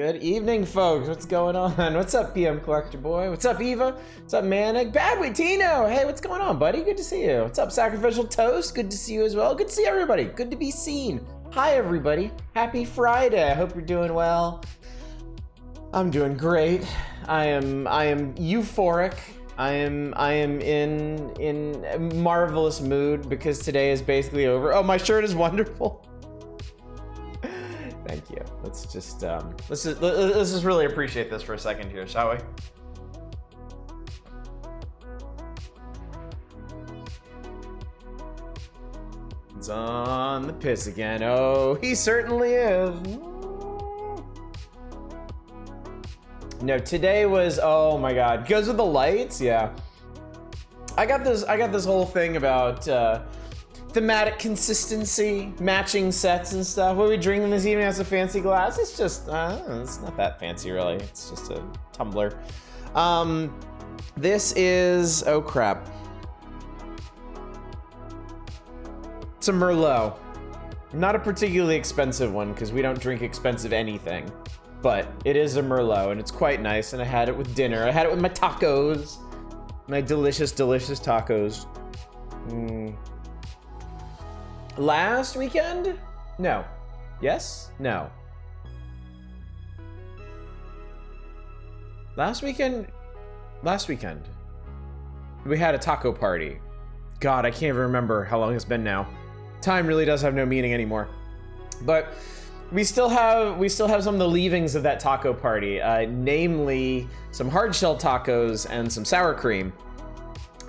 Good evening, folks. What's going on? What's up, PM Collector Boy? What's up, Eva? What's up, Manic? Badway Tino! Hey, what's going on, buddy? Good to see you. What's up, Sacrificial Toast? Good to see you as well. Good to see everybody. Good to be seen. Hi, everybody. Happy Friday. I hope you're doing well. I'm doing great. I am euphoric. I am in a marvelous mood because today is basically over. Oh, my shirt is wonderful. Thank you. Let's just really appreciate this for a second here, shall we? It's on the piss again. Oh, he certainly is. No, today was, oh my god, goes with the lights. Yeah, I got this whole thing about thematic consistency, matching sets and stuff. What are we drinking this evening? Has a fancy glass. It's just it's not that fancy really. It's just a tumbler. This is, oh crap, it's a Merlot. Not a particularly expensive one because we don't drink expensive anything. But it is a Merlot, and it's quite nice, and I had it with dinner. I had it with my tacos. My delicious, delicious tacos. Last weekend? No. Yes? No. Last weekend? Last weekend. We had a taco party. God, I can't even remember how long it's been now. Time really does have no meaning anymore. But we still have some of the leavings of that taco party, namely some hard shell tacos and some sour cream.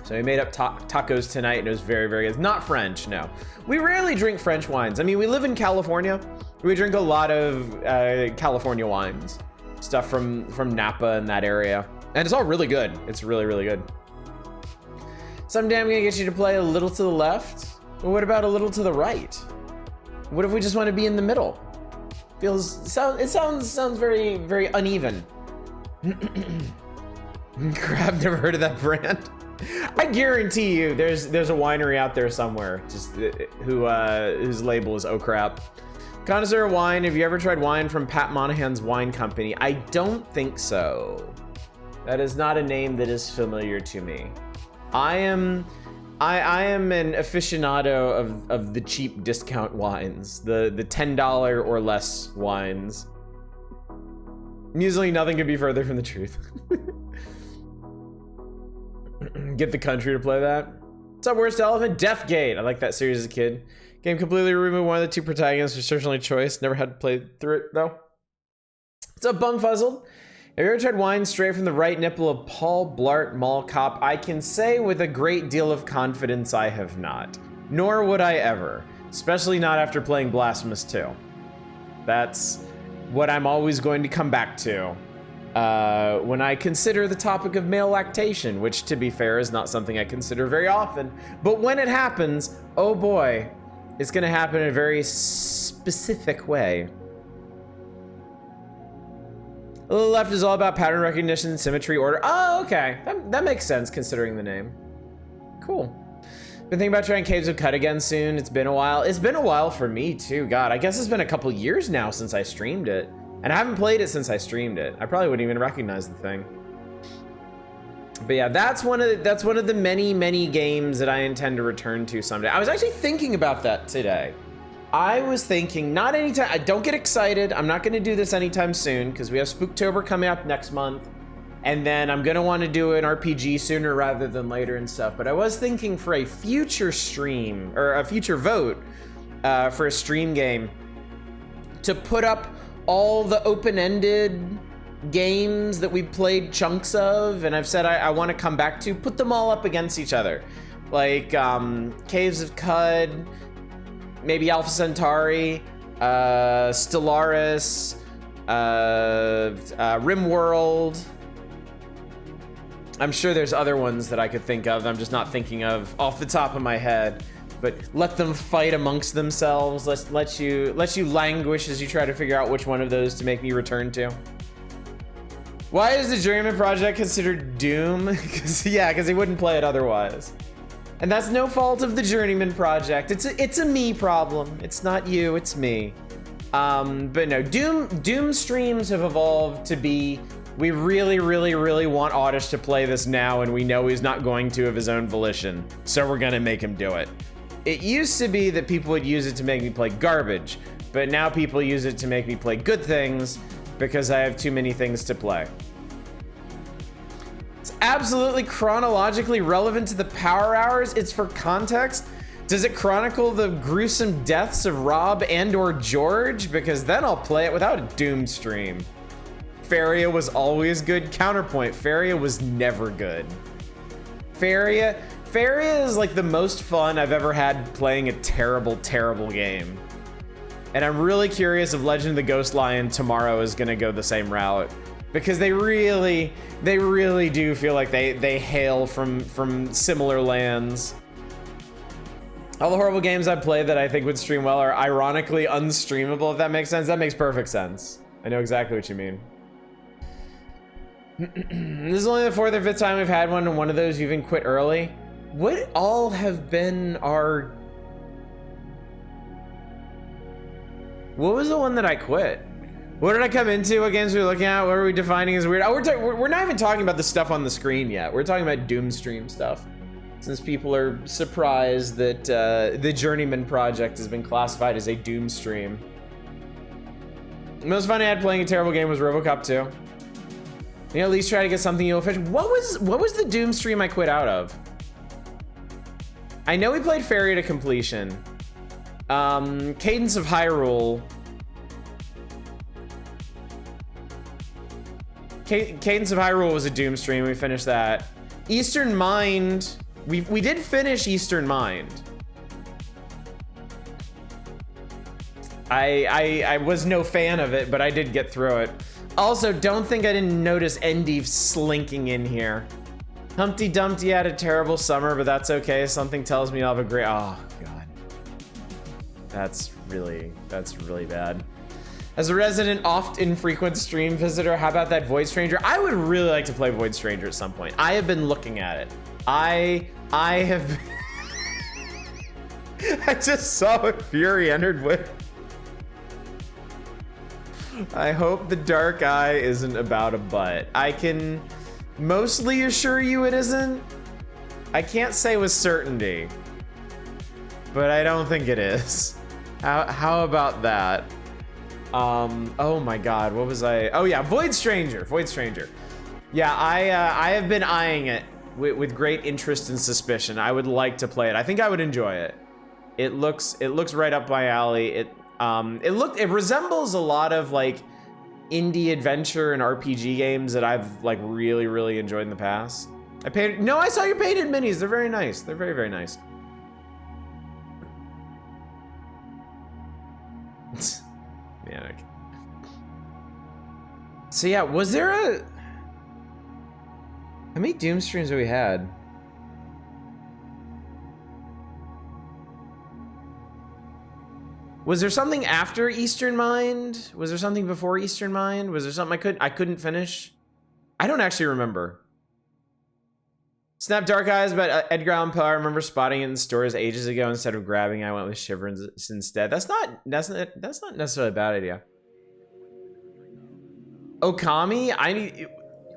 So we made up tacos tonight, and it was very, very good. Not French, no. We rarely drink French wines. I mean, we live in California. We drink a lot of California wines, stuff from Napa and that area, and it's all really good. It's really, really good. Someday I'm gonna get you to play a little to the left. But what about a little to the right? What if we just want to be in the middle? It sounds very, very uneven. Crap, never heard of that brand. I guarantee you there's a winery out there somewhere just whose label is oh crap. Connoisseur of wine, have you ever tried wine from Pat Monahan's Wine Company? I don't think so. That is not a name that is familiar to me. I am an aficionado of the cheap discount wines, the $10 or less wines. Usually nothing could be further from the truth. Get the country to play that. What's up, Worst Elephant? Deathgate. I like that series as a kid. Game completely removed one of the two protagonists for personal choice. Never had to play through it though. What's up, Bungfuzzled? Have you ever tried wine straight from the right nipple of Paul Blart Mall Cop? I can say with a great deal of confidence I have not. Nor would I ever. Especially not after playing Blasphemous 2. That's what I'm always going to come back to when I consider the topic of male lactation, which, to be fair, is not something I consider very often. But when it happens, oh boy, it's going to happen in a very specific way. The left is all about pattern recognition, symmetry, order. Oh, okay. That makes sense considering the name. Cool. Been thinking about trying Caves of Cut again soon. It's been a while. It's been a while for me too. God, I guess it's been a couple years now since I streamed it. And I haven't played it since I streamed it. I probably wouldn't even recognize the thing. But yeah, that's one of the many, many games that I intend to return to someday. I was actually thinking about that today. I was thinking, not anytime, don't get excited. I'm not gonna do this anytime soon because we have Spooktober coming up next month. And then I'm gonna wanna do an RPG sooner rather than later and stuff. But I was thinking for a future stream, or a future vote for a stream game, to put up all the open-ended games that we played chunks of, and I've said I wanna come back to, put them all up against each other. Like Caves of Cud, maybe Alpha Centauri, Stellaris, RimWorld. I'm sure there's other ones that I could think of. I'm just not thinking of off the top of my head. But let them fight amongst themselves. Let you languish as you try to figure out which one of those to make me return to. Why is the Journeyman Project considered Doom? Because he wouldn't play it otherwise. And that's no fault of the Journeyman Project. It's a me problem. It's not you, it's me. But no, Doom streams have evolved to be, we really, really, really want Oddish to play this now, and we know he's not going to of his own volition, so we're gonna make him do it. It used to be that people would use it to make me play garbage, but now people use it to make me play good things because I have too many things to play. It's absolutely chronologically relevant to the Power Hours. It's for context. Does it chronicle the gruesome deaths of Rob and or George? Because then I'll play it without a Doom stream. Faria was always good. Counterpoint, Faria was never good. Faria is like the most fun I've ever had playing a terrible, terrible game. And I'm really curious if Legend of the Ghost Lion tomorrow is gonna go the same route. Because they really do feel like they hail from similar lands. All the horrible games I've played that I think would stream well are ironically unstreamable, if that makes sense. That makes perfect sense. I know exactly what you mean. This is only the 4th or 5th time we've had one, and one of those you even quit early. What all have been our... What was the one that I quit? What did I come into? What games are we looking at? What are we defining as weird? Oh, we're not even talking about the stuff on the screen yet. We're talking about Doom stream stuff. Since people are surprised that the Journeyman project has been classified as a Doom stream. The most fun I had playing a terrible game was RoboCop 2. You know, at least try to get something you'll fish. What was the Doom stream I quit out of? I know we played Fairy to completion. Cadence of Hyrule. Cadence of Hyrule was a Doom stream. We finished that. Eastern Mind. We did finish Eastern Mind. I was no fan of it, but I did get through it. Also, don't think I didn't notice Endive slinking in here. Humpty Dumpty had a terrible summer, but that's okay. Something tells me I'll have a great... Oh, God. That's really bad. As a resident, oft infrequent stream visitor, how about that Void Stranger? I would really like to play Void Stranger at some point. I have been looking at it. I have... I just saw what Fury entered with. I hope the dark eye isn't about a butt. I can mostly assure you it isn't. I can't say with certainty, but I don't think it is. How about that? Oh my God, what was I? Oh yeah, Void Stranger. Yeah, I have been eyeing it with great interest and suspicion. I would like to play it. I think I would enjoy it. It looks right up my alley. It resembles a lot of like indie adventure and RPG games that I've like really enjoyed in the past. I saw your painted minis. They're very nice. They're very nice. Yeah. Okay. So yeah, was there how many Doom streams have we had? Was there something after Eastern Mind? Was there something before Eastern Mind? Was there something I couldn't finish? I don't actually remember. Snap Dark Eyes about Edgar Allan Poe. I remember spotting it in stores ages ago. Instead of grabbing, I went with Shiverins instead. That's not necessarily a bad idea. Okami?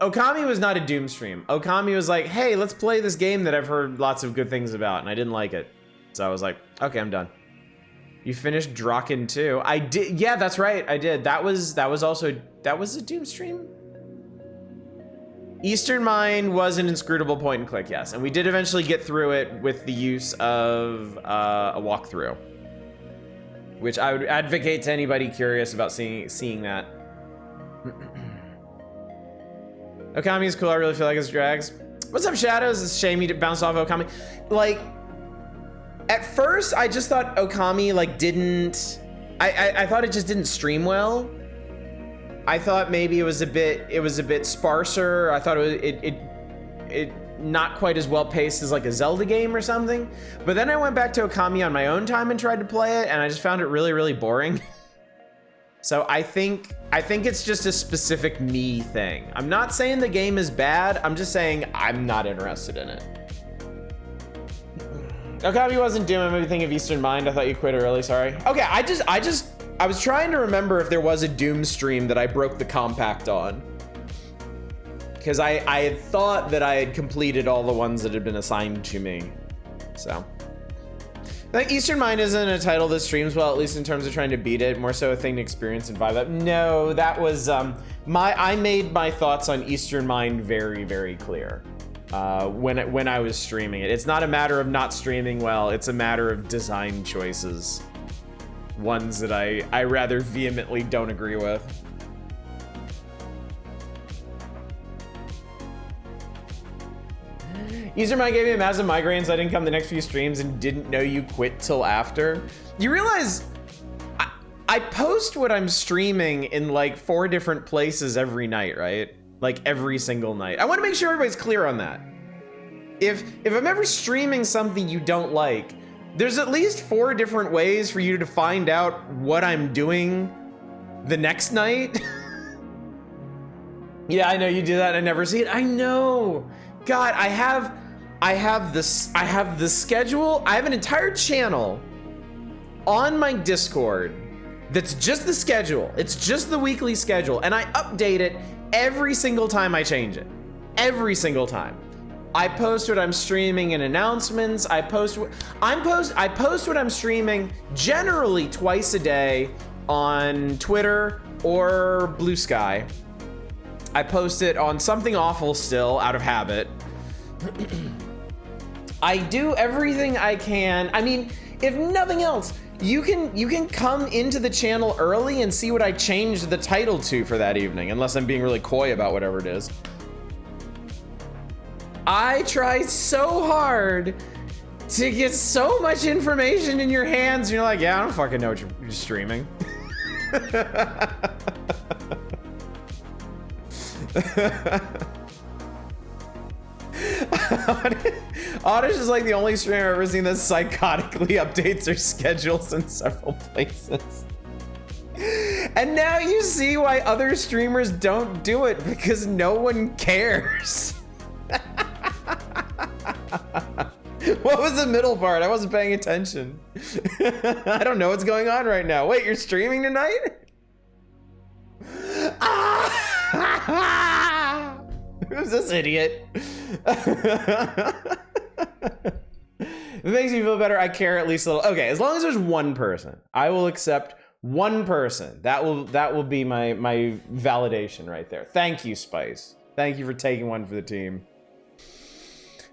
Okami was not a Doom stream. Okami was like, hey, let's play this game that I've heard lots of good things about, and I didn't like it. So I was like, okay, I'm done. You finished Draken 2. I did. Yeah, that's right. I did. That was a Doom stream. Eastern Mind was an inscrutable point and click, yes. And we did eventually get through it with the use of a walkthrough, which I would advocate to anybody curious about seeing that. Okami is cool. I really feel like it's drags. What's up, Shadows? It's a shame you bounced off Okami. Like, at first, I just thought Okami like didn't. I thought it just didn't stream well. I thought maybe it was a bit sparser. I thought it not quite as well paced as like a Zelda game or something. But then I went back to Okami on my own time and tried to play it, and I just found it really boring. So I think it's just a specific me thing. I'm not saying the game is bad. I'm just saying I'm not interested in it. Okami wasn't Doom. I made me think of Eastern Mind. I thought you quit early. Sorry. Okay, I just I was trying to remember if there was a Doom stream that I broke the compact on. Because I had thought that I had completed all the ones that had been assigned to me. So. I think Eastern Mind isn't a title that streams well, at least in terms of trying to beat it. More so a thing to experience and vibe up. No, that was, I made my thoughts on Eastern Mind very, very clear. When I was streaming it. It's not a matter of not streaming well, it's a matter of design choices. Ones that I rather vehemently don't agree with. Eastern Mind gave me a massive migraine, so I didn't come the next few streams and didn't know you quit till after. You realize I post what I'm streaming in like 4 different places every night, right? Like every single night. I want to make sure everybody's clear on that. If I'm ever streaming something you don't like, there's at least 4 different ways for you to find out what I'm doing the next night. Yeah, I know you do that and I never see it. I know. God, I have the schedule. I have an entire channel on my Discord that's just the schedule. It's just the weekly schedule, and I update it every single time I change it. Every single time. I post what I'm streaming in announcements. I post what I'm streaming generally twice a day on Twitter or Blue Sky. I post it on Something Awful still out of habit. I do everything I can. I mean, if nothing else, you can come into the channel early and see what I changed the title to for that evening, unless I'm being really coy about whatever it is. I try so hard to get so much information in your hands, and you're like, yeah, I don't fucking know what you're streaming. Oddish is like the only streamer I've ever seen that psychotically updates their schedules in several places. And now you see why other streamers don't do it, because no one cares. What was the middle part? I wasn't paying attention. I don't know what's going on right now. Wait, you're streaming tonight? Who's this idiot? It makes me feel better. I care at least a little. Okay, as long as there's one person, I will accept one person. That will be my validation right there. Thank you, Spice. Thank you for taking one for the team.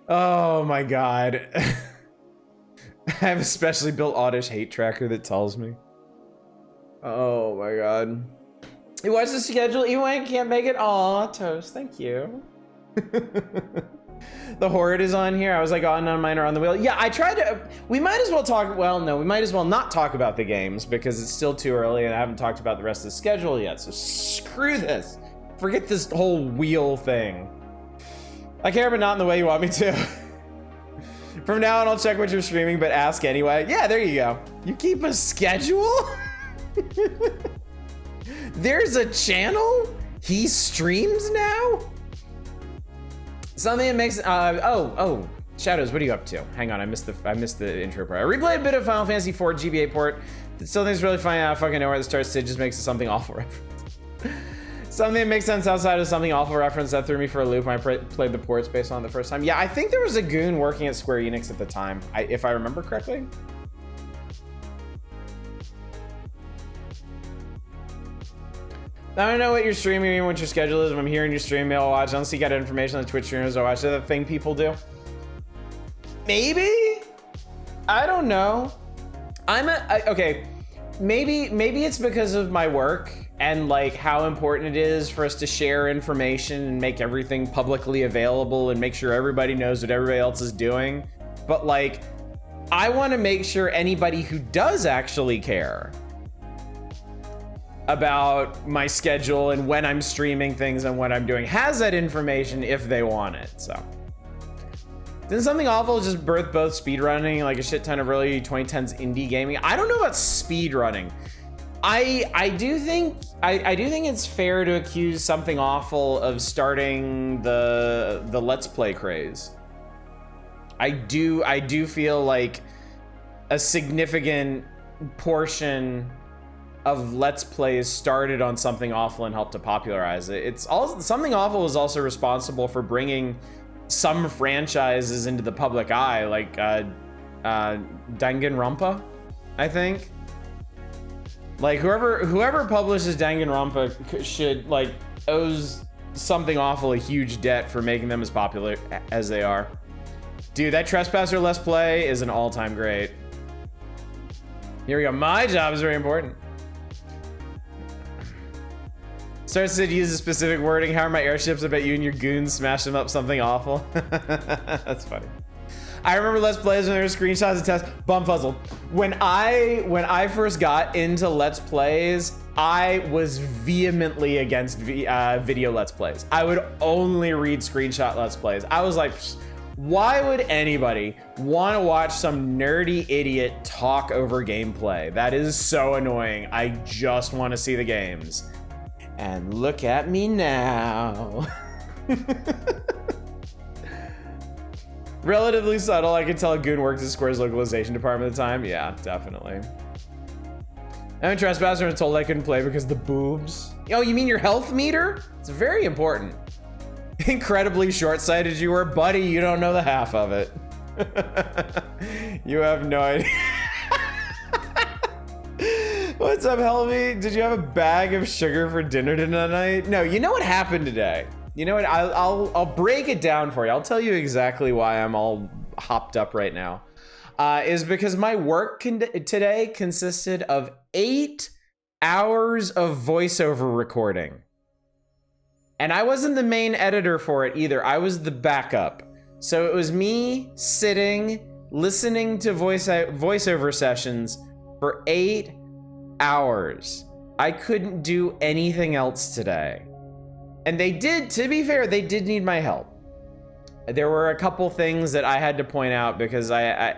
Oh my god. I have a specially built Oddish hate tracker that tells me. Oh my god. You watch the schedule even when I can't make it. Aw, Toast, thank you. The Horde is on here. I was like, oh, none of mine are on the wheel. Yeah, I tried to, we might as well talk, well, no, we might as well not talk about the games because it's still too early and I haven't talked about the rest of the schedule yet, so screw this. Forget this whole wheel thing. I care, but not in the way you want me to. From now on, I'll check what you're streaming, but ask anyway. Yeah, there you go. You keep a schedule? There's a channel? He streams now? Something that makes, oh, Shadows, what are you up to? Hang on, I missed the intro part. I replayed a bit of Final Fantasy IV GBA port. Still think it's really funny. I don't fucking know where it starts. It just makes a Something Awful reference. Something that makes sense outside of Something Awful reference that threw me for a loop when I played the ports based on it the first time. Yeah, I think there was a goon working at Square Enix at the time, if I remember correctly. I don't know what you're streaming or what your schedule is. If I'm hearing you stream, I'll watch. I don't see you got information on the Twitch streamers. I'll watch. Is that the thing people do? Maybe? I don't know. Okay. Maybe it's because of my work and like how important it is for us to share information and make everything publicly available and make sure everybody knows what everybody else is doing. But like, I want to make sure anybody who does actually care about my schedule and when I'm streaming things and what I'm doing has that information if they want it. So didn't Something Awful just birth both speedrunning, like a shit ton of early 2010s indie gaming? I don't know about speedrunning. I do think it's fair to accuse Something Awful of starting the Let's Play craze. I do feel like a significant portion of Let's Plays started on Something Awful and helped to popularize it. It's also Something Awful is also responsible for bringing some franchises into the public eye, like Danganronpa, I think. Like whoever publishes Danganronpa should like owes Something Awful a huge debt for making them as popular as they are. Dude, that Trespasser Let's Play is an all-time great. Here we go. My job is very important. Starts to use a specific wording. How are my airships? I bet you and your goons smash them up Something Awful. That's funny. I remember Let's Plays when there were screenshots of tests. Bumfuzzled. When I first got into Let's Plays, I was vehemently against video Let's Plays. I would only read screenshot Let's Plays. I was like, why would anybody want to watch some nerdy idiot talk over gameplay? That is so annoying. I just want to see the games. And look at me now. Relatively subtle. I could tell a goon worked at Square's localization department at the time. Yeah, definitely. I'm a trespasser and told I couldn't play because the boobs. Oh, you mean your health meter? It's very important. Incredibly short-sighted you were, buddy. You don't know the half of it. You have no idea. What's up, Helvy? Did you have a bag of sugar for dinner tonight? No, you know what happened today? You know what? I'll break it down for you. I'll tell you exactly why I'm all hopped up right now. Is because my work today consisted of 8 hours of voiceover recording. And I wasn't the main editor for it either. I was the backup. So it was me sitting, listening to voiceover sessions for 8 hours. I couldn't do anything else today. And they did, to be fair, they did need my help. There were a couple things that I had to point out because I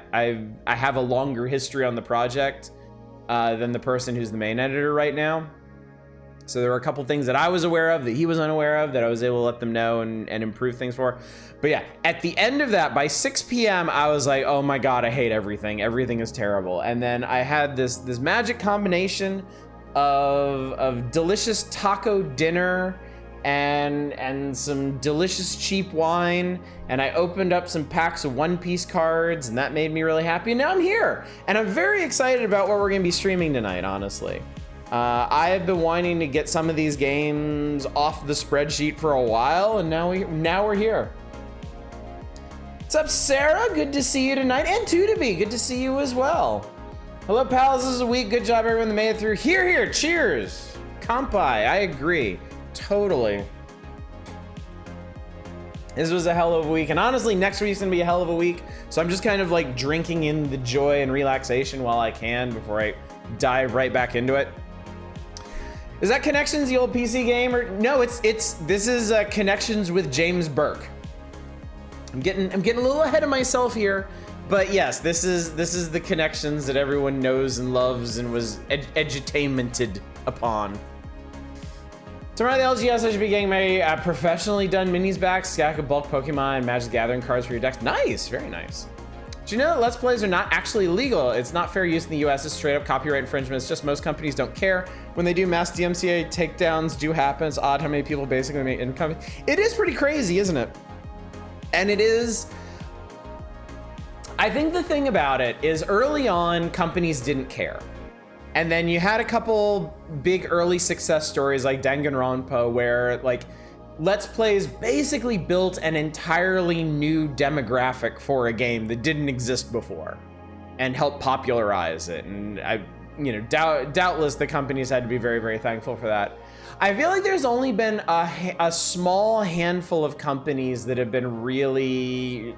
have a longer history on the project than the person who's the main editor right now. So there were a couple things that I was aware of that he was unaware of that I was able to let them know and improve things for. But yeah, at the end of that, by 6 p.m., I was like, oh my God, I hate everything. Everything is terrible. And then I had this magic combination of delicious taco dinner and some delicious cheap wine, and I opened up some packs of One Piece cards, and that made me really happy. And now I'm here, and I'm very excited about what we're gonna be streaming tonight, honestly. I have been wanting to get some of these games off the spreadsheet for a while, and now we're here. What's up, Sarah? Good to see you tonight, and Tudaby, good to see you as well. Hello, pals. This is a week. Good job, everyone that made it through. Here, cheers. Kampai, I agree. Totally. This was a hell of a week, and honestly, next week's gonna be a hell of a week. So I'm just kind of like drinking in the joy and relaxation while I can before I dive right back into it. Is that Connections, the old PC game, or no? This is Connections with James Burke. I'm getting a little ahead of myself here, but yes, this is the Connections that everyone knows and loves and was edutainmented upon. Tomorrow the LGS, I should be getting my professionally done minis back, stack of bulk Pokemon, Magic the Gathering cards for your decks. Nice, very nice. Do you know that Let's Plays are not actually legal? It's not fair use in the US, it's straight up copyright infringement. It's just most companies don't care. When they do, mass DMCA takedowns do happen. It's odd how many people basically make income. It is pretty crazy, isn't it? And it is, I think the thing about it is early on, companies didn't care. And then you had a couple big early success stories like Danganronpa, where like Let's Plays basically built an entirely new demographic for a game that didn't exist before and helped popularize it. And doubtless the companies had to be very, very thankful for that. I feel like there's only been a small handful of companies that have been really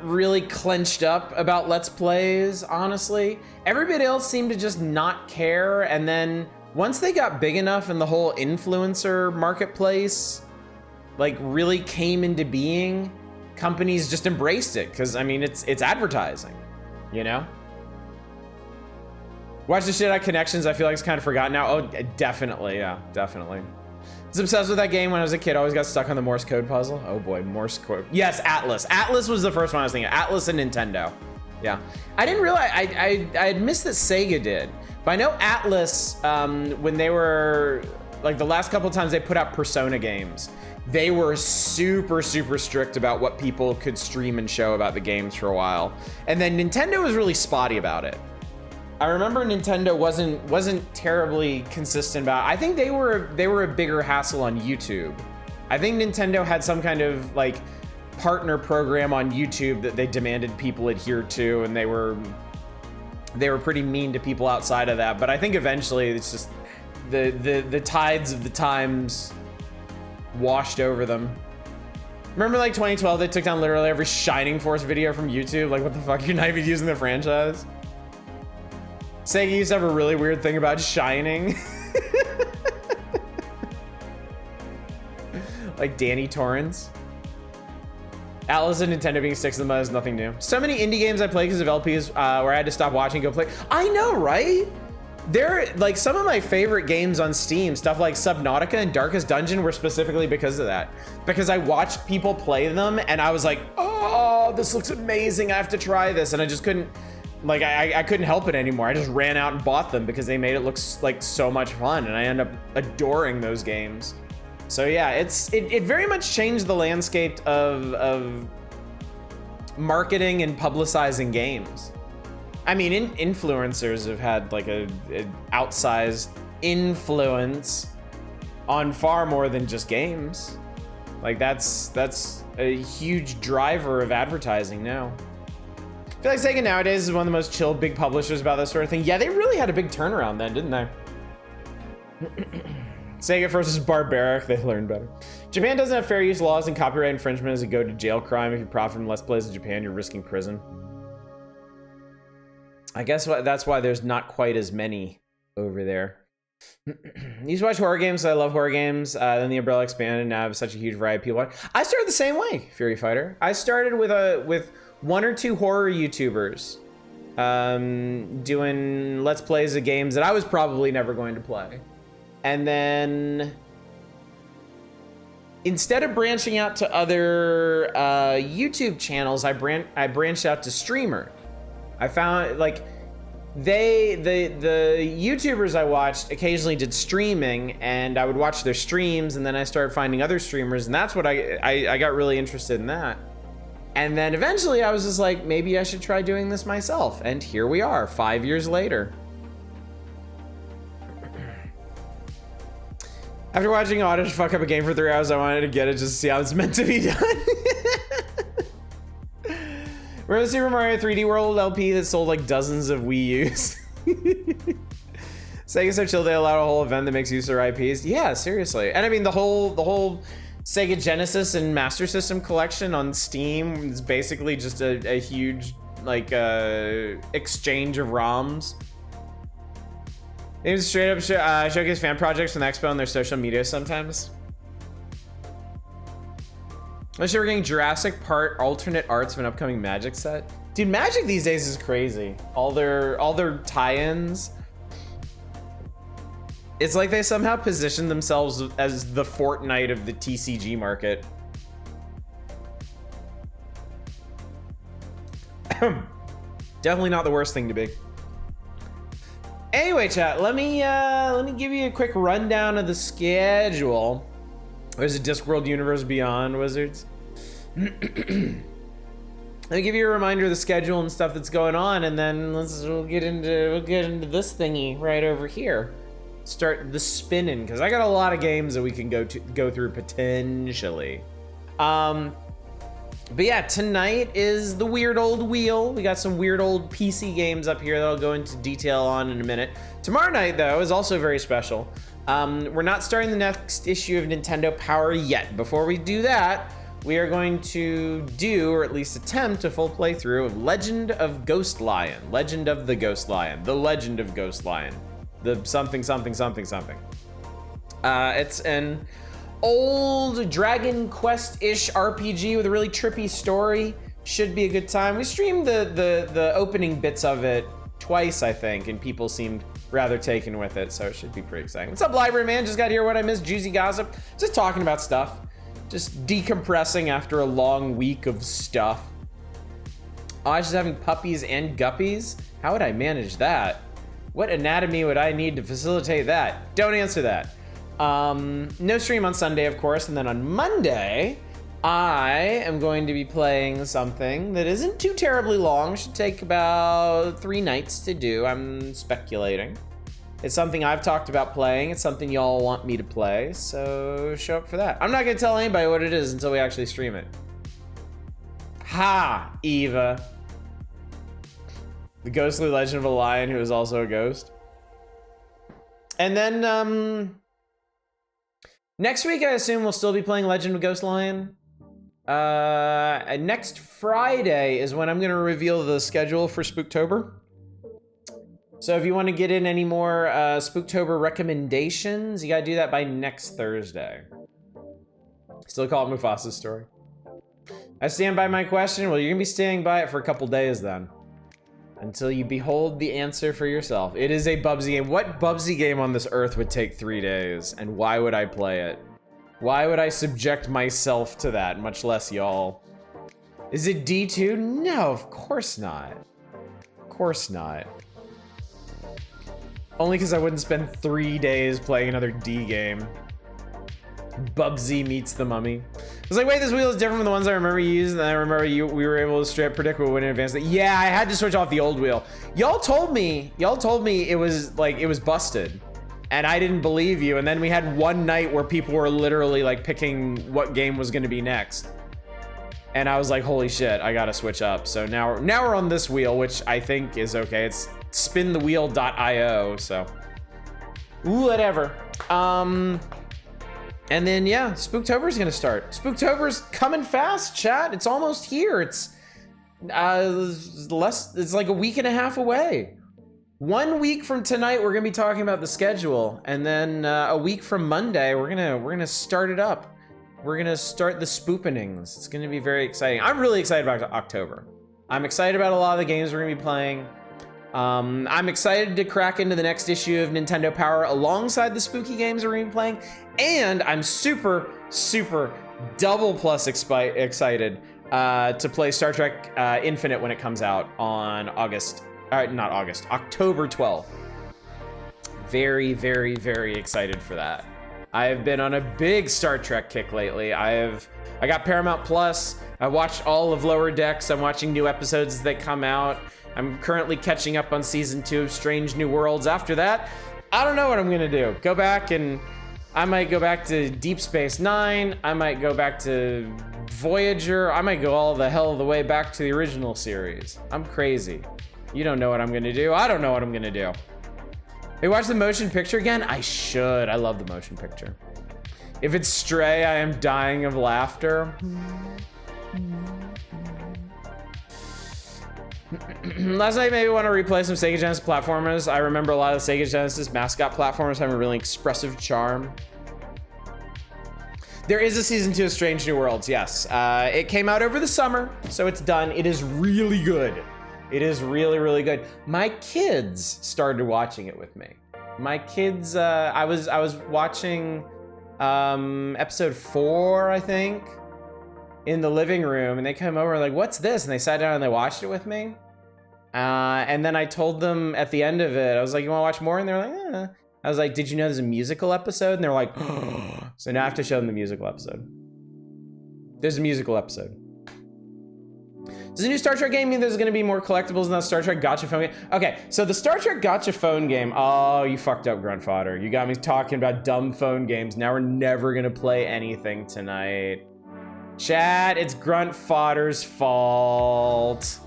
really clenched up about Let's Plays, honestly. Everybody else seemed to just not care, and then once they got big enough and the whole influencer marketplace like really came into being, companies just embraced it, because I mean it's advertising, you know? Watch the shit out of Connections, I feel like it's kind of forgotten now. Oh, definitely, yeah, definitely. I was obsessed with that game when I was a kid. Always got stuck on the Morse code puzzle. Oh boy, Morse code. Yes, Atlas. Atlas was the first one I was thinking. Atlas and Nintendo. Yeah, I didn't realize I had missed that Sega did, but I know Atlas, when they were like the last couple of times they put out Persona games, they were super strict about what people could stream and show about the games for a while, and then Nintendo was really spotty about it. I remember Nintendo wasn't terribly consistent about it. I think they were a bigger hassle on YouTube. I think Nintendo had some kind of like partner program on YouTube that they demanded people adhere to, and they were pretty mean to people outside of that. But I think eventually it's just the tides of the times washed over them. Remember like 2012, they took down literally every Shining Force video from YouTube. Like, what the fuck, you're not even using the franchise? Sega used to have a really weird thing about Shining. Like Danny Torrance. Atlas and Nintendo being sticks in the mud is nothing new. So many indie games I played because of LPs where I had to stop watching and go play. I know, right? They're like some of my favorite games on Steam, stuff like Subnautica and Darkest Dungeon were specifically because of that. Because I watched people play them and I was like, oh, this looks amazing. I have to try this. And I just couldn't, like, I couldn't help it anymore. I just ran out and bought them because they made it look like so much fun. And I end up adoring those games. So yeah, it very much changed the landscape of marketing and publicizing games. I mean, influencers have had like an outsized influence on far more than just games. Like that's a huge driver of advertising now. I feel like Sega nowadays is one of the most chill big publishers about this sort of thing. Yeah, they really had a big turnaround then, didn't they? Sega first was barbaric, they learned better. Japan doesn't have fair use laws, and copyright infringement is a go to jail crime. If you profit from Let's Plays in Japan, you're risking prison. I guess that's why there's not quite as many over there. Used to watch horror games, so I love horror games. Then the umbrella expanded, and now I have such a huge variety of people watch. I started the same way, Fury Fighter. I started with one or two horror YouTubers doing Let's Plays of games that I was probably never going to play. And then instead of branching out to other YouTube channels, I branched out to streamer. I found like the YouTubers I watched occasionally did streaming, and I would watch their streams, and then I started finding other streamers, and that's what I got really interested in that. And then eventually I was just like, maybe I should try doing this myself. And here we are 5 years later. After watching Audish fuck up a game for 3 hours, I wanted to get it just to see how it's meant to be done. Remember the Super Mario 3D World LP that sold like dozens of Wii U's? Sega's so chill they allowed a whole event that makes use of their IPs. Yeah, seriously. And I mean the whole Sega Genesis and Master System collection on Steam is basically just a huge like exchange of ROMs. They even straight up showcase fan projects from the expo on their social media sometimes. I'm sure we're getting Jurassic Park alternate arts of an upcoming Magic set. Dude, Magic these days is crazy. All their tie-ins. It's like they somehow positioned themselves as the Fortnite of the TCG market. Definitely not the worst thing to be. Anyway, chat, let me give you a quick rundown of the schedule. There's a Discworld Universe Beyond, Wizards. Let me give you a reminder of the schedule and stuff that's going on, and then we'll get into this thingy right over here. Start the spinning, because I got a lot of games that we can go through potentially. But yeah, tonight is the Weird Old Wheel. We got some weird old PC games up here that I'll go into detail on in a minute. Tomorrow night, though, is also very special. We're not starting the next issue of Nintendo Power yet. Before we do that, we are going to do, or at least attempt, a full playthrough of Legend of Ghost Lion. Legend of the Ghost Lion. The Legend of Ghost Lion. The something, something, something, something. It's an old Dragon Quest-ish RPG with a really trippy story. Should be a good time. We streamed the opening bits of it twice, I think, and people seemed rather taken with it, so it should be pretty exciting. What's up, Library Man? Just got here. What I missed? Juicy Gossip. Just talking about stuff. Just decompressing after a long week of stuff. Osh is having puppies and guppies? How would I manage that? What anatomy would I need to facilitate that? Don't answer that. No stream on Sunday, of course, and then on Monday, I am going to be playing something that isn't too terribly long. Should take about 3 nights to do. I'm speculating. It's something I've talked about playing. It's something y'all want me to play, so show up for that. I'm not gonna tell anybody what it is until we actually stream it. Ha, Eva. The ghostly legend of a lion who is also a ghost. And then, next week, I assume we'll still be playing Legend of Ghost Lion. Next Friday is when I'm gonna reveal the schedule for Spooktober. So if you want to get in any more Spooktober recommendations, you gotta do that by next Thursday. Still call it Mufasa's story. I stand by my question. Well, you're gonna be staying by it for a couple days then. Until you behold the answer for yourself. It is a Bubsy game. What Bubsy game on this earth would take 3 days? And why would I play it? Why would I subject myself to that, much less y'all? Is it D2? No, of course not. Of course not. Only because I wouldn't spend 3 days playing another D game. Bubsy meets the mummy. I was like, wait, this wheel is different from the ones I remember you used, and I remember we were able to straight up predict what would in advance. Yeah, I had to switch off the old wheel. Y'all told me it was like, it was busted. And I didn't believe you, and then we had one night where people were literally like picking what game was gonna be next. And I was like, holy shit, I gotta switch up. So now we're on this wheel, which I think is okay. It's spinthewheel.io, so whatever. And then yeah, Spooktober's gonna start. Spooktober's coming fast, chat. It's almost here. It's it's like a week and a half away. 1 week from tonight, we're gonna be talking about the schedule, and then a week from Monday, we're gonna start it up. We're gonna start the spoopenings. It's gonna be very exciting. I'm really excited about October. I'm excited about a lot of the games we're gonna be playing. I'm excited to crack into the next issue of Nintendo Power alongside the spooky games we're gonna be playing, and I'm super double plus excited to play Star Trek Infinite when it comes out on October 12th. Very excited for that. I have been on a big Star Trek kick lately. I got Paramount Plus. I watched all of Lower Decks. I'm watching new episodes as they come out. I'm currently catching up on season 2 of Strange New Worlds. After that, I don't know what I'm gonna do. I might go back to Deep Space Nine. I might go back to Voyager. I might go all the hell of the way back to the original series. I'm crazy. You don't know what I'm gonna do. I don't know what I'm gonna do. Hey, watch the motion picture again? I should. I love the motion picture. If it's Stray, I am dying of laughter. Last night, maybe want to replay some Sega Genesis platformers. I remember a lot of the Sega Genesis mascot platformers having a really expressive charm. There is a season 2 of Strange New Worlds, yes. It came out over the summer, so it's done. It is really good. It is really good. My kids started watching it with me. My kids, I was watching episode 4, I think, in the living room, and they come over and like, what's this? And they sat down and they watched it with me. And then I told them at the end of it, I was like, you wanna watch more? And they're like, eh. I was like, did you know there's a musical episode? And they're like, oh. So now I have to show them the musical episode. There's a musical episode. Does the new Star Trek game mean there's gonna be more collectibles in that Star Trek Gotcha phone game? Okay, so the Star Trek Gotcha phone game, oh, you fucked up, Grunt Fodder. You got me talking about dumb phone games. Now we're never gonna play anything tonight. Chat, it's Grunt Fodder's fault.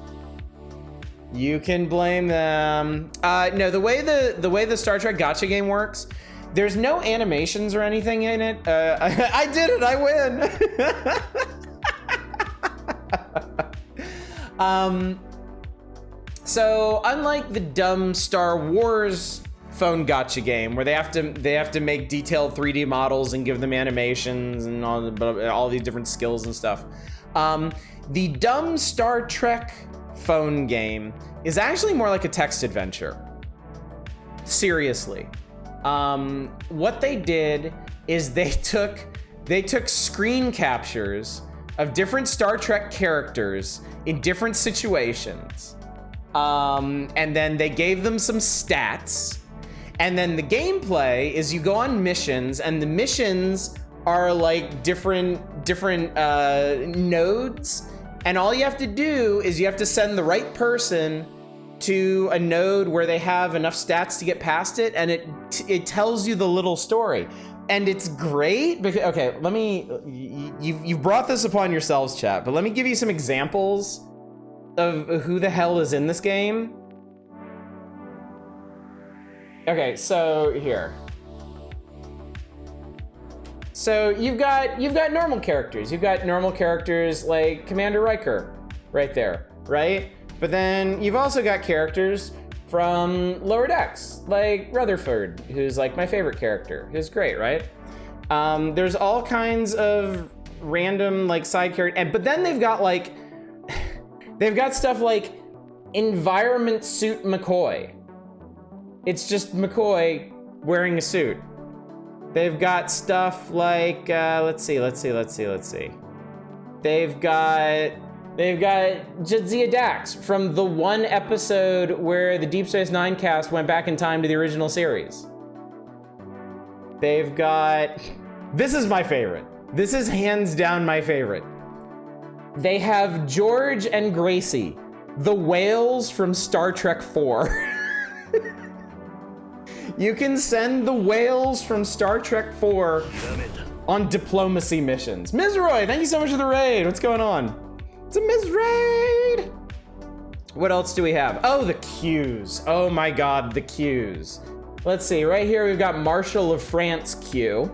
You can blame them. No, the way the Star Trek Gotcha game works, there's no animations or anything in it. I did it, I win. So unlike the dumb Star Wars phone gotcha game where they have to make detailed 3D models and give them animations and all these different skills and stuff, the dumb Star Trek phone game is actually more like a text adventure. Seriously. What they did is they took screen captures of different Star Trek characters in different situations. And then they gave them some stats. And then the gameplay is you go on missions, and the missions are like different nodes. And all you have to do is you have to send the right person to a node where they have enough stats to get past it, and it tells you the little story. And it's great because, okay, let me, you've brought this upon yourselves, chat, but let me give you some examples of who the hell is in this game. Okay, so here. So you've got normal characters. You've got normal characters like Commander Riker right there, right? But then you've also got characters from Lower Decks, like Rutherford, who's like my favorite character. Who's great, right? There's all kinds of random like side characters, but then they've got like, they've got stuff like Environment Suit McCoy. It's just McCoy wearing a suit. They've got stuff like, let's see. They've got Jadzia Dax from the one episode where the Deep Space Nine cast went back in time to the original series. They've got, this is my favorite. This is hands down my favorite. They have George and Gracie, the whales from Star Trek 4. You can send the whales from Star Trek 4 on diplomacy missions. Mizroy, thank you so much for the raid. What's going on? It's a Miz raid. What else do we have? Oh, the Qs. Oh my God, the Qs. Let's see, right here we've got Marshal of France Q.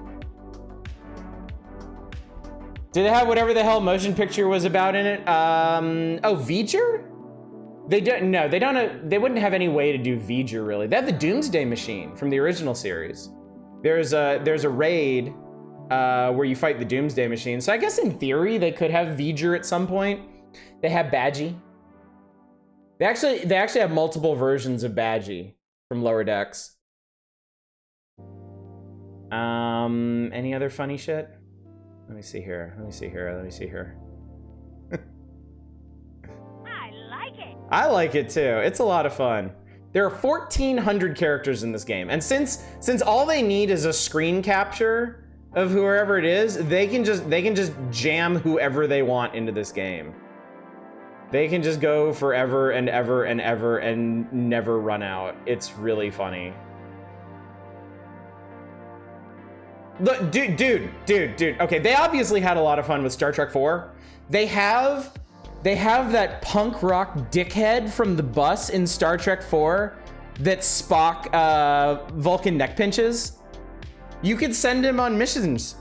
Did it have whatever the hell motion picture was about in it? Oh, V'ger? They don't, no, they don't, they wouldn't have any way to do V'ger really. They have the Doomsday Machine from the original series. There's a raid where you fight the Doomsday Machine. So I guess in theory they could have V'ger at some point. They have Badgie. They actually have multiple versions of Badgie from Lower Decks. Any other funny shit? Let me see here. I like it too. It's a lot of fun. There are 1,400 characters in this game, and since all they need is a screen capture of whoever it is, they can just jam whoever they want into this game. They can just go forever and ever and ever and never run out. It's really funny. Look, dude. Okay, they obviously had a lot of fun with Star Trek 4. They have that punk rock dickhead from the bus in Star Trek 4 that Spock Vulcan neck pinches. You could send him on missions.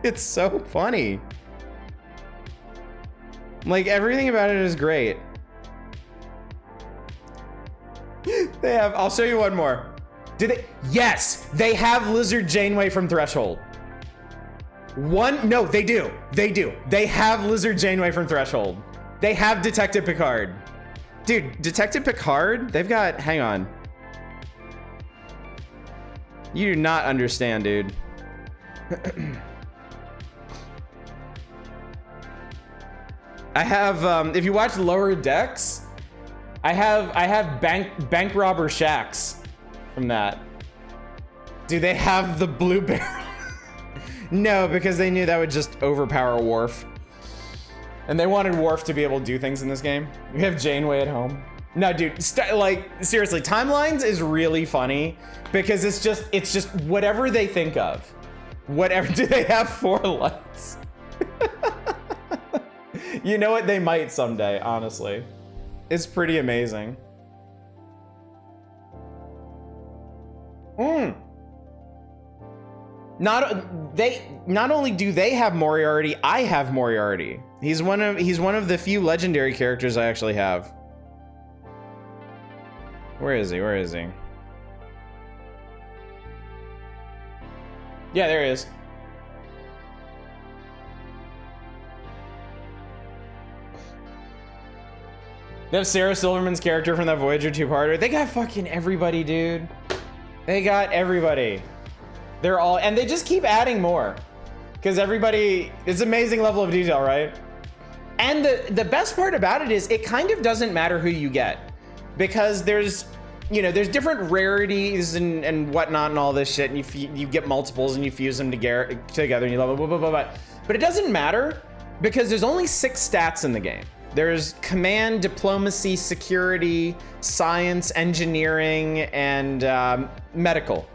It's so funny. Like, everything about it is great. They have, I'll show you one more. Do they? Yes, they have Lizard Janeway from Threshold. No, they do. They have Lizard Janeway from Threshold. They have Detective Picard. Dude, Detective Picard, they've got, hang on. You do not understand, dude. I have, if you watch Lower Decks, I have bank robber Shax from that. Do they have the blue barrel? No, because they knew that would just overpower Worf. And they wanted Worf to be able to do things in this game. We have Janeway at home. No, dude, like, seriously, Timelines is really funny because it's just whatever they think of. Whatever, do they have 4 lights? You know what, they might someday, honestly. It's pretty amazing. Not only do they have Moriarty, I have Moriarty. He's one of the few legendary characters I actually have. Where is he? Yeah, there he is. They have Sarah Silverman's character from that Voyager 2-parter. They got fucking everybody, dude. They got everybody. They're all, and they just keep adding more. because everybody, it's amazing level of detail, right? And the best part about it is it kind of doesn't matter who you get, because there's, you know, there's different rarities and whatnot and all this shit, and you get multiples and you fuse them together and you blah, blah, blah, blah, blah. But it doesn't matter because there's only 6 stats in the game. There's command, diplomacy, security, science, engineering, and medical.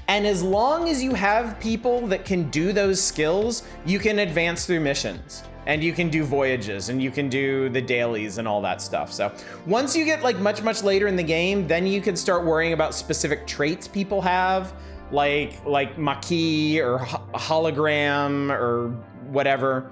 And as long as you have people that can do those skills, you can advance through missions. And you can do voyages, and you can do the dailies and all that stuff. So once you get like much later in the game, then you can start worrying about specific traits people have, like Maquis or hologram or whatever.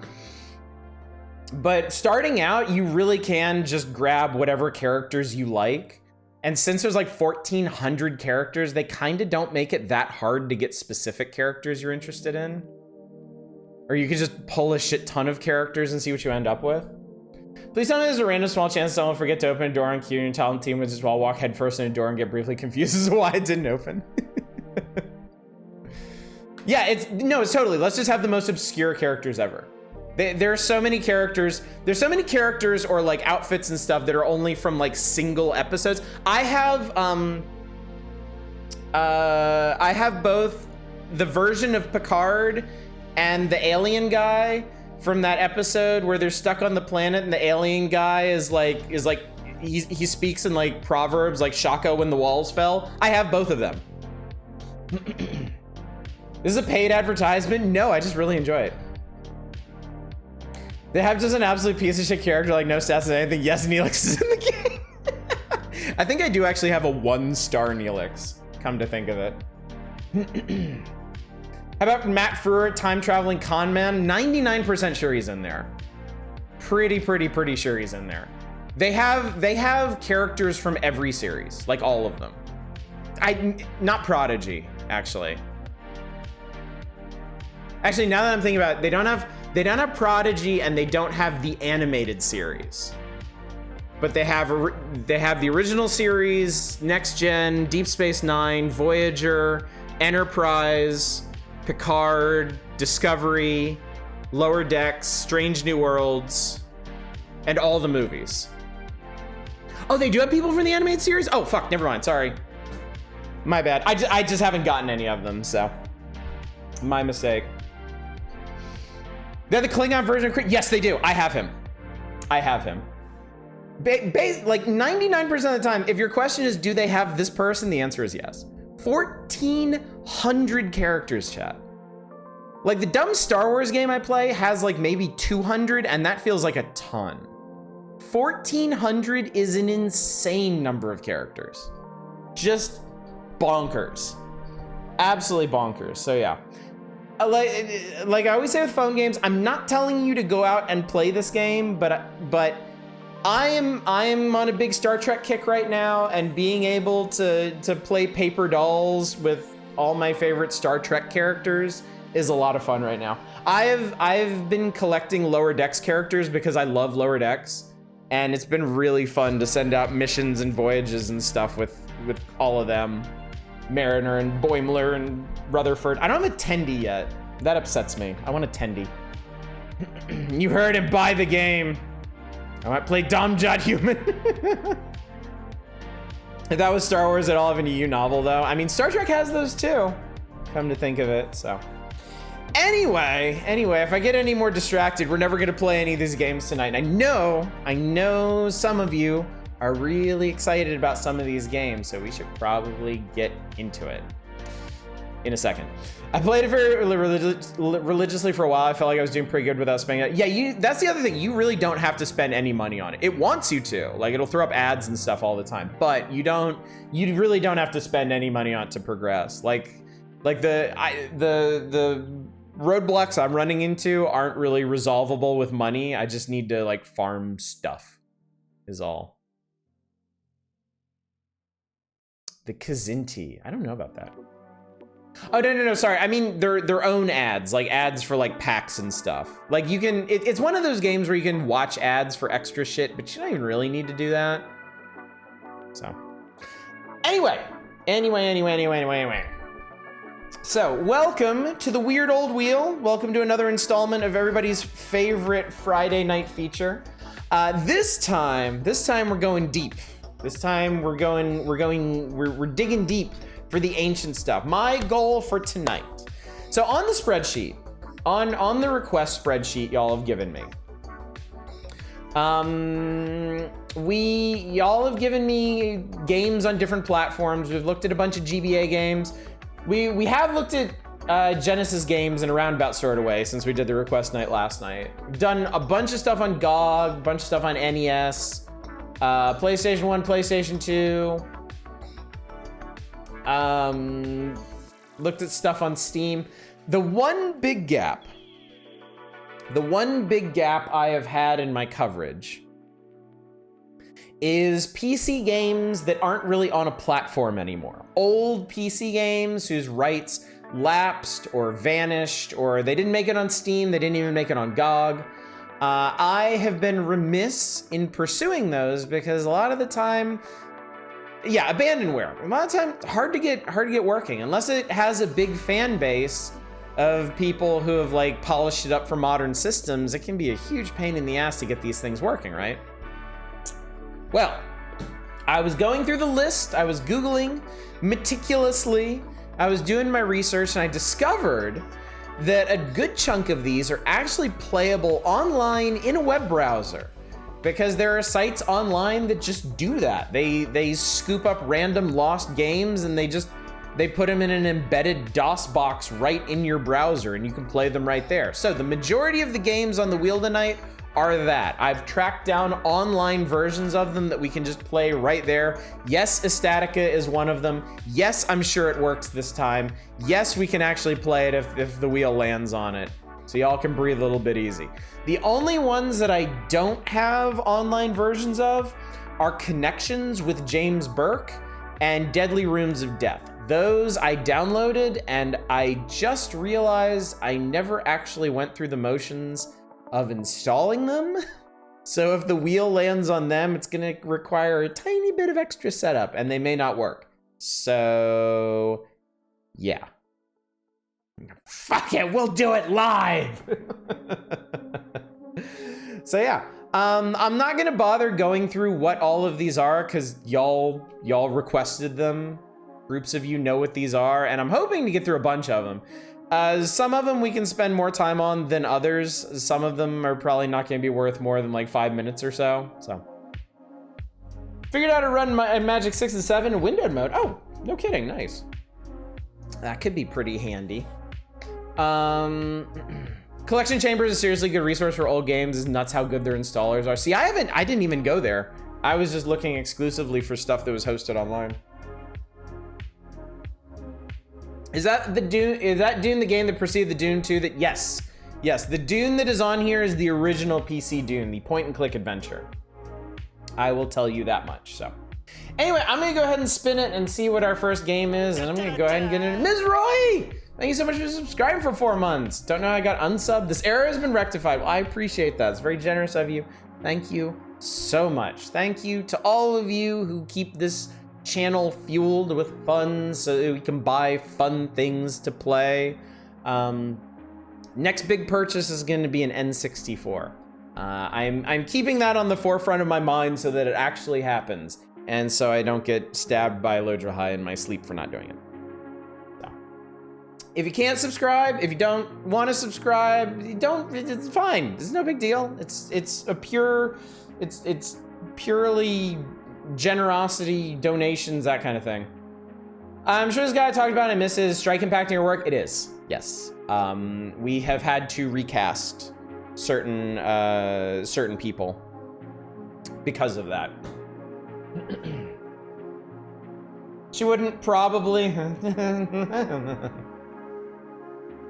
But starting out, you really can just grab whatever characters you like. And since there's like 1,400 characters, they kind of don't make it that hard to get specific characters you're interested in. Or you could just pull a shit ton of characters and see what you end up with. Please tell me there's a random small chance someone will forget to open a door on cue and your talent team would just walk headfirst in a door and get briefly confused as to why it didn't open. Yeah, it's totally. Let's just have the most obscure characters ever. There are so many characters. There's so many characters or like outfits and stuff that are only from like single episodes. I have both the version of Picard and the alien guy from that episode where they're stuck on the planet and the alien guy is like he speaks in like proverbs like Shaka when the walls fell. I have both of them. This is a paid advertisement? No, I just really enjoy it. They have just an absolute piece of shit character, like no stats and anything. Yes, Neelix is in the game. I think I do actually have a 1-star Neelix, come to think of it. How about Matt Frewer, time traveling con man? 99% sure he's in there. Pretty sure he's in there. They have characters from every series, like all of them. Not Prodigy, actually. Actually, now that I'm thinking about it, they don't have Prodigy and they don't have the animated series. But they have the original series, Next Gen, Deep Space Nine, Voyager, Enterprise, Picard, Discovery, Lower Decks, Strange New Worlds, and all the movies. Oh, they do have people from the animated series? Oh, fuck, never mind, sorry. My bad. I just haven't gotten any of them, so. My mistake. They're the Klingon version of... Yes, they do. I have him. Like 99% of the time, if your question is, do they have this person? The answer is yes. 1,400 characters, chat. Like the dumb Star Wars game I play has like maybe 200, and that feels like a ton. 1,400 is an insane number of characters. Just bonkers. Absolutely bonkers. So yeah. Like I always say with phone games, I'm not telling you to go out and play this game, but I am on a big Star Trek kick right now, and being able to play paper dolls with all my favorite Star Trek characters is a lot of fun right now. I've been collecting Lower Decks characters because I love Lower Decks, and it's been really fun to send out missions and voyages and stuff with all of them. Mariner and Boimler and Rutherford. I don't have a Tendi yet. That upsets me. I want a Tendi. You heard it, buy the game. I might play Dom Jot Human. If that was Star Wars at all of an EU novel though. I mean, Star Trek has those too, come to think of it, so. Anyway, if I get any more distracted, we're never gonna play any of these games tonight. And I know some of you are really excited about some of these games, so we should probably get into it in a second. I played it very religiously for a while. I felt like I was doing pretty good without spending it. Yeah, that's the other thing. You really don't have to spend any money on it. It wants you to. Like, it'll throw up ads and stuff all the time, but you really don't have to spend any money on it to progress. Like the roadblocks I'm running into aren't really resolvable with money. I just need to like farm stuff is all. The Kzinti. I don't know about that. Oh, no, sorry. I mean, their own ads, like ads for like packs and stuff. Like you can, it's one of those games where you can watch ads for extra shit, but you don't even really need to do that. So anyway. So, welcome to the Weird Old Wheel. Welcome to another installment of everybody's favorite Friday night feature. This time we're going deep. This time we're digging deep for the ancient stuff. My goal for tonight. So on the spreadsheet, on the request spreadsheet y'all have given me, y'all have given me games on different platforms. We've looked at a bunch of GBA games. We have looked at Genesis games in a roundabout sort of way since we did the request night last night. We've done a bunch of stuff on GOG, a bunch of stuff on NES, PlayStation 1, PlayStation 2. Looked at stuff on Steam. The one big gap I have had in my coverage is PC games that aren't really on a platform anymore. Old PC games whose rights lapsed or vanished, or they didn't make it on Steam, they didn't even make it on GOG. I have been remiss in pursuing those because a lot of the time, abandonware. A lot of time, hard to get working unless it has a big fan base of people who have like polished it up for modern systems. It can be a huge pain in the ass to get these things working, right? Well, I was going through the list, I was Googling meticulously, I was doing my research, and I discovered that a good chunk of these are actually playable online in a web browser, because there are sites online that just do that. They scoop up random lost games and they put them in an embedded DOS box right in your browser, and you can play them right there. So the majority of the games on the wheel tonight are that. I've tracked down online versions of them that we can just play right there. Yes, Estatica is one of them. Yes, I'm sure it works this time. Yes, we can actually play it if the wheel lands on it. So y'all can breathe a little bit easy. The only ones that I don't have online versions of are Connections with James Burke and Deadly Runes of Death. Those I downloaded, and I just realized I never actually went through the motions of installing them. So if the wheel lands on them, it's gonna require a tiny bit of extra setup and they may not work. So yeah. Fuck it, we'll do it live. So yeah, I'm not gonna bother going through what all of these are because y'all requested them. Groups of you know what these are, and I'm hoping to get through a bunch of them. Some of them we can spend more time on than others. Some of them are probably not going to be worth more than like 5 minutes or so. Figured out how to run my Magic 6 and 7 in windowed mode. Oh, no kidding, nice. That could be pretty handy. Collection Chambers is a seriously good resource for old games. It's nuts how good their installers are. See, I didn't even go there. I was just looking exclusively for stuff that was hosted online. Is that the Dune? Is that Dune the game that preceded the Dune 2? Yes. The Dune that is on here is the original PC Dune, the point-and-click adventure. I will tell you that much. So, anyway, I'm gonna go ahead and spin it and see what our first game is, and I'm gonna go ahead and get into Ms. Roy. Thank you so much for subscribing for 4 months. Don't know how I got unsubbed. This error has been rectified. Well, I appreciate that. It's very generous of you. Thank you so much. Thank you to all of you who keep this channel fueled with fun so that we can buy fun things to play. Next big purchase is going to be an N64. I'm keeping that on the forefront of my mind so that it actually happens, and so I don't get stabbed by Lodra High in my sleep for not doing it. So, if you can't subscribe, if you don't want to subscribe, it's fine. It's no big deal. It's purely generosity, donations, that kind of thing. I'm sure this guy talked about it misses strike impacting your work. It is, yes. We have had to recast certain people because of that. She wouldn't probably.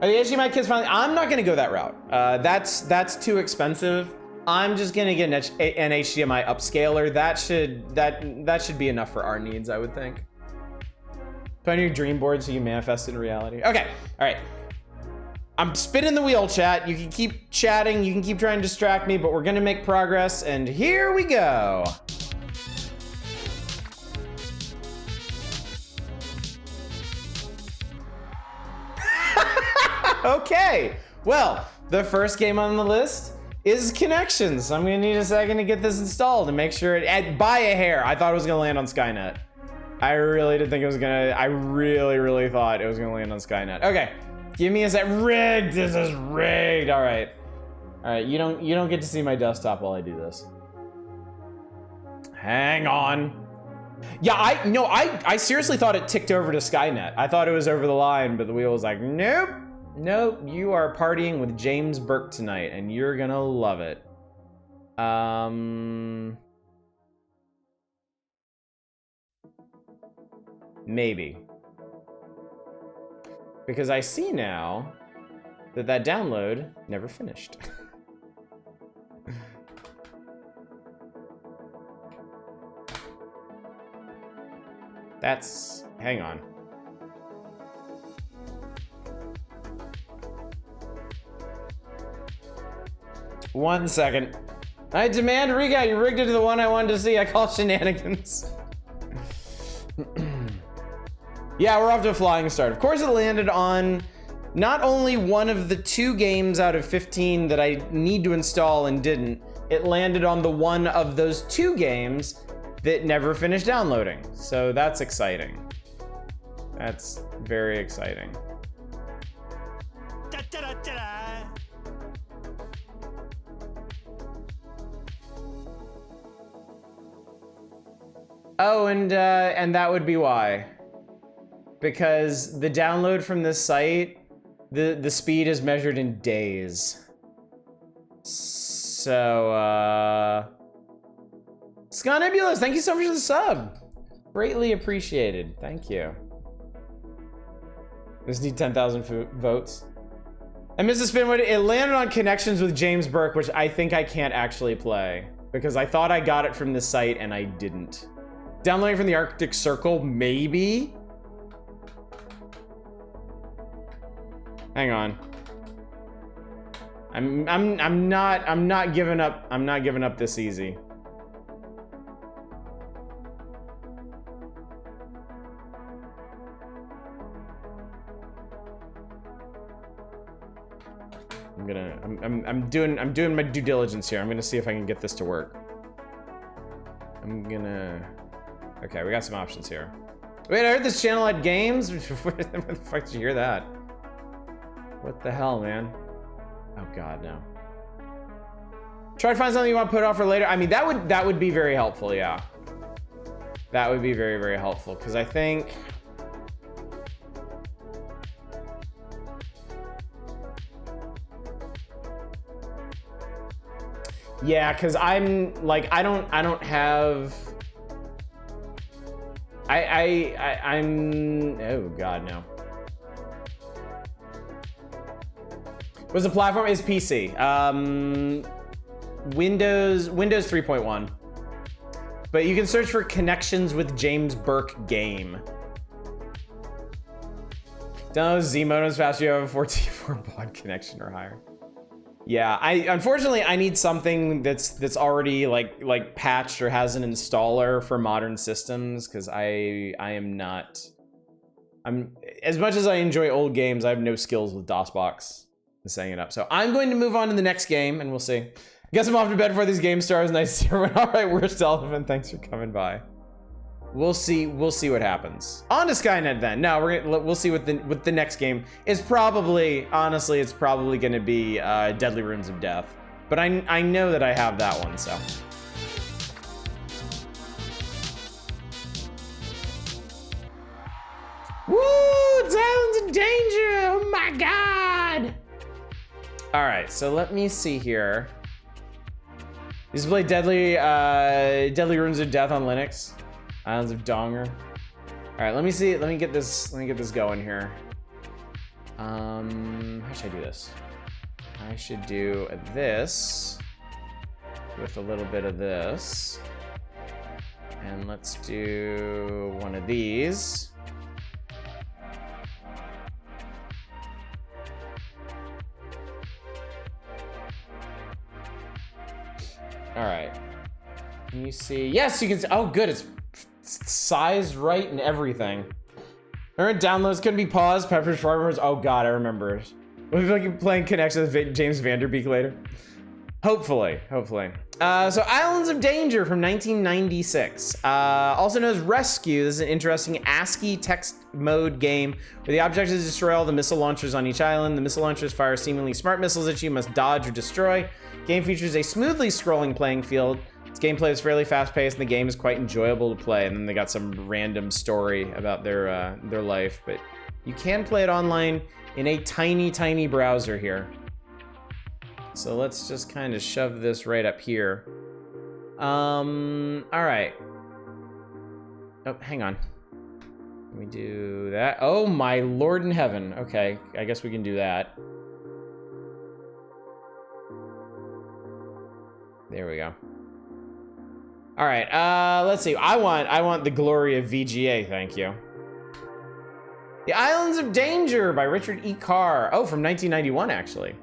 Actually, my kids finally. I'm not gonna go that route. That's too expensive. I'm just gonna get an HDMI upscaler. That should be enough for our needs, I would think. Put on your dream board so you manifest it in reality. Okay, all right. I'm spinning the wheel, chat. You can keep chatting, you can keep trying to distract me, but we're gonna make progress, and here we go. Okay, well, the first game on the list is Connections. I'm gonna need a second to get this installed and make sure it, by a hair, I thought it was gonna land on Skynet. I really did think it was gonna, I really thought it was gonna land on Skynet. Okay, give me a sec. Rigged, this is rigged. All right, you don't get to see my desktop while I do this. Hang on. Yeah, I seriously thought it ticked over to Skynet. I thought it was over the line, but the wheel was like, nope. Nope, you are partying with James Burke tonight, and you're gonna love it. Maybe. Because I see now that that download never finished. That's, hang on. One second. I demand a recount. You rigged it to the one I wanted to see. I call shenanigans. Yeah, we're off to a flying start. Of course, it landed on not only one of the 2 games out of 15 that I need to install and didn't, it landed on the one of those 2 games that never finished downloading. So that's exciting. That's very exciting. Oh, and that would be why. Because the download from this site, the speed is measured in days. So, Scott Nebulous, thank you so much for the sub. Greatly appreciated, thank you. Just need 10,000 votes. And Mrs. Spinwood, it landed on Connections with James Burke, which I think I can't actually play. Because I thought I got it from the site and I didn't. Downloading from the Arctic Circle, maybe? Hang on. I'm not giving up. I'm not giving up this easy. I'm doing my due diligence here. I'm gonna see if I can get this to work. Okay, we got some options here. Wait, I heard this channel had games? Where the fuck did you hear that? What the hell, man? Oh god, no. Try to find something you want to put off for later. I mean, that would be very helpful, yeah. That would be very, very helpful, because I think... Yeah, because I'm, like, I don't have... I'm... Oh, God, no. What's the platform? Is PC. Windows 3.1. But you can search for Connections with James Burke game. Download Z modems fast. You have a 4T4 baud connection or higher. Yeah, unfortunately I need something that's already like patched or has an installer for modern systems, because I am not. As much as I enjoy old games, I have no skills with DOSBox and setting it up. So I'm going to move on to the next game, and we'll see. Guess I'm off to bed before these game stars. Nice to see everyone. All right, Worst Elephant, thanks for coming by. We'll see what happens. On to Skynet then. No, we'll see what the next game is. Probably, honestly, it's probably going to be Deadly Rooms of Death. But I know that I have that one, so. Woo! It's Islands of Danger! Oh my god! All right, so let me see here. You just play Deadly Rooms of Death on Linux. Islands of Donger. All right, let me see. Let me get this going here. How should I do this? I should do this with a little bit of this. And let's do one of these. All right. Can you see? Yes, you can see. Oh, good. It's sized right and everything. Remember, downloads couldn't be paused. Pepper's Farmers. Oh god, I remember. We'll be like playing Connection with James Vanderbeek later. Hopefully. So Islands of Danger from 1996. Also known as Rescue. This is an interesting ASCII text mode game where the objective is to destroy all the missile launchers on each island. The missile launchers fire seemingly smart missiles at you, must dodge or destroy. Game features a smoothly scrolling playing field. Its gameplay is fairly fast-paced, and the game is quite enjoyable to play. And then they got some random story about their life, but you can play it online in a tiny browser here. So let's just kind of shove this right up here. All right. Oh, hang on. Let me do that. Oh my Lord in heaven. Okay, I guess we can do that. There we go. All right, let's see. I want the glory of VGA, thank you. The Islands of Danger by Richard E. Carr. Oh, from 1991, actually.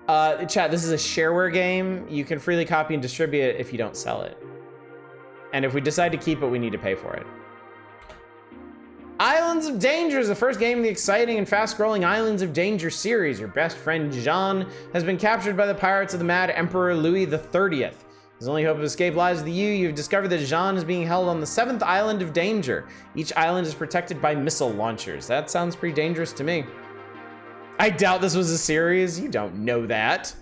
Chat, this is a shareware game. You can freely copy and distribute it if you don't sell it. And if we decide to keep it, we need to pay for it. Islands of Danger is the first game in the exciting and fast-scrolling Islands of Danger series. Your best friend, Jean, has been captured by the pirates of the Mad Emperor Louis XXX. His only hope of escape lies with you. You've discovered that Jean is being held on the 7th Island of Danger. Each island is protected by missile launchers. That sounds pretty dangerous to me. I doubt this was a series. You don't know that.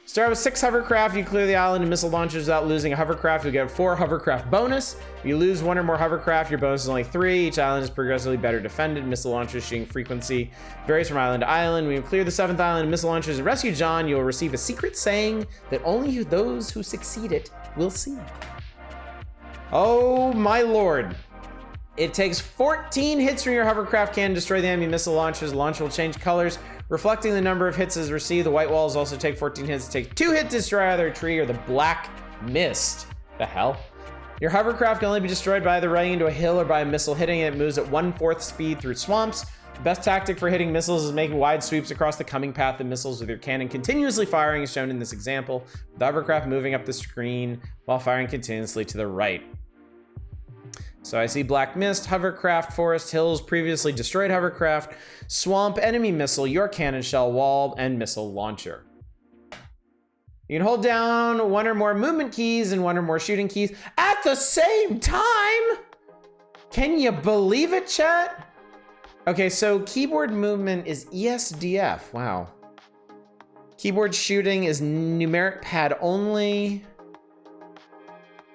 Start with 6 hovercraft. You clear the island and missile launchers without losing a hovercraft. You get 4 hovercraft bonus. If you lose 1 or more hovercraft, your bonus is only 3. Each island is progressively better defended. Missile launchers shooting frequency varies from island to island. When you clear the 7th island and missile launchers and rescue John, you'll receive a secret saying that only those who succeed it will see. Oh my Lord. It takes 14 hits from your hovercraft can destroy the enemy missile launchers. The launcher will change colors, reflecting the number of hits as received. The white walls also take 14 hits. Take 2 hits to destroy either a tree or the black mist. The hell? Your hovercraft can only be destroyed by either running into a hill or by a missile hitting it. It moves at 1/4 speed through swamps. The best tactic for hitting missiles is making wide sweeps across the coming path of missiles with your cannon continuously firing, as shown in this example. The hovercraft moving up the screen while firing continuously to the right. So I see black mist, hovercraft, forest, hills, previously destroyed hovercraft, swamp, enemy missile, your cannon shell, wall, and missile launcher. You can hold down 1 or more movement keys and 1 or more shooting keys at the same time. Can you believe it, chat? Okay, so keyboard movement is ESDF. Wow. Keyboard shooting is numeric pad only.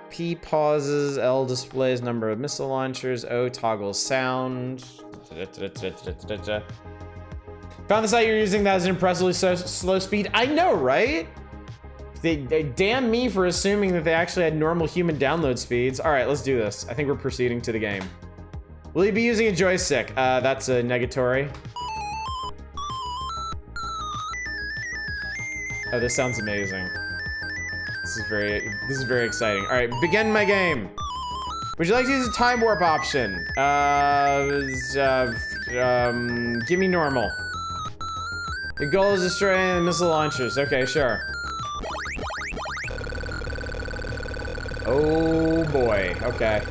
P pauses, L displays number of missile launchers, O toggles sound. Found the site you're using that has an impressively slow speed. I know, right? They damn me for assuming that they actually had normal human download speeds. All right, let's do this. I think we're proceeding to the game. Will you be using a joystick? That's a negatory. Oh, this sounds amazing. This is very exciting. All right, begin my game. Would you like to use a time warp option? Give me normal. The goal is destroying the missile launchers. Okay, sure. Oh boy, okay.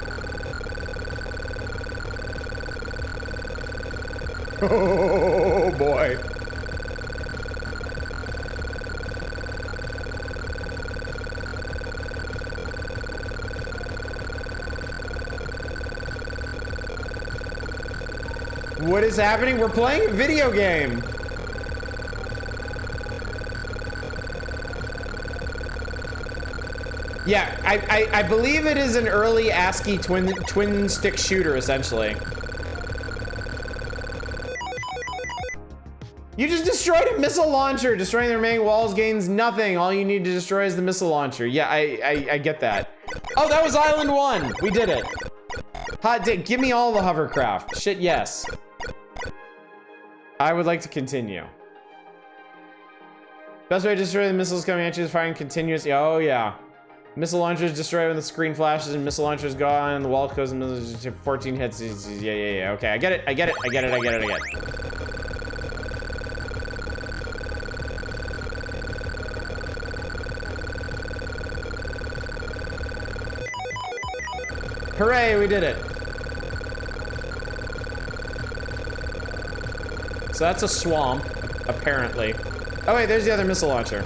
Oh boy. What is happening? We're playing a video game. Yeah, I believe it is an early ASCII twin stick shooter, essentially. You just destroyed a missile launcher. Destroying the remaining walls gains nothing. All you need to destroy is the missile launcher. Yeah, I get that. Oh, that was Island 1. We did it. Hot dig. Give me all the hovercraft. Shit, yes. I would like to continue. Best way to destroy the missiles coming at you is firing continuously. Oh, yeah. Missile launchers destroy when the screen flashes and missile launchers go on and the wall goes and 14 hits. Yeah. Okay, I get it. Hooray, we did it. So that's a swamp. apparently. Oh wait, there's the other missile launcher.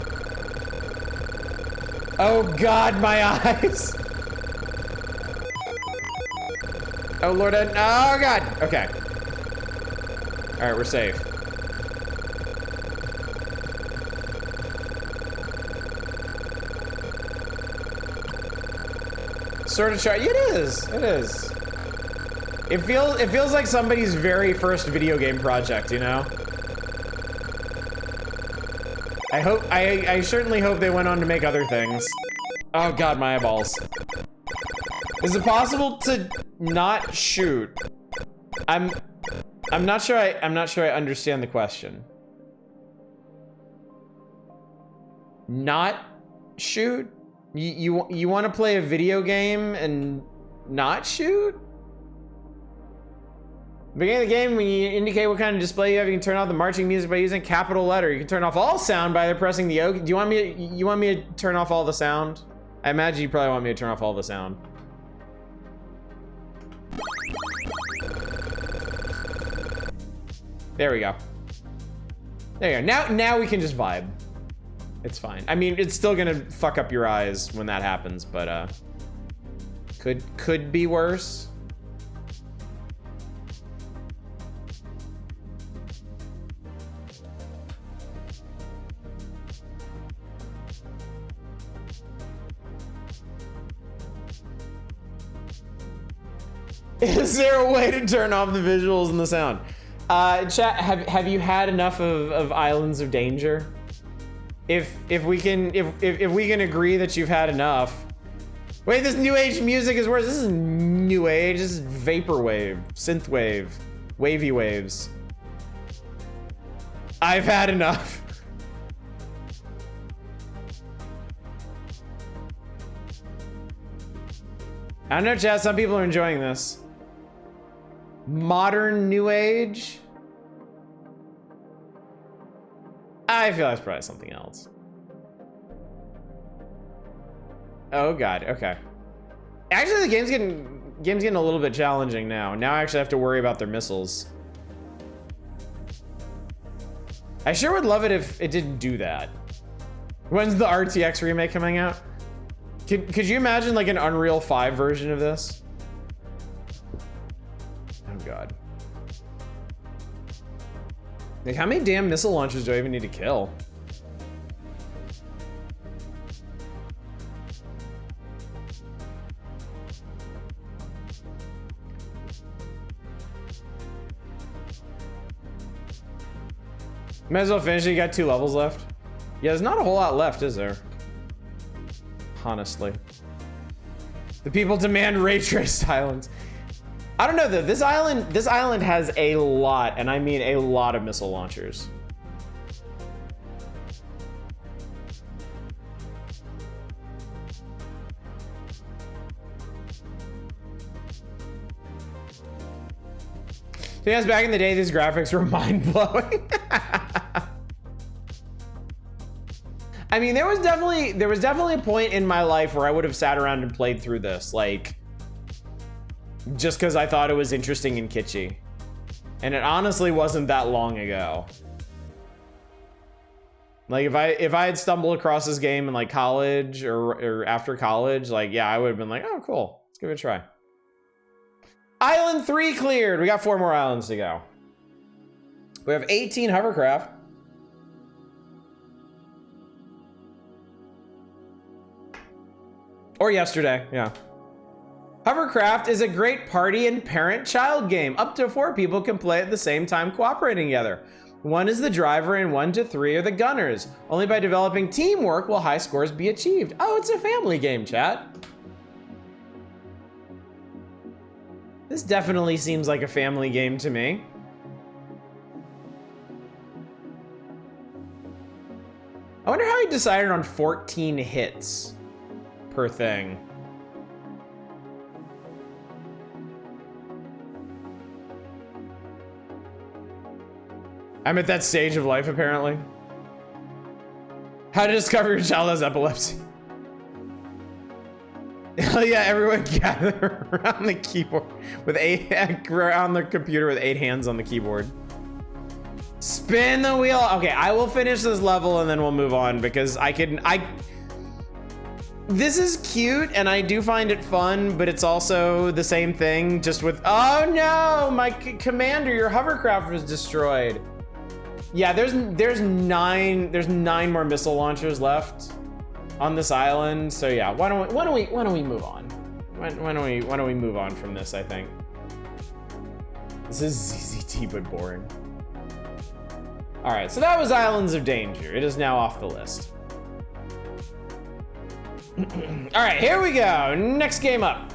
Oh God, my eyes. Oh Lord, oh God, okay. All right, we're safe. Sort of try, it is. It feels like somebody's very first video game project, you know? I certainly hope they went on to make other things. Oh God, my eyeballs. Is it possible to not shoot? I'm not sure I understand the question. Not shoot? You want to play a video game and not shoot? Beginning of the game, when you indicate what kind of display you have, you can turn off the marching music by using capital letter. You can turn off all sound by pressing the O. Do you want me to turn off all the sound? I imagine you probably want me to turn off all the sound. There we go. There you go. Now we can just vibe. It's fine. I mean, it's still gonna fuck up your eyes when that happens, but could be worse. Is there a way to turn off the visuals and the sound? Chat, have you had enough of Islands of Danger? If we can agree that you've had enough. Wait, this new age music is worse. This is new age. This is vaporwave, synthwave, wavy waves. I've had enough. I don't know, chat. Some people are enjoying this. Modern new age. I feel like it's probably something else. Oh God, okay. Actually, the game's getting a little bit challenging now. Now I actually have to worry about their missiles. I sure would love it if it didn't do that. When's the RTX remake coming out? Could you imagine like an Unreal 5 version of this? Oh God. Like, how many damn missile launchers do I even need to kill? Might as well finish it. You got 2 levels left. Yeah, there's not a whole lot left, is there? Honestly. The people demand ray traced islands. I don't know though, this island has a lot, and I mean a lot of missile launchers. So yes, back in the day, these graphics were mind-blowing. I mean, there was definitely a point in my life where I would have sat around and played through this, like, just because I thought it was interesting and kitschy. And it honestly wasn't that long ago. Like, if I had stumbled across this game in like college or after college, like, yeah, I would have been like, oh, cool, let's give it a try. Island 3 cleared. We got 4 more islands to go. We have 18 hovercraft. Or yesterday, yeah. Hovercraft is a great party and parent-child game. Up to 4 people can play at the same time cooperating together. 1 is the driver and 1 to 3 are the gunners. Only by developing teamwork will high scores be achieved. Oh, it's a family game, chat. This definitely seems like a family game to me. I wonder how he decided on 14 hits per thing. I'm at that stage of life, apparently. How to discover your child has epilepsy. Hell yeah, everyone gather around the keyboard with around the computer with 8 hands on the keyboard. Spin the wheel. Okay, I will finish this level and then we'll move on because this is cute and I do find it fun, but it's also the same thing just with, oh no, my commander, your hovercraft was destroyed. Yeah, there's 9 more missile launchers left on this island. So yeah, why don't we move on? Why don't we move on from this, I think. This is ZZT but boring. All right, so that was Islands of Danger. It is now off the list. All right, here we go. Next game up.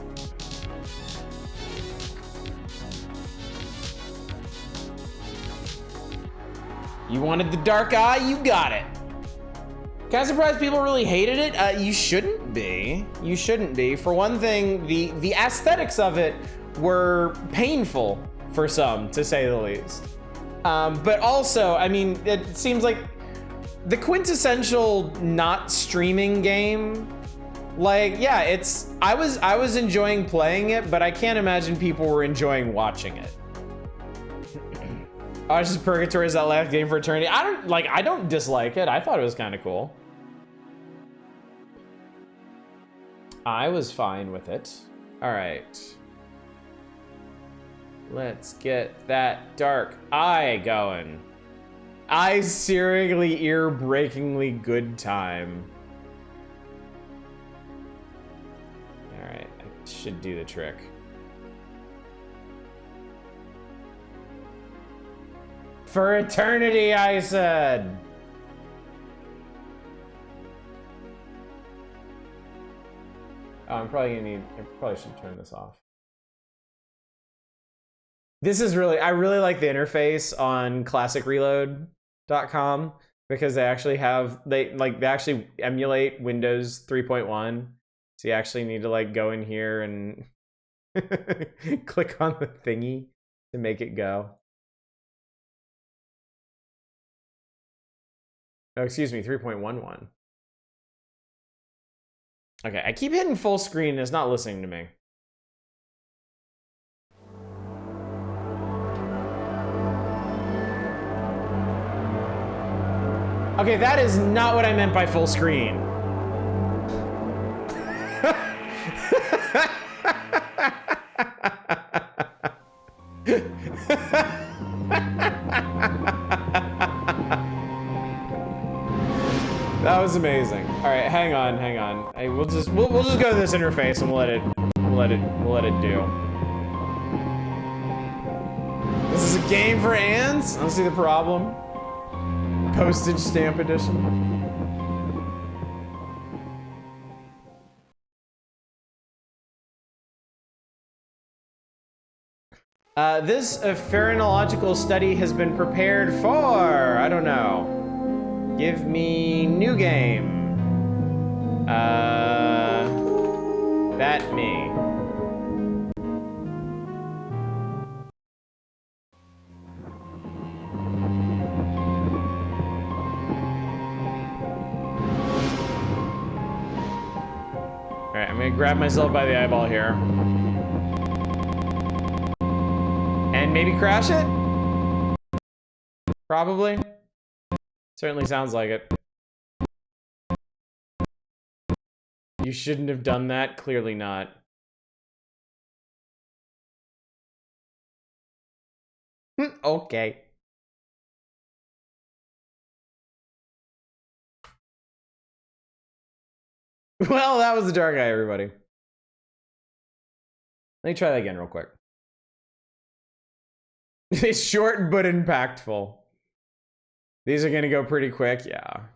You wanted the dark eye, you got it. Kind of surprised people really hated it. You shouldn't be. You shouldn't be. For one thing, the aesthetics of it were painful for some, to say the least. But also, I mean, it seems like the quintessential not streaming game. Like, yeah, I was enjoying playing it, but I can't imagine people were enjoying watching it. Ashes Purgatory is that last game for eternity. I don't dislike it. I thought it was kind of cool. I was fine with it. All right. Let's get that dark eye going. Eye-searingly, ear-breakingly good time. All right, I should do the trick. For eternity, I said. Oh, I probably should turn this off. This is I really like the interface on classicreload.com because they actually emulate Windows 3.1. So you actually need to like go in here and click on the thingy to make it go. Oh, excuse me, 3.11. Okay, I keep hitting full screen and it's not listening to me. Okay, that is not what I meant by full screen. That was amazing. All right, hang on. Hey, we'll just go to this interface and we'll let it do. This is a game for ants? I don't see the problem. Postage stamp edition. This phrenological study has been prepared for, I don't know. Give me new game. That me. Alright, I'm gonna grab myself by the eyeball here. And maybe crash it? Probably. Certainly sounds like it. You shouldn't have done that. Clearly not. Okay. Well, that was the dark eye, everybody. Let me try that again real quick. It's short but impactful. These are gonna go pretty quick, yeah. At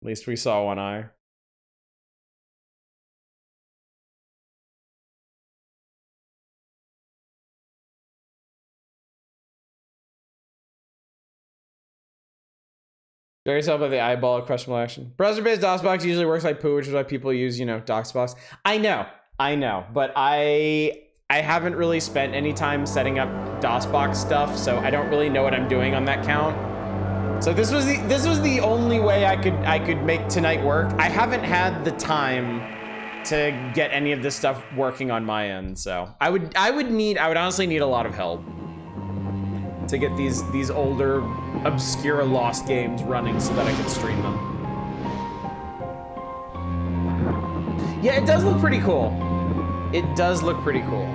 least we saw one eye. Very yourself by the eyeball of questionable action. Browser-based DOSBox usually works like poo, which is why people use, you know, DOSBox. I know, but I haven't really spent any time setting up DOSBox stuff, so I don't really know what I'm doing on that count. So this was the only way I could make tonight work. I haven't had the time to get any of this stuff working on my end, so I would honestly need a lot of help to get these older, obscure, lost games running so that I can stream them. Yeah, it does look pretty cool. It does look pretty cool.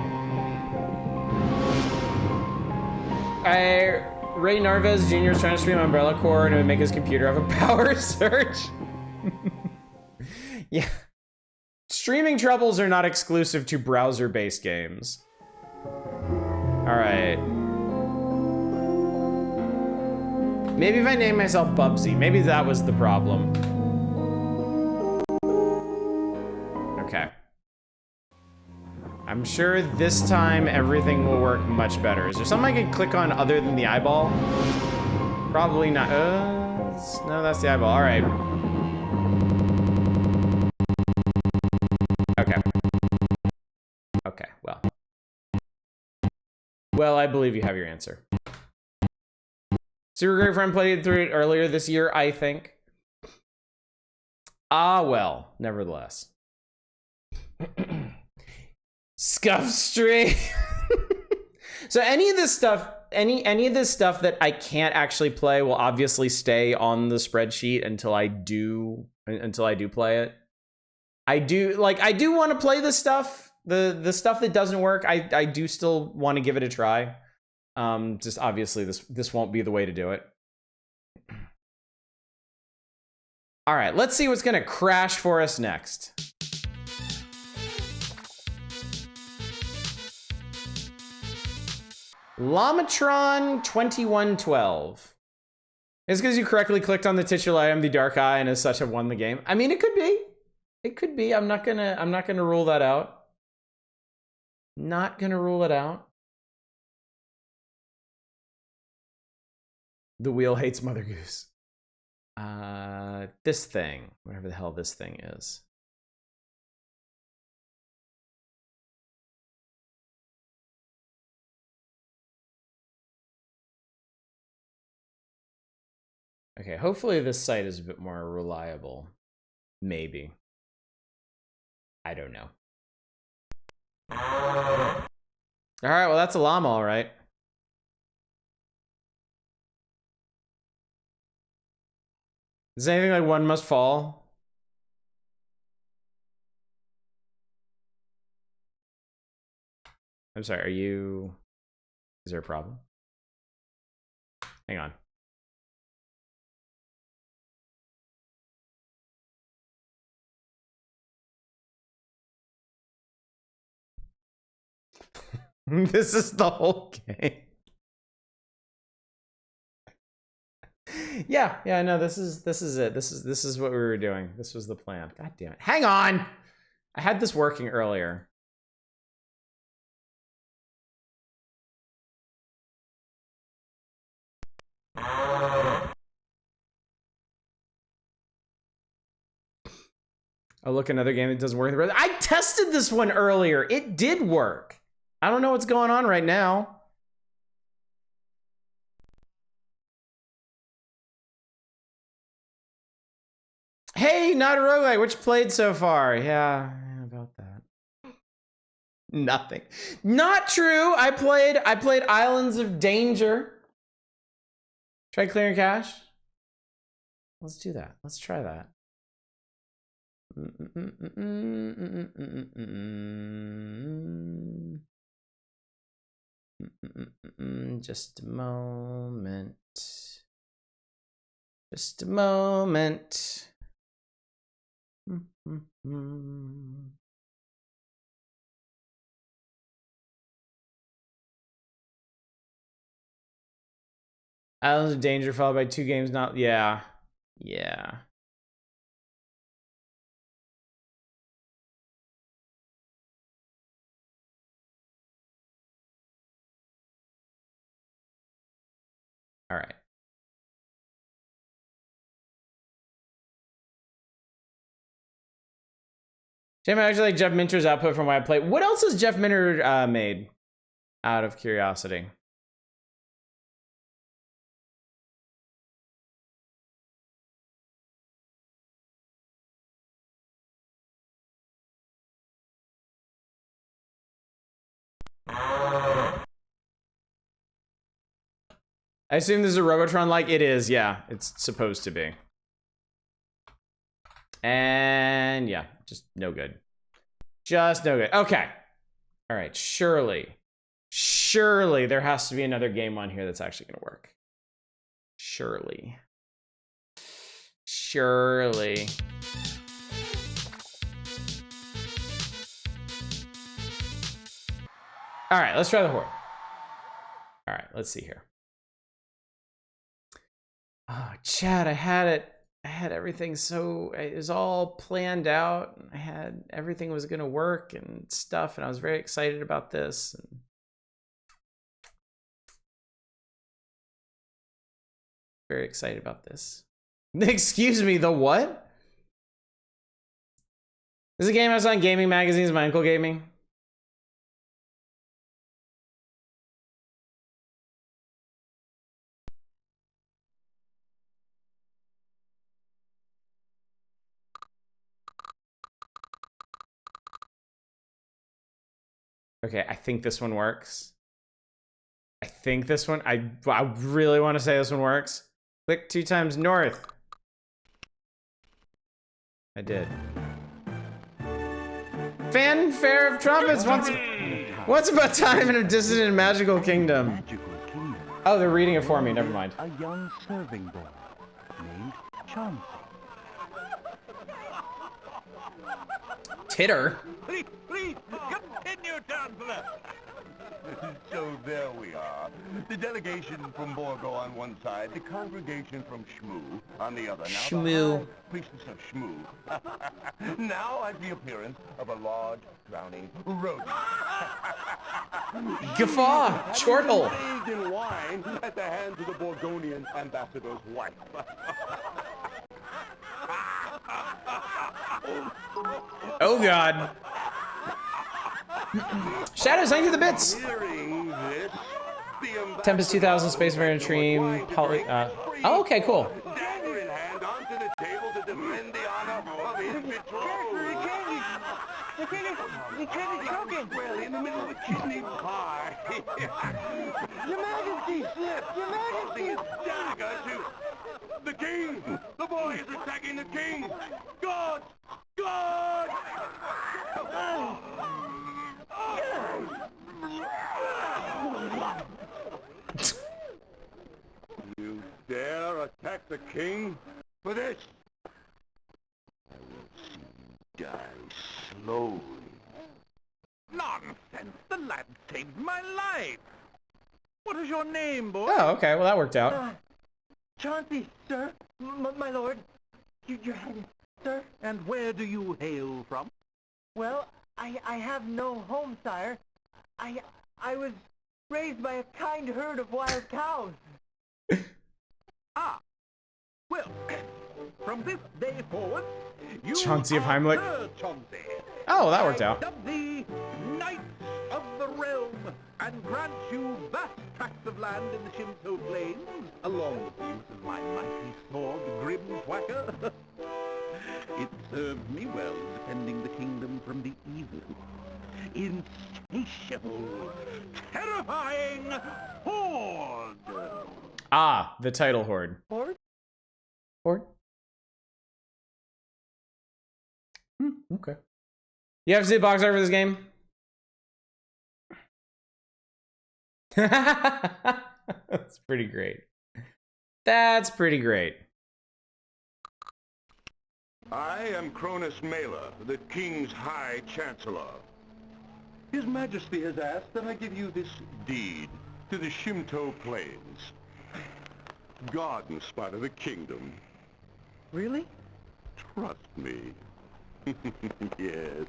Ray Narvaez Jr. is trying to stream Umbrella Corps and it would make his computer have a power surge. Yeah. Streaming troubles are not exclusive to browser-based games. All right. Maybe if I name myself Bubsy, maybe that was the problem. Okay. I'm sure this time everything will work much better. Is there something I can click on other than the eyeball? Probably not. No, that's the eyeball. All right. Okay. Okay, well. Well, I believe you have your answer. Super Great Friend played through it earlier this year, I think. Ah, well, nevertheless. Scuff Stream. So any of this stuff, any of this stuff that I can't actually play will obviously stay on the spreadsheet until I do play it. I do want to play the stuff, the stuff that doesn't work. I do still want to give it a try. Just obviously this won't be the way to do it. All right, let's see what's gonna crash for us next. Lamatron 2112. It's because you correctly clicked on the titular item, the Dark Eye, and as such have won the game. I mean, it could be. It could be. I'm not gonna rule that out. Not gonna rule it out. The wheel hates Mother Goose. This thing, whatever the hell this thing is. Okay, hopefully this site is a bit more reliable. Maybe. I don't know. All right, well, that's a llama, all right. Is anything like One Must Fall? I'm sorry, are you... Is there a problem? Hang on. This is the whole game. Yeah, no, this is it. This is what we were doing. This was the plan. God damn it. Hang on. I had this working earlier. Oh, look, another game that doesn't work. I tested this one earlier. It did work. I don't know what's going on right now. Hey, not a roguelike. Which played so far? Yeah, about that. Nothing. Not true. I played Islands of Danger. Try clearing cache. Let's do that. Let's try that. Just a moment. Just a moment. Islands of Danger followed by 2 games not... Yeah. Yeah. All right. Jim, I actually like Jeff Minter's output from what I played. What else has Jeff Minter made? Out of curiosity. I assume this is a Robotron like it is. Yeah, it's supposed to be. And yeah, just no good. Just no good. Okay. All right, surely there has to be another game on here that's actually gonna work. Surely. All right, let's try the Horde. All right, let's see here. Oh, Chad, I had everything so, it was all planned out. I had everything was gonna work and stuff, and I was very excited about this. And very excited about this. Excuse me, the what? This is a game I was on gaming magazines. My uncle gave me. Okay, I think this one works. I think this one, I really want to say this one works. Click 2 times north. I did. Fanfare of trumpets. What's about time in a distant and magical kingdom? Oh, they're reading it for me. Never mind. A young serving boy named Chauncey. Titter. Please, continue, Chancellor. So there we are. The delegation from Borgo on one side, the congregation from Shmoo on the other. Now Shmoo. Priestess of Shmoo. Now I the appearance of a large, drowning rodent. Guffaw. Chortle. Bathed in wine at the hands of the Borgonian ambassador's wife. Oh God. Shadows, thank you for the bits. Hearing this, the Tempest 2000, Space Marine Dream. Oh, okay, cool. dagger in hand onto the table to defend the honor of his betrothed. The king is choking. Well, in the middle of a kidney pie. Your Majesty, Your Holding Majesty. his dagger to the king. The boy is attacking the king. God! God! You dare attack the king for this? I will see you die slowly. Nonsense. The lad saved my life. What is your name, boy? Oh, okay. Well, that worked out. Chauncey, sir, my lord, your highness, sir. And where do you hail from? Well, I have no home, sire. I was raised by a kind herd of wild cows. Ah. Well, from this day forward, you Chauncey of are Heimlich. Sir Chauncey. Oh, that worked out. I dub thee Knight of the Realm and grant you vast tracts of land in the Shinto Plains, along with the use of my mighty sword, Grim Thwacker. It served me well defending the kingdom from the evil, insatiable, terrifying Horde. Ah, the title Horde. Horde? Horde? Okay. You have to see the box art for this game? That's pretty great. That's pretty great. I am Cronus Mela, the king's high chancellor. His Majesty has asked that I give you this deed to the Shinto Plains. Garden spot of the kingdom. Really? Trust me. Yes.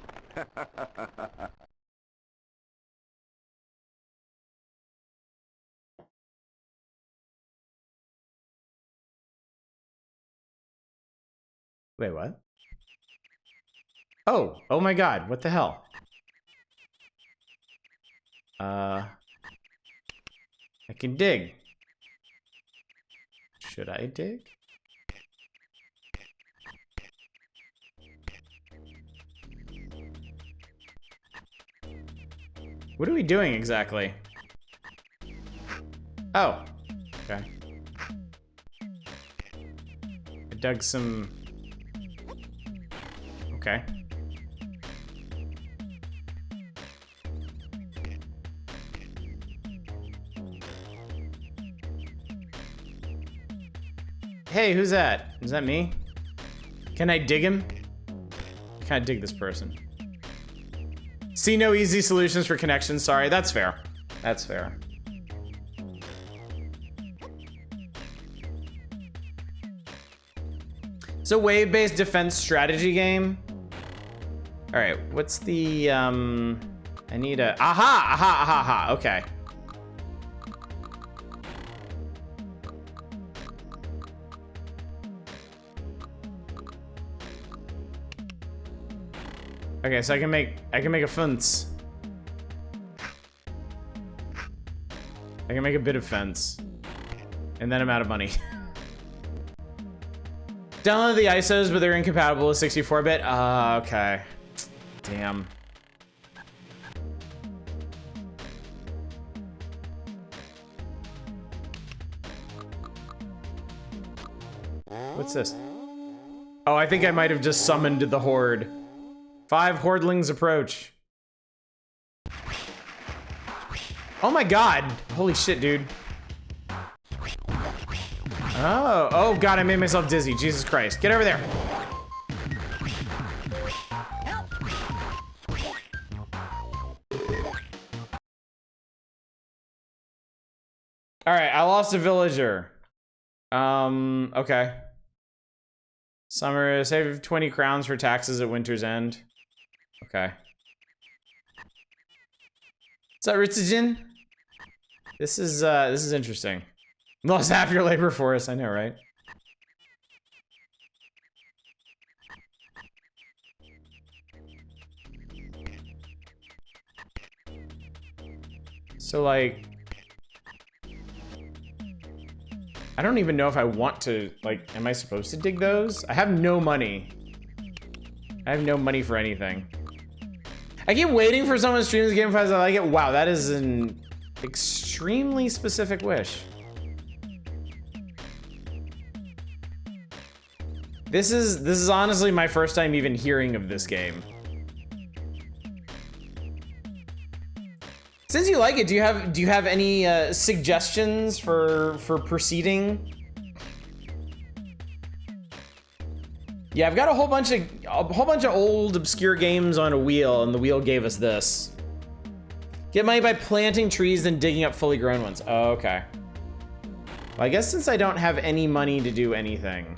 Wait, what? Oh my God, what the hell? I can dig. Should I dig? What are we doing exactly? Oh, Okay. I dug some... Okay. Hey, who's that? Is that me? Can I dig him? Can I dig this person? See no easy solutions for connections. Sorry, that's fair. That's fair. It's a wave-based defense strategy game. All right, what's the, I need a, aha, okay. Okay, so I can make a fence. I can make a bit of fence. And then I'm out of money. Download the ISOs, but they're incompatible with 64-bit. Okay. Damn. What's this? Oh, I think I might have just summoned the horde. 5 hordelings approach. Oh my god. Holy shit, dude. Oh god, I made myself dizzy. Jesus Christ. Get over there. Alright, I lost a villager. Okay. Summer, save 20 crowns for taxes at winter's end. Okay. What's up, Ritzijin? This is interesting. Lost half your labor force, I know, right? So, like... I don't even know if I want to, like, am I supposed to dig those? I have no money. I have no money for anything. I keep waiting for someone to stream this game if I like it. Wow, that is an extremely specific wish. This is honestly my first time even hearing of this game. Since you like it, do you have any suggestions for proceeding? Yeah, I've got a whole bunch of old obscure games on a wheel, and the wheel gave us this. Get money by planting trees and digging up fully grown ones. Oh, okay. Well, I guess since I don't have any money to do anything.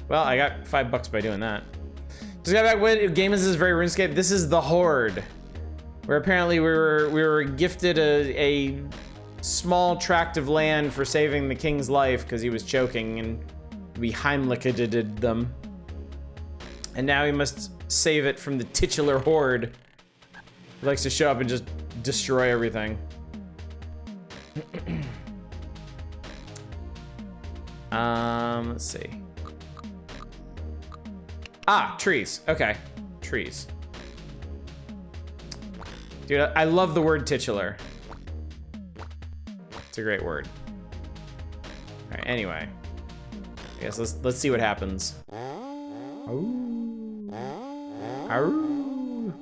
Well, I got $5 by doing that. Just got back with game is very RuneScape. This is the Horde. Where apparently we were gifted a small tract of land for saving the king's life because he was choking, and we Heimliched them. And now we must save it from the titular horde who likes to show up and just destroy everything. Let's see. Ah, trees. Okay, trees. Dude, I love the word titular. It's a great word. All right, anyway. I guess let's see what happens. Ooh. Ooh.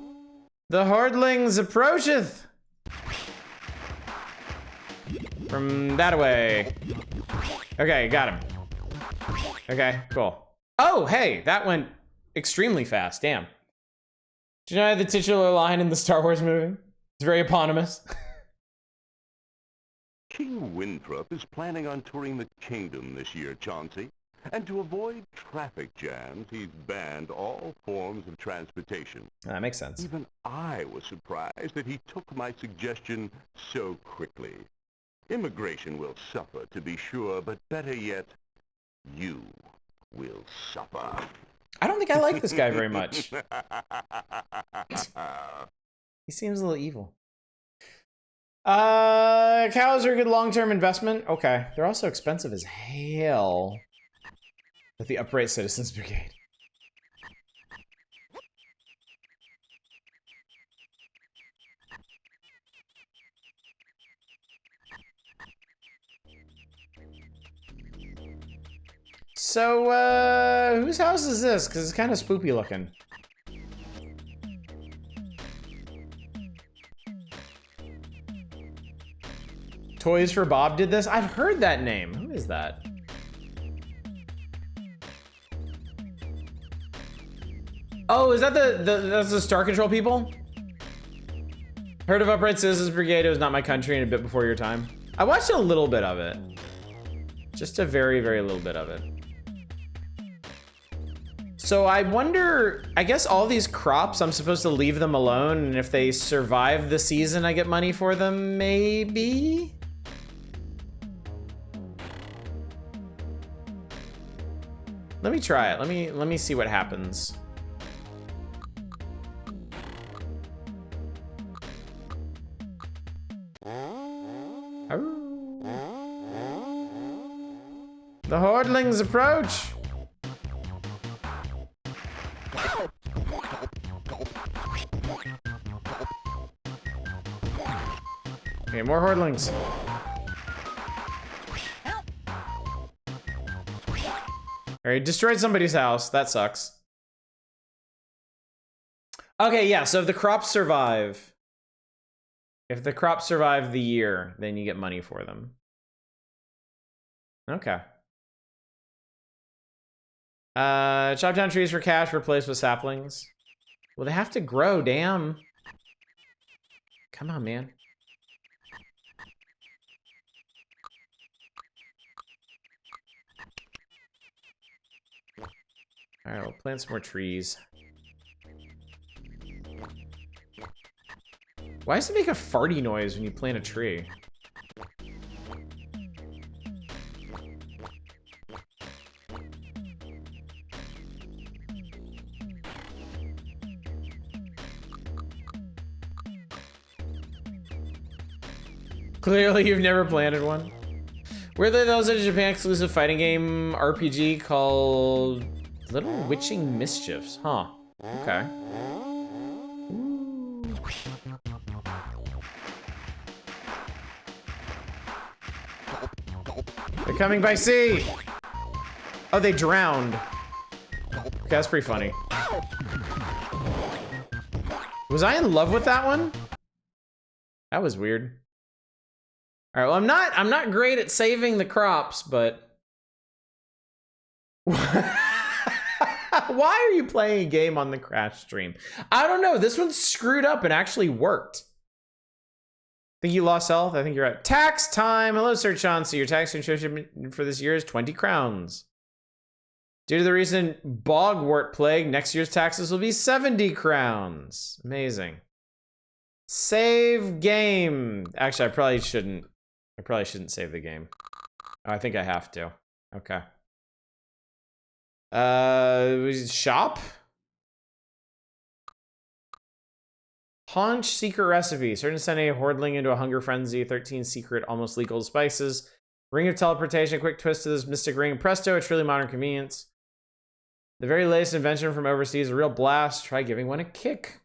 The hordelings approacheth from that way. Okay, got him. Okay, cool. Oh, hey, that went extremely fast. Damn. Do you know the titular line in the Star Wars movie? It's very eponymous. King Winthrop is planning on touring the kingdom this year, Chauncey. And to avoid traffic jams, he's banned all forms of transportation. That makes sense. Even I was surprised that he took my suggestion so quickly. Immigration will suffer, to be sure, but better yet, you will suffer. I don't think I like this guy very much. He seems a little evil. Cows are a good long-term investment. Okay. They're also expensive as hell. With the Upright Citizens Brigade. So, whose house is this? Because it's kind of spoopy looking. Toys for Bob did this? I've heard that name. Who is that? Oh, is that that's the Star Control people? Heard of Upright Citizens Brigade. It was not my country and a bit before your time. I watched a little bit of it. Just a very, very little bit of it. So I wonder, I guess all these crops, I'm supposed to leave them alone, and if they survive the season, I get money for them, maybe? Let me try it. Let me see what happens. The Hordlings approach. Okay, more Hordlings. Alright, destroyed somebody's house. That sucks. Okay, yeah, so if the crops survive... If the crops survive the year, then you get money for them. Okay. Chop down trees for cash, replace with saplings. Well, they have to grow, damn. Come on, man. Alright, we'll plant some more trees. Why does it make a farty noise when you plant a tree? Clearly you've never planted one. Were there those in a Japan exclusive fighting game RPG called Little Witching Mischiefs? Huh. Okay. They're coming by sea! Oh, they drowned. Okay, that's pretty funny. Was I in love with that one? That was weird. All right, well, I'm not great at saving the crops, but why are you playing a game on the Crash stream? I don't know. This one's screwed up and actually worked. Think you lost health? I think you're right. Tax time. Hello, Sir Chauncey. Your tax contribution for this year is 20 crowns. Due to the recent bogwort plague, next year's taxes will be 70 crowns. Amazing. Save game. Actually, I probably shouldn't save the game. Oh, I think I have to. Okay. Shop? Haunch secret recipe. Certain send a hordling into a hunger frenzy. 13 secret, almost legal spices. Ring of teleportation. Quick twist to this mystic ring. Presto, a truly modern convenience. The very latest invention from overseas. A real blast. Try giving one a kick.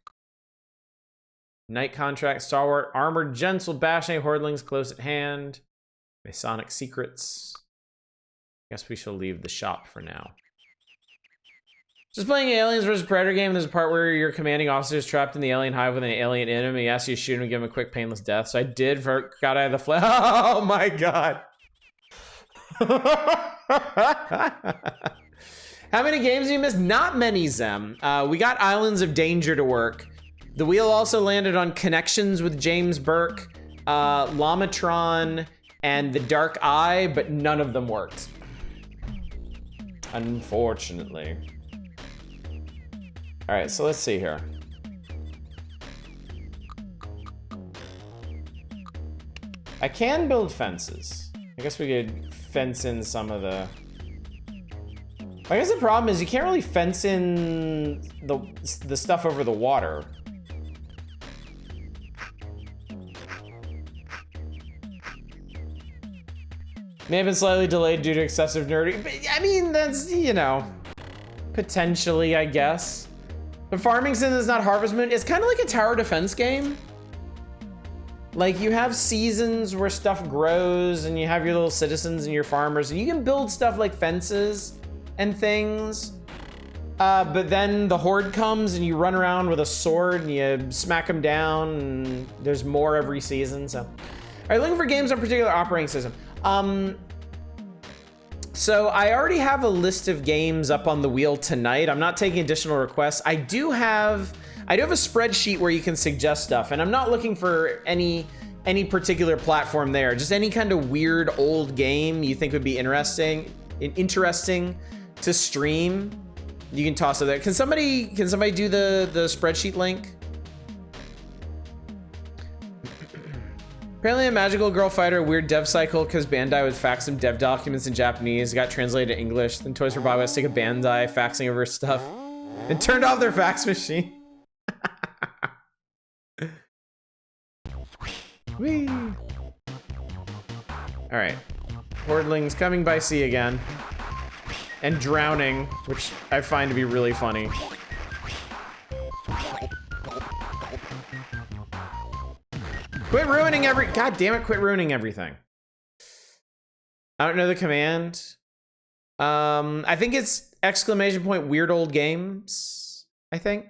Night contract. Stalwart. Armored gents will bash any hordlings close at hand. Masonic secrets. Guess we shall leave the shop for now. Just playing an Aliens vs. Predator game, there's a part where your commanding officer is trapped in the alien hive with an alien in him, and he asks you to shoot him and give him a quick, painless death. So I did, got out of the flat. Oh my god. How many games have you missed? Not many, Zem. We got Islands of Danger to work. The wheel also landed on Connections with James Burke, Lamatron, and The Dark Eye, but none of them worked. Unfortunately. All right, so let's see here. I can build fences. I guess we could fence in some of the... I guess the problem is you can't really fence in the stuff over the water. May have been slightly delayed due to excessive nerding, but I mean, that's, you know, potentially, I guess. But Farming Sim is not Harvest Moon. It's kind of like a tower defense game. Like, you have seasons where stuff grows and you have your little citizens and your farmers, and you can build stuff like fences, and things. But then the horde comes and you run around with a sword and you smack them down, and there's more every season. So, all right, looking for games on a particular operating system. So I already have a list of games up on the wheel tonight. I'm not taking additional requests. I do have a spreadsheet where you can suggest stuff, and I'm not looking for any particular platform there. Just any kind of weird old game you think would be interesting to stream. You can toss it there. Can somebody do the spreadsheet link? Apparently a magical girl fighter, a weird dev cycle because Bandai would fax some dev documents in Japanese, got translated to English, then Toys for Bob was sick of Bandai faxing over stuff and turned off their fax machine. Whee! All right, Hordlings coming by sea again. And drowning, which I find to be really funny. Quit ruining God damn it, quit ruining everything. I don't know the command. I think it's exclamation point weird old games, I think.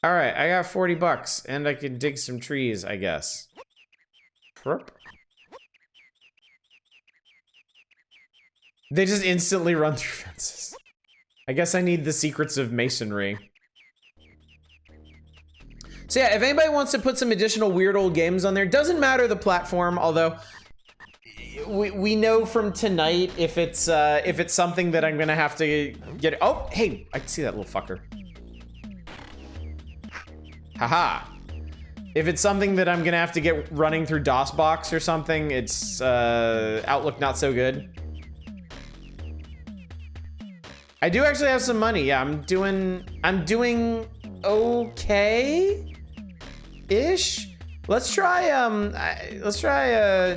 All right, I got 40 bucks and I can dig some trees, I guess. Perp. They just instantly run through fences. I guess I need the secrets of masonry. So yeah, if anybody wants to put some additional weird old games on there, doesn't matter the platform, although we know from tonight if it's something that I'm gonna have to get. Oh, hey, I can see that little fucker. Haha. If it's something that I'm gonna have to get running through DOSBox or something, it's Outlook not so good. I do actually have some money. Yeah, I'm doing okay-ish. Let's try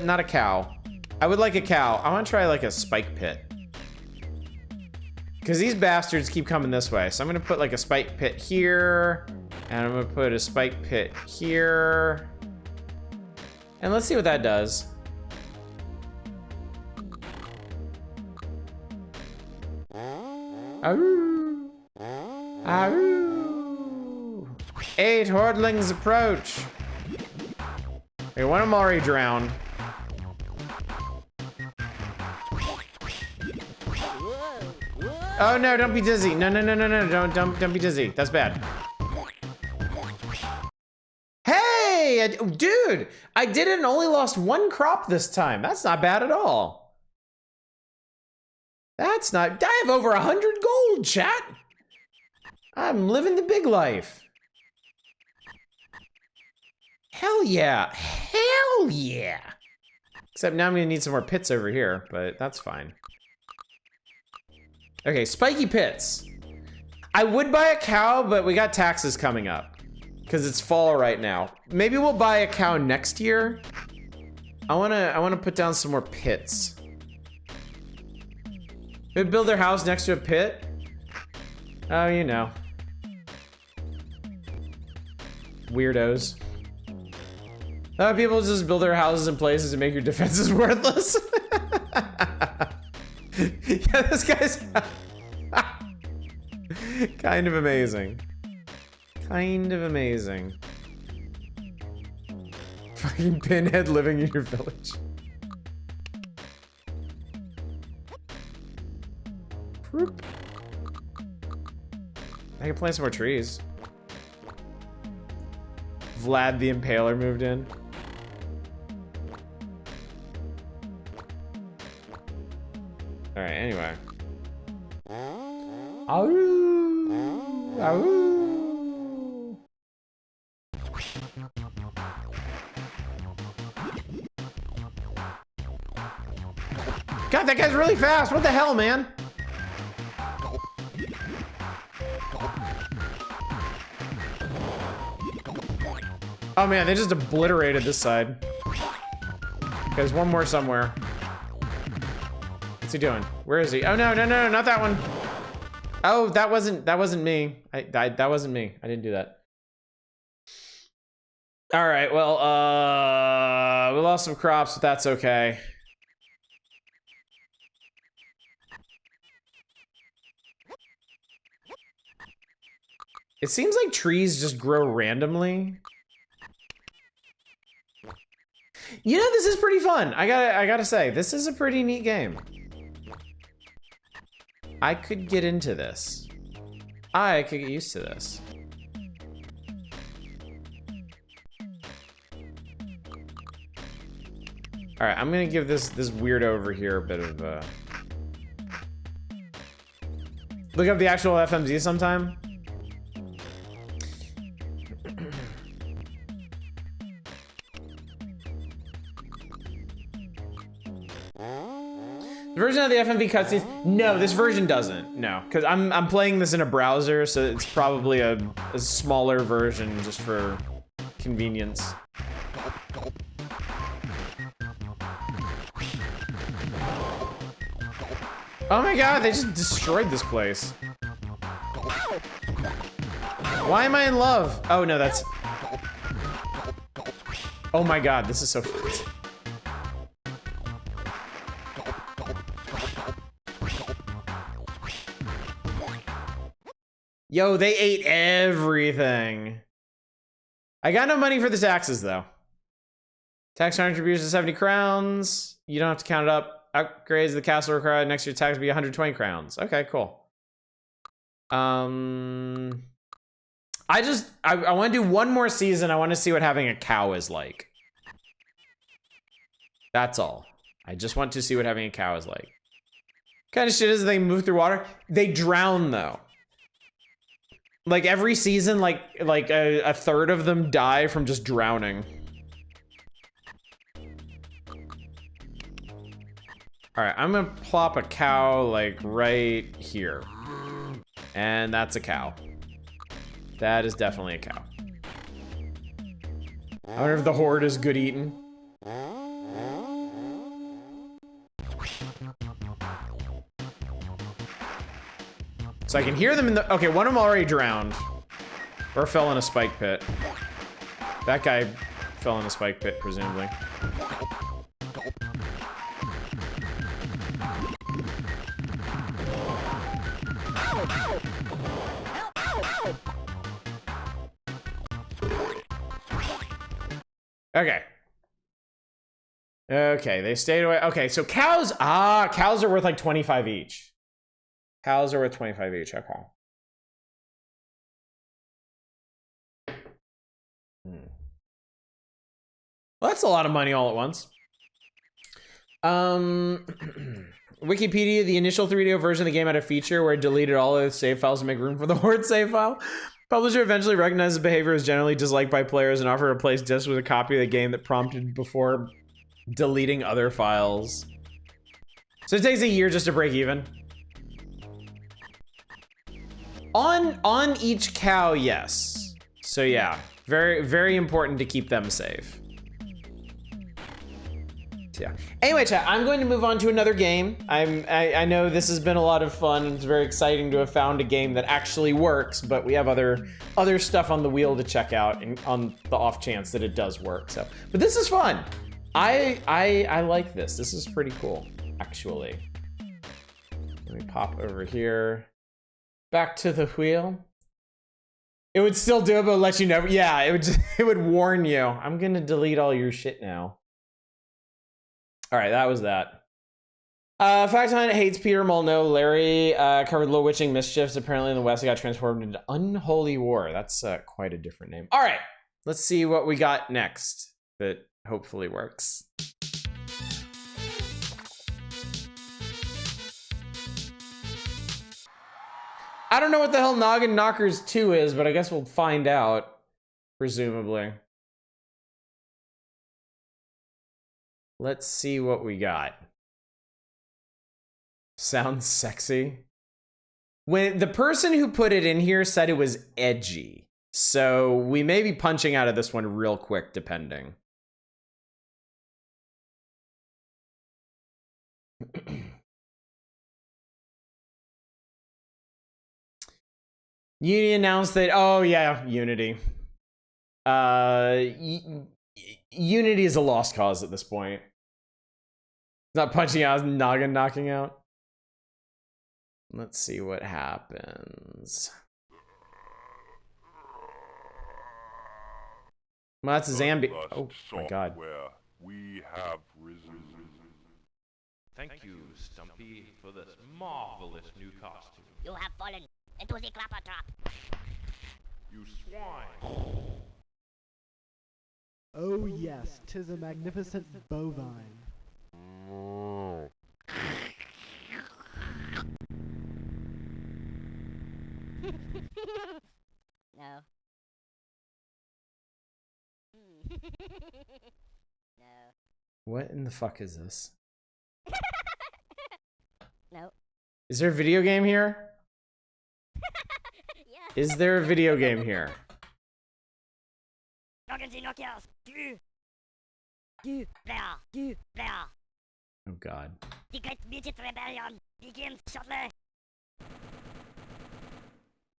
not a cow. I would like a cow. I want to try like a spike pit. Because these bastards keep coming this way. So I'm gonna put like a spike pit here, and I'm gonna put a spike pit here. And let's see what that does. Aroo! Aroo! 8 Hordlings approach! Okay, one of them already drowned. Oh no, don't be dizzy. No, don't be dizzy. That's bad. Hey, dude! I did it and only lost 1 crop this time. That's not bad at all. That's not, I have over 100 gold, chat. I'm living the big life. Hell yeah, hell yeah. Except now I'm gonna need some more pits over here, but that's fine. Okay, spiky pits. I would buy a cow, but we got taxes coming up because it's fall right now. Maybe we'll buy a cow next year. I wanna put down some more pits. They build their house next to a pit? Oh, you know. Weirdos. People just build their houses in places and make your defenses worthless. Yeah, this guy's kind of amazing. Kind of amazing. Fucking pinhead living in your village. I can plant some more trees. Vlad the Impaler moved in. Alright, anyway. Ow! Ow! God, that guy's really fast! What the hell, man? Oh man, they just obliterated this side. There's one more somewhere. What's he doing? Where is he? Oh no, not that one. Oh, that wasn't me. That wasn't me. I didn't do that. All right, well, we lost loss of crops, but that's okay. It seems like trees just grow randomly. You know, this is pretty fun. I gotta say, this is a pretty neat game. I could get into this. I could get used to this. All right, I'm gonna give this weirdo over here a bit of look up the actual FMZ sometime. The version of the FMV cutscenes? No, this version doesn't. No, because I'm playing this in a browser, so it's probably a smaller version just for convenience. Oh my god, they just destroyed this place. Why am I in love? Oh no, that's... Oh my god, this is so fun. Yo, they ate everything. I got no money for the taxes though. Tax contributions 70 crowns. You don't have to count it up. Upgrades the castle required next year tax will be 120 crowns. Okay, cool. I want to do one more season. I want to see what having a cow is like. That's all. I just want to see what having a cow is like. What kind of shit is they move through water? They drown though. Like every season, like a third of them die from just drowning. All right, I'm gonna plop a cow like right here. And that's a cow. That is definitely a cow. I wonder if the horde is good eating. So I can hear them in the, okay, one of them already drowned. Or fell in a spike pit. That guy fell in a spike pit, presumably. Okay. Okay, they stayed away. Okay, so cows, cows are worth like 25 each. Cows are worth 25 each, okay. Well, that's a lot of money all at once. Wikipedia, the initial 3DO version of the game had a feature where it deleted all of the save files to make room for the Horde save file. Publisher eventually recognized the behavior was generally disliked by players and offered to replace disks with a copy of the game that prompted before deleting other files. So it takes a year just to break even. On each cow, yes. So yeah, very, very important to keep them safe. Yeah. Anyway, chat, I'm going to move on to another game. I know this has been a lot of fun. It's very exciting to have found a game that actually works, but we have other stuff on the wheel to check out on the off chance that it does work. So, but this is fun. I like this. This is pretty cool, actually. Let me pop over here. Back to the wheel. It would still do it, but let you know. Yeah, it would warn you. I'm gonna delete all your shit now. All right, that was that. Factine hates Peter Molyneux. Larry covered Little Witching Mischiefs. Apparently in the West, it got transformed into Unholy War. That's quite a different name. All right, let's see what we got next that hopefully works. I don't know what the hell Noggin Knockers 2 is, but I guess we'll find out, presumably. Let's see what we got. Sounds sexy. When the person who put it in here said it was edgy, so we may be punching out of this one real quick, depending. Unity announced that, oh yeah, Unity. Unity is a lost cause at this point. Not punching out, noggin knocking out. Let's see what happens. Well, that's a Zambi. Oh my god. We have risen. Thank you, Stumpy, for this marvelous new costume. You have fallen into the clapper trap. You swine! Oh yes, 'tis a magnificent bovine. No. No. What in the fuck is this? No. Is there a video game here? Yeah. Is there a video game here? Oh god. The Great Midget Rebellion begins shortly.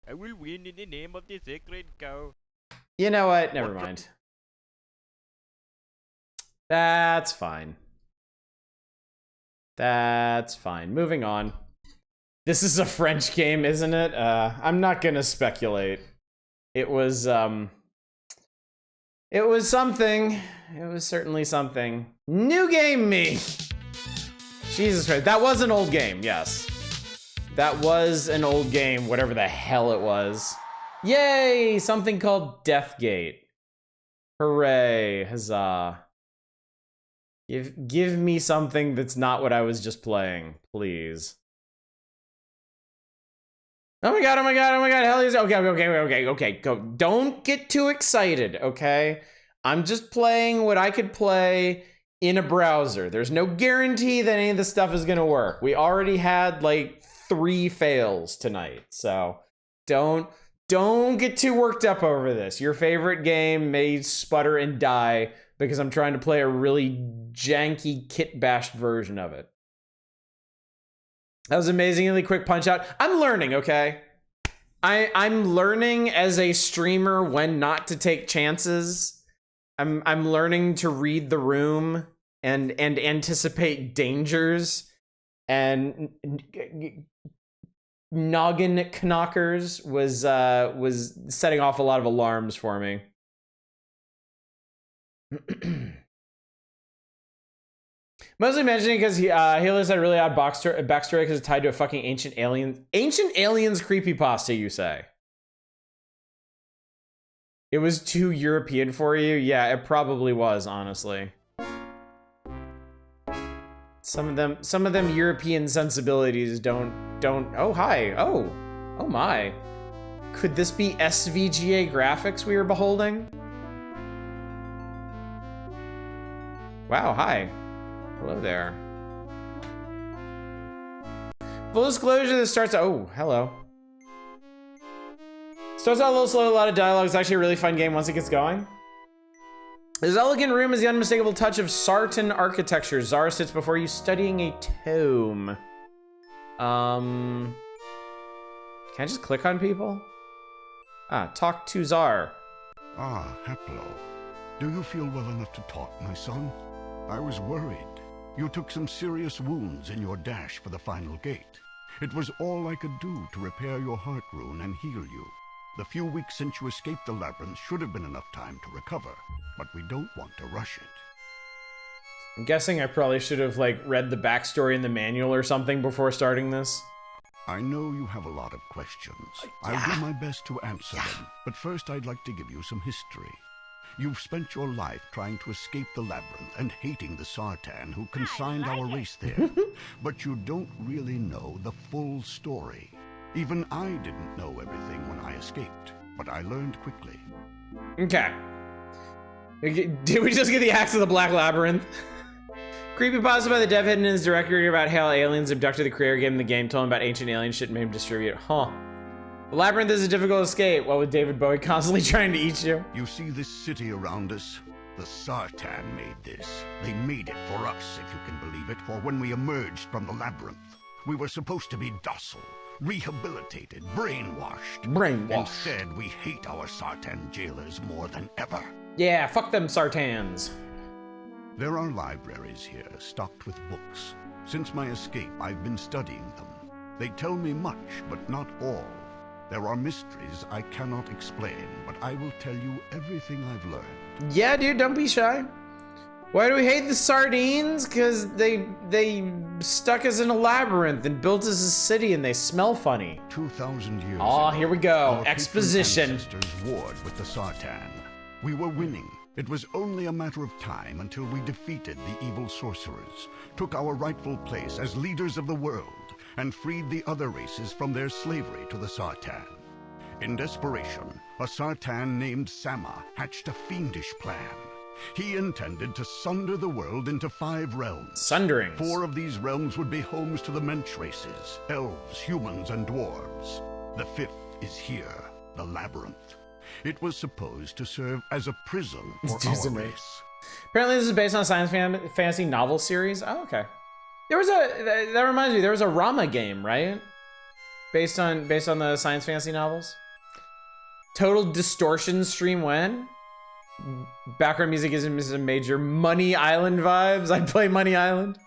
I will win in the name of the sacred cow. You know what? Never mind. That's fine. That's fine. Moving on. This is a French game, isn't it? I'm not gonna speculate. It was something. It was certainly something. New game me! Jesus Christ. That was an old game, yes. That was an old game, whatever the hell it was. Yay! Something called Deathgate. Hooray. Huzzah. Give me something that's not what I was just playing, please. Oh my god, oh my god, oh my god, hell is okay, go. Don't get too excited, okay? I'm just playing what I could play in a browser. There's no guarantee that any of this stuff is gonna work. We already had like 3 fails tonight, so don't get too worked up over this. Your favorite game may sputter and die because I'm trying to play a really janky kit-bashed version of it. That was amazingly quick punch out. I'm learning, okay? I'm learning as a streamer when not to take chances. I'm learning to read the room and anticipate dangers. And Noggin Knockers was setting off a lot of alarms for me. Mostly mentioning because Helios had a really odd backstory because it's tied to a fucking ancient aliens creepypasta, you say? It was too European for you? Yeah, it probably was, honestly. Some of them European sensibilities don't oh hi. Oh my. Could this be SVGA graphics we were beholding? Wow, hi. Hello there. Full disclosure, this starts out, oh, hello. Starts out a little slow, a lot of dialogue. It's actually a really fun game once it gets going. This elegant room is the unmistakable touch of Sartan architecture. Zara sits before you studying a tome. Can I just click on people? Ah, talk to Zar. Ah, Haplo. Do you feel well enough to talk, my son? I was worried. You took some serious wounds in your dash for the final gate. It was all I could do to repair your heart rune and heal you. The few weeks since you escaped the labyrinth should have been enough time to recover, but we don't want to rush it. I'm guessing I probably should have, like, read the backstory in the manual or something before starting this. I know you have a lot of questions. I'll do my best to answer them, but first I'd like to give you some history. You've spent your life trying to escape the labyrinth and hating the Sartan who consigned our race there. But you don't really know the full story. Even I didn't know everything when I escaped, but I learned quickly. Okay. Did we just get the Axe of the Black Labyrinth? Creepypasta by the dev hidden in his directory about how aliens abducted the creator game in the game, told him about ancient alien shit and made him distribute it. Huh. The labyrinth is a difficult escape, what with David Bowie constantly trying to eat you. You see this city around us? The Sartan made this. They made it for us, if you can believe it, for when we emerged from the labyrinth. We were supposed to be docile, rehabilitated, brainwashed. Brainwashed. Instead, we hate our Sartan jailers more than ever. Yeah, fuck them Sartans. There are libraries here stocked with books. Since my escape, I've been studying them. They tell me much, but not all. There are mysteries I cannot explain, but I will tell you everything I've learned. Yeah, dude, don't be shy. Why do we hate the sardines? Because they stuck us in a labyrinth and built us a city and they smell funny. 2,000 years Aw, ago, here we go. our Exposition. patron ancestors warred with the Sartan. We were winning. It was only a matter of time until we defeated the evil sorcerers, took our rightful place as leaders of the world, and freed the other races from their slavery to the Sartan. In desperation, a Sartan named Sama hatched a fiendish plan. He intended to sunder the world into 5 realms. Sunderings. 4 of these realms would be homes to the Mensch races, elves, humans, and dwarves. The 5th is here, the Labyrinth. It was supposed to serve as a prison for our race. Apparently this is based on a science fantasy novel series. Oh, okay. There was that reminds me, there was a Rama game, right? Based on the science fantasy novels. Total Distortion stream when? Background music is a major Money Island vibes. I'd play Money Island.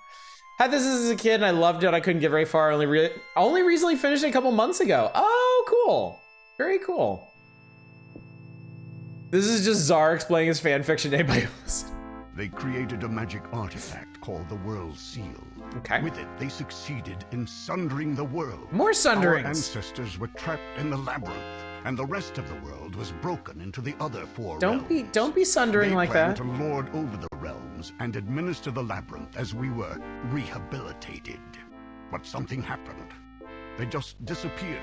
Had this as a kid and I loved it. I couldn't get very far. Only recently finished it a couple months ago. Oh, cool. Very cool. This is just Czar explaining his fanfiction name by They created a magic artifact called the World Seal. Okay. With it, they succeeded in sundering the world. More sunderings. Our ancestors were trapped in the labyrinth, and the rest of the world was broken into the other 4 realms. Don't be sundering like that. They planned to lord over the realms and administer the labyrinth as we were rehabilitated. But something happened. They just disappeared,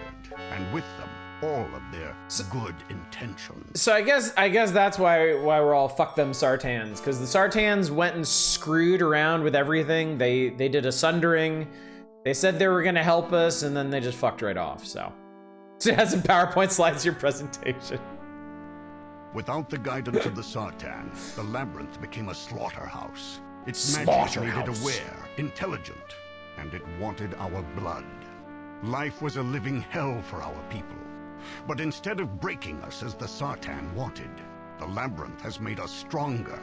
and with them, all of their good intentions. So I guess that's why we're all fuck them Sartans, because the Sartans went and screwed around with everything. They did a sundering. They said they were gonna help us, and then they just fucked right off. So it has some PowerPoint slides to your presentation. Without the guidance of the Sartan, the labyrinth became a slaughterhouse. Its magic made it aware, intelligent, and it wanted our blood. Life was a living hell for our people. But instead of breaking us as the Sartan wanted, the labyrinth has made us stronger.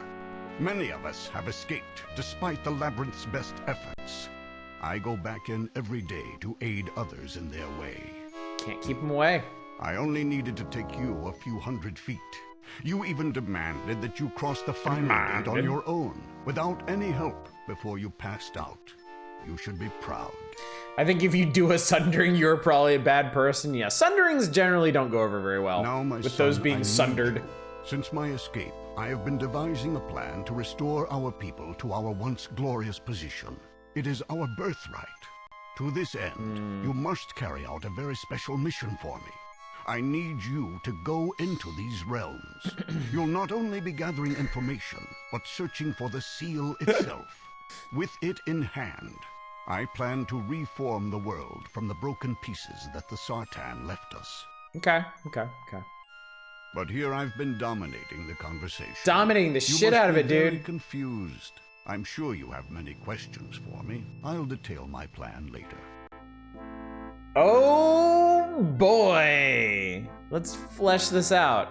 Many of us have escaped, despite the labyrinth's best efforts. I go back in every day to aid others in their way. Can't keep them away. I only needed to take you a few hundred feet. You even demanded that you cross the final gate on your own, without any help, before you passed out. You should be proud. I think if you do a sundering, you're probably a bad person. Yeah, sunderings generally don't go over very well. Now, my with son, those being sundered. Since my escape, I have been devising a plan to restore our people to our once glorious position. It is our birthright. To this end, you must carry out a very special mission for me. I need you to go into these realms. You'll not only be gathering information, but searching for the seal itself. With it in hand, I plan to reform the world from the broken pieces that the Sartan left us. Okay. But here I've been dominating the conversation. Dominating the shit out of it, You must be very dude. confused. I'm sure you have many questions for me. I'll detail my plan later. Oh boy. Let's flesh this out.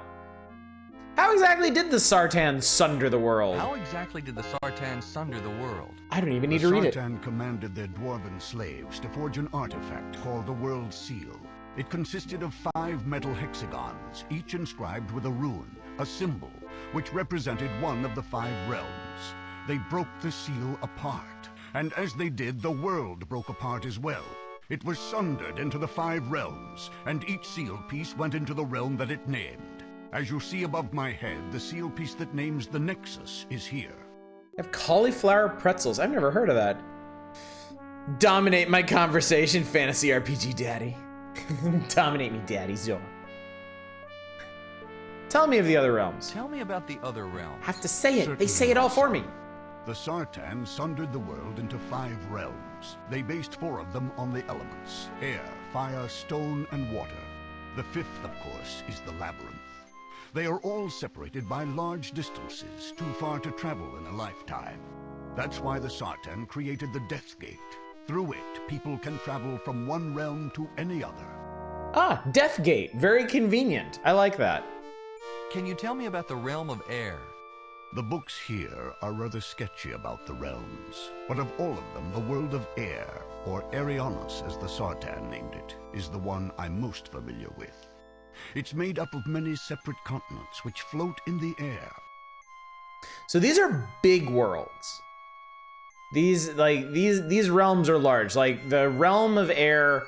How exactly did the Sartan sunder the world? How exactly did the Sartan sunder the world? I don't even need to read it. The Sartan commanded their dwarven slaves to forge an artifact called the World Seal. It consisted of 5 metal hexagons, each inscribed with a rune, a symbol, which represented one of the 5 realms. They broke the seal apart, and as they did, the world broke apart as well. It was sundered into the 5 realms, and each seal piece went into the realm that it named. As you see above my head, the seal piece that names the Nexus is here. I have cauliflower pretzels. I've never heard of that. Dominate my conversation, fantasy RPG daddy. Dominate me, daddy Zor. Tell me of the other realms. Tell me about the other realm. Have to say it. They Certainly, say it all for me. The Sartan sundered the world into 5 realms. They based 4 of them on the elements: air, fire, stone, and water. The 5th, of course, is the Labyrinth. They are all separated by large distances, too far to travel in a lifetime. That's why the Sartan created the Death Gate. Through it, people can travel from one realm to any other. Ah, Death Gate. Very convenient. I like that. Can you tell me about the realm of air? The books here are rather sketchy about the realms, but of all of them, the world of air, or Arianos as the Sartan named it, is the one I'm most familiar with. It's made up of many separate continents which float in the air. So these are big worlds. These realms are large. Like the realm of air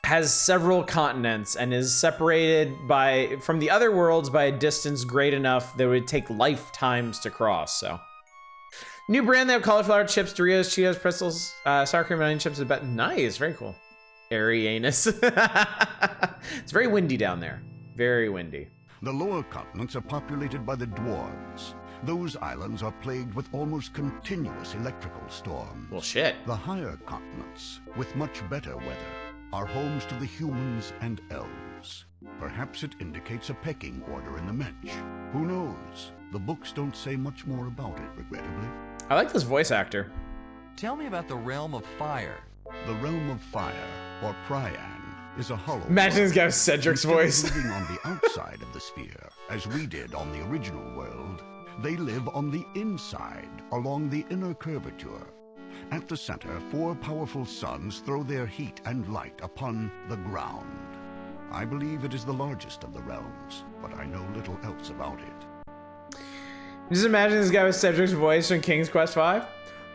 has several continents and is separated from the other worlds by a distance great enough that it would take lifetimes to cross. So new brand, they have cauliflower chips, Doritos, Cheetos, pretzels, sour cream and onion chips. Nice, very cool. Arianus. It's very windy down there. Very windy. The lower continents are populated by the dwarves. Those islands are plagued with almost continuous electrical storms. Well, shit. The higher continents, with much better weather, are homes to the humans and elves. Perhaps it indicates a pecking order in the Mensch. Who knows? The books don't say much more about it, regrettably. I like this voice actor. Tell me about the realm of fire. The realm of fire, or Prian, is a hollow. Imagine this guy with Cedric's voice. Living on the outside of the sphere, as we did on the original world, they live on the inside, along the inner curvature. At the center, 4 powerful suns throw their heat and light upon the ground. I believe it is the largest of the realms, but I know little else about it. Just imagine this guy with Cedric's voice from King's Quest V.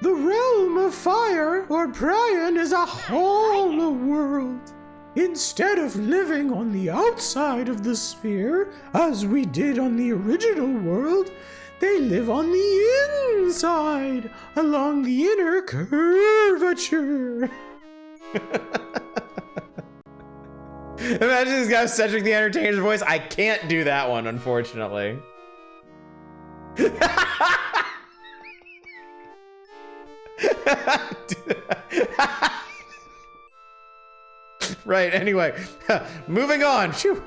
The realm of fire, or Prian, is a hollow world. Instead of living on the outside of the sphere, as we did on the original world, they live on the inside, along the inner curvature. Imagine this guy with Cedric the Entertainer's voice. I can't do that one, unfortunately. Right, anyway, moving on. Phew.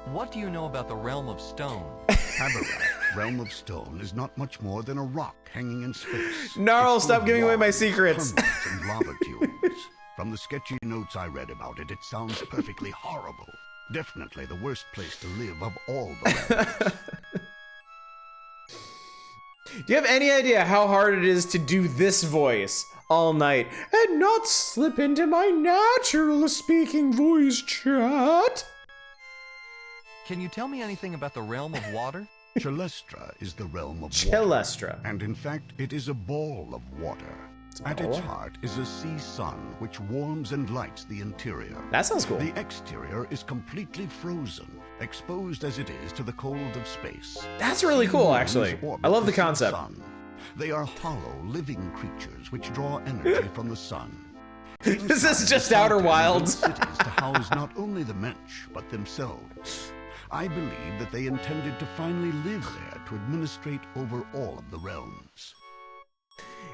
What do you know about the realm of stone? Habarak, realm of stone, is not much more than a rock hanging in space. Gnarl, It's stop full of giving away my walls, secrets. tunnels, and lava tubes. From the sketchy notes I read about it, it sounds perfectly horrible. Definitely the worst place to live of all the realms. Do you have any idea how hard it is to do this voice all night and not slip into my natural speaking voice, chat? Can you tell me anything about the realm of water? Chelestra is the realm of water. Chelestra. And in fact, it is a ball of water. At its heart is a sea sun, which warms and lights the interior. That sounds cool. The exterior is completely frozen, exposed as it is to the cold of space. That's really cool, actually. I love the concept. Sun. They are hollow, living creatures which draw energy from the sun. This is Inside, just the Outer Sartan Wilds. built cities to house not only the Mensch, but themselves. I believe that they intended to finally live there to administrate over all of the realms.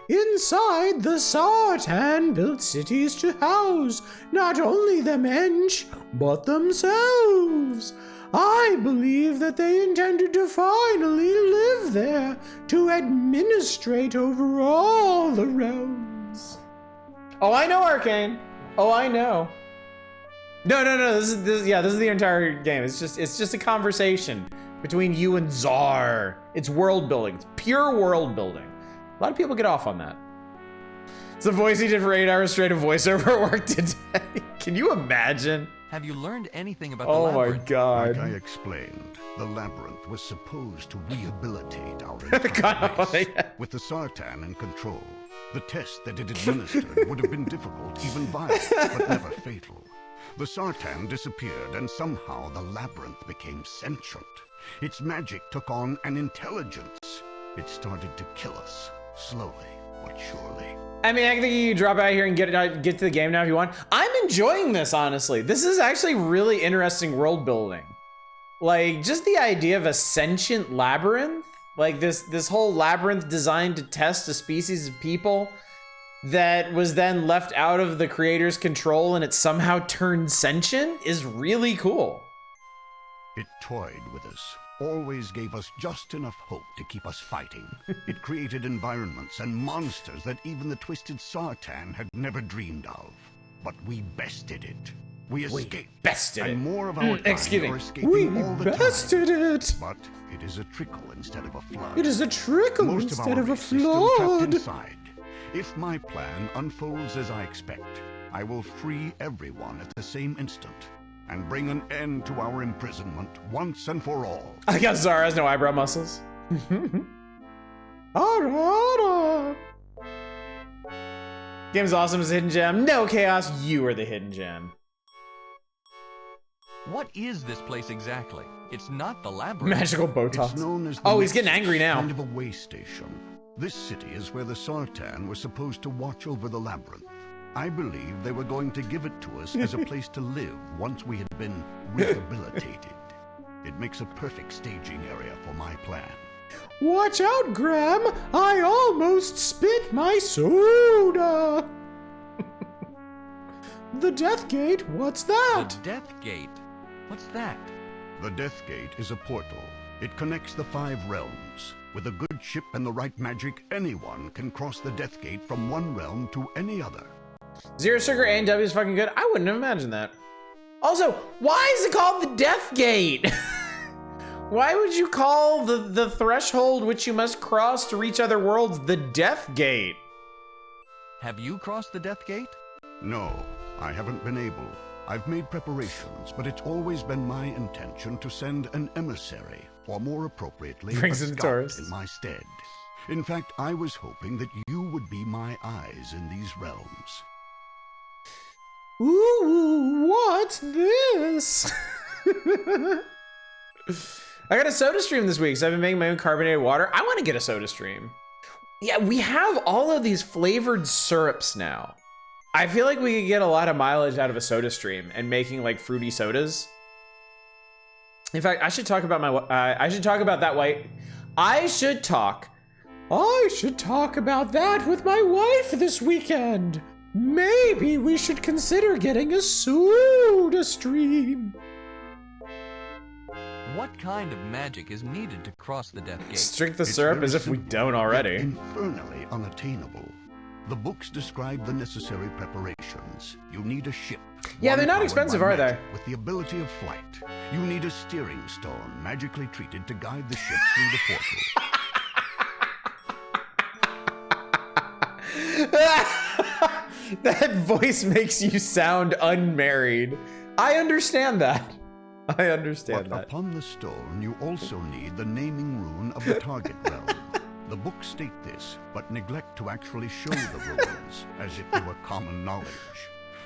Inside, the Sartan built cities to house not only the Mensch, but themselves. I believe that they intended to finally live there to administrate over all the realms. Oh, I know, Arcane. Oh, I know. No. This is the entire game. It's just a conversation between you and Czar. It's world building. It's pure world building. A lot of people get off on that. It's the voice he did for 8 hours straight of voiceover at work today. Can you imagine? Have you learned anything about the Oh my labyrinth? god. Like I explained, the labyrinth was supposed to rehabilitate our God, entire race. yeah. With the Sartan in control, the test that it administered would have been difficult, even violent, but never fatal. The Sartan disappeared, and somehow the labyrinth became sentient. Its magic took on an intelligence. It started to kill us, slowly but surely. I mean, I think you drop out here and get to the game now if you want. I'm enjoying this, honestly. This is actually really interesting world building. Like, just the idea of a sentient labyrinth, like this whole labyrinth designed to test a species of people that was then left out of the creator's control and it somehow turned sentient is really cool. It toyed with us, always gave us just enough hope to keep us fighting. It created environments and monsters that even the twisted Sartan had never dreamed of. But we bested it. We escaped. bested it. And more of our Excuse kind me. are escaping We all the bested time. it. But it is a trickle instead of a flood. It is a trickle Most instead of our of a race is still trapped flood. inside. If my plan unfolds as I expect, I will free everyone at the same instant and bring an end to our imprisonment once and for all. I guess Zara has no eyebrow muscles. Ara. Game's awesome as a hidden gem. No, Chaos, you are the hidden gem. What is this place exactly? It's not the labyrinth. Magical It's Botox. known as the Oh, he's next getting angry now. kind of a way station. This city is where the Sartan were supposed to watch over the labyrinth. I believe they were going to give it to us as a place to live once we had been rehabilitated. It makes a perfect staging area for my plan. Watch out, Graham! I almost spit my soda! The Death Gate? What's that? The Death Gate? What's that? The Death Gate is a portal. It connects the 5 realms. With a good ship and the right magic, anyone can cross the Death Gate from one realm to any other. Zero Sugar A&W is fucking good. I wouldn't have imagined that. Also, why is it called the Death Gate? Why would you call the threshold which you must cross to reach other worlds the Death Gate? Have you crossed the Death Gate? No, I haven't been able. I've made preparations, but it's always been my intention to send an emissary, or more appropriately, Brings a in scout tourists. in my stead. In fact, I was hoping that you would be my eyes in these realms. Ooh, what's this? I got a soda stream this week, so I've been making my own carbonated water. I want to get a soda stream. Yeah, we have all of these flavored syrups now. I feel like we could get a lot of mileage out of a soda stream and making like fruity sodas. In fact, I should talk about I should talk about that I should talk about that with my wife this weekend. Maybe we should consider getting a soda stream. What kind of magic is needed to cross the Death Gate? Drink the It's syrup very as if we simple, don't yet already. infernally unattainable. The books describe the necessary preparations. You need a ship. Yeah, one they're not powered expensive, by are they? magic With the ability of flight. You need a steering stone magically treated to guide the ship through the portal. That voice makes you sound unmarried. I understand that. I understand But that. upon the stone, you also need the naming rune of the target realm. The books state this, but neglect to actually show the runes, as if they were common knowledge.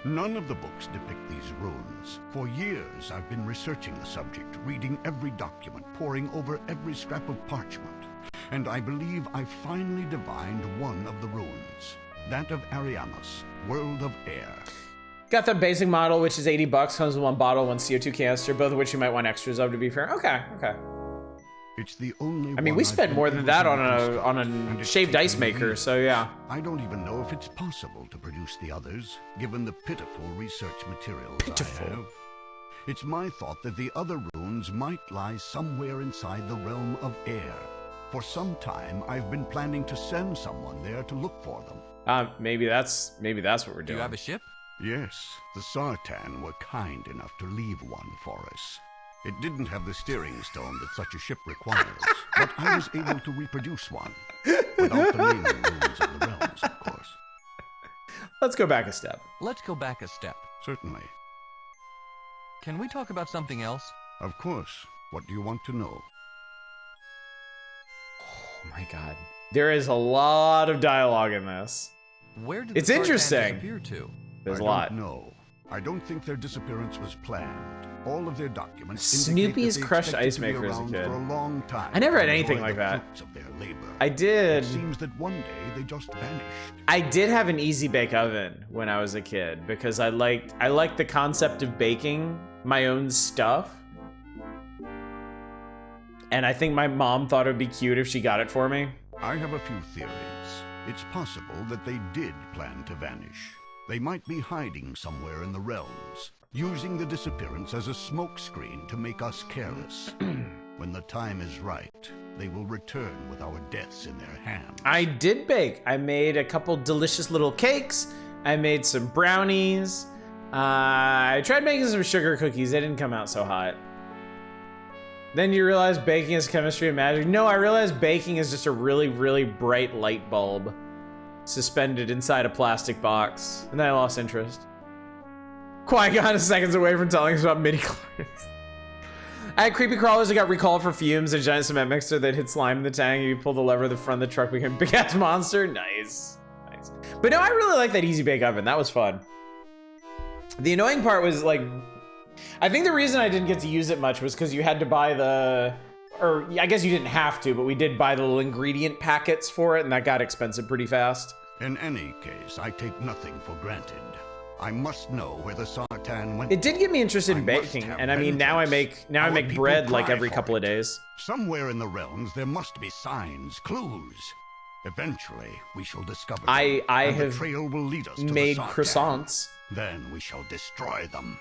None of the books depict these runes. For years, I've been researching the subject, reading every document, poring over every scrap of parchment. And I believe I finally divined one of the runes. That of Ariamus, World of Air. Got the basic model, which is 80 bucks, comes with one bottle, one CO2 canister, both of which you might want extras of, to be fair. Okay, okay. It's the only I mean, one we I've spent been more than able that to on reconstruct, a it's shaved ice taken maker, years. so yeah. I don't even know if it's possible to produce the others, given the pitiful research materials Pitiful. I have. It's my thought that the other runes might lie somewhere inside the realm of air. For some time, I've been planning to send someone there to look for them. Maybe that's what we're Do doing. you have a ship? Yes, the Sartan were kind enough to leave one for us. It didn't have the steering stone that such a ship requires, but I was able to reproduce one. Without the naming runes of the realms, of course. Let's go back a step. Let's go back a step. Certainly. Can we talk about something else? Of course. What do you want to know? Oh my god. There is a lot of dialogue in this. Where did It's the Sartan interesting. disappear to? There's a I lot. don't know. I don't think their disappearance was planned. All of their documents Snoopy's indicate that they crushed expected ice to be maker as a around kid. for a long time I never had to anything enjoy like the that. fruits of their labor. I did. It seems that one day they just vanished. I did have an easy bake oven when I was a kid because I liked the concept of baking my own stuff. And I think my mom thought it would be cute if she got it for me. I have a few theories. It's possible that they did plan to vanish. They might be hiding somewhere in the realms, using the disappearance as a smokescreen to make us careless. When the time is right, they will return with our deaths in their hands. I did bake. I made a couple delicious little cakes. I made some brownies. I tried making some sugar cookies. They didn't come out so hot. Then you realize baking is chemistry and magic. No, I realized baking is just a really, really bright light bulb suspended inside a plastic box. And then I lost interest. Qui-Gon is seconds away from telling us about midi-chlorians. I had creepy crawlers that got recalled for fumes, a giant cement mixer that hit slime in the tank, and you pull the lever, the front of the truck became a big-ass monster. Nice. Nice. But no, I really like that Easy Bake Oven. That was fun. The annoying part was, like, I think the reason I didn't get to use it much was because you had to buy the, or I guess you didn't have to, but we did buy the little ingredient packets for it, and that got expensive pretty fast. In any case, I take nothing for granted. I must know where the Sartan went. It did get me interested in baking, and I mean, now I make bread like every couple of days. Somewhere in the realms, there must be signs, clues. Eventually, we shall discover them, I and have the trail will lead us to made the Sartan. croissants. Then we shall destroy them.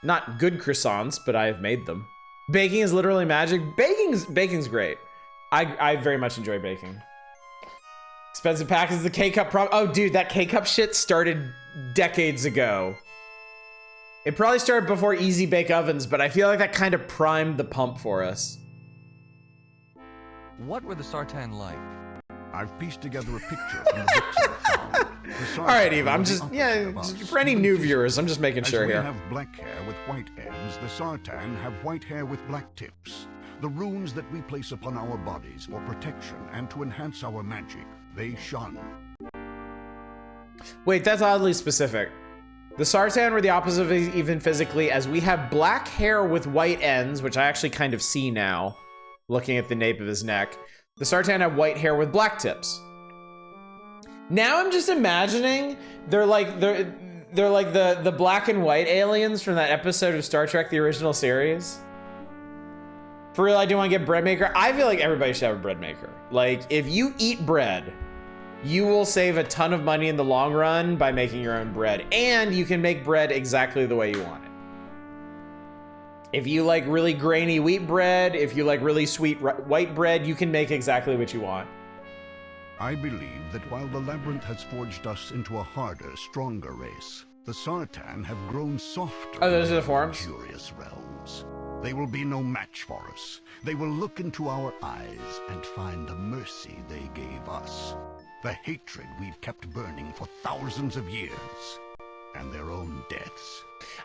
Not good croissants, but I have made them. Baking is literally magic. Baking's great. I very much enjoy baking. Expensive pack is the K-Cup problem. Oh, dude, that K-Cup shit started decades ago. It probably started before Easy Bake Ovens, but I feel like that kind of primed the pump for us. What were the Sartan like? I've pieced together a picture from the books I've found. The All right, Sartan Eva, I'm were the just, opposite yeah, of us. for any new viewers, I'm just making sure As we here. have black hair with white ends, the Sartan have white hair with black tips. The runes that we place upon our bodies for protection and to enhance our magic, they shun. Wait, that's oddly specific. The Sartan were the opposite of even physically, as we have black hair with white ends, which I actually kind of see now, looking at the nape of his neck. The Sartan have white hair with black tips. Now I'm just imagining they're like the black and white aliens from that episode of Star Trek: The Original Series. For real, I do want to get bread maker. I feel like everybody should have a bread maker. Like, if you eat bread, you will save a ton of money in the long run by making your own bread, and you can make bread exactly the way you want it. If you like really grainy wheat bread, if you like really sweet white bread, you can make exactly what you want. I believe that while the Labyrinth has forged us into a harder, stronger race, the Sartan have grown softer. Oh, those are the in forms? luxurious realms. They will be no match for us. They will look into our eyes and find the mercy they gave us. The hatred we've kept burning for thousands of years. And their own deaths.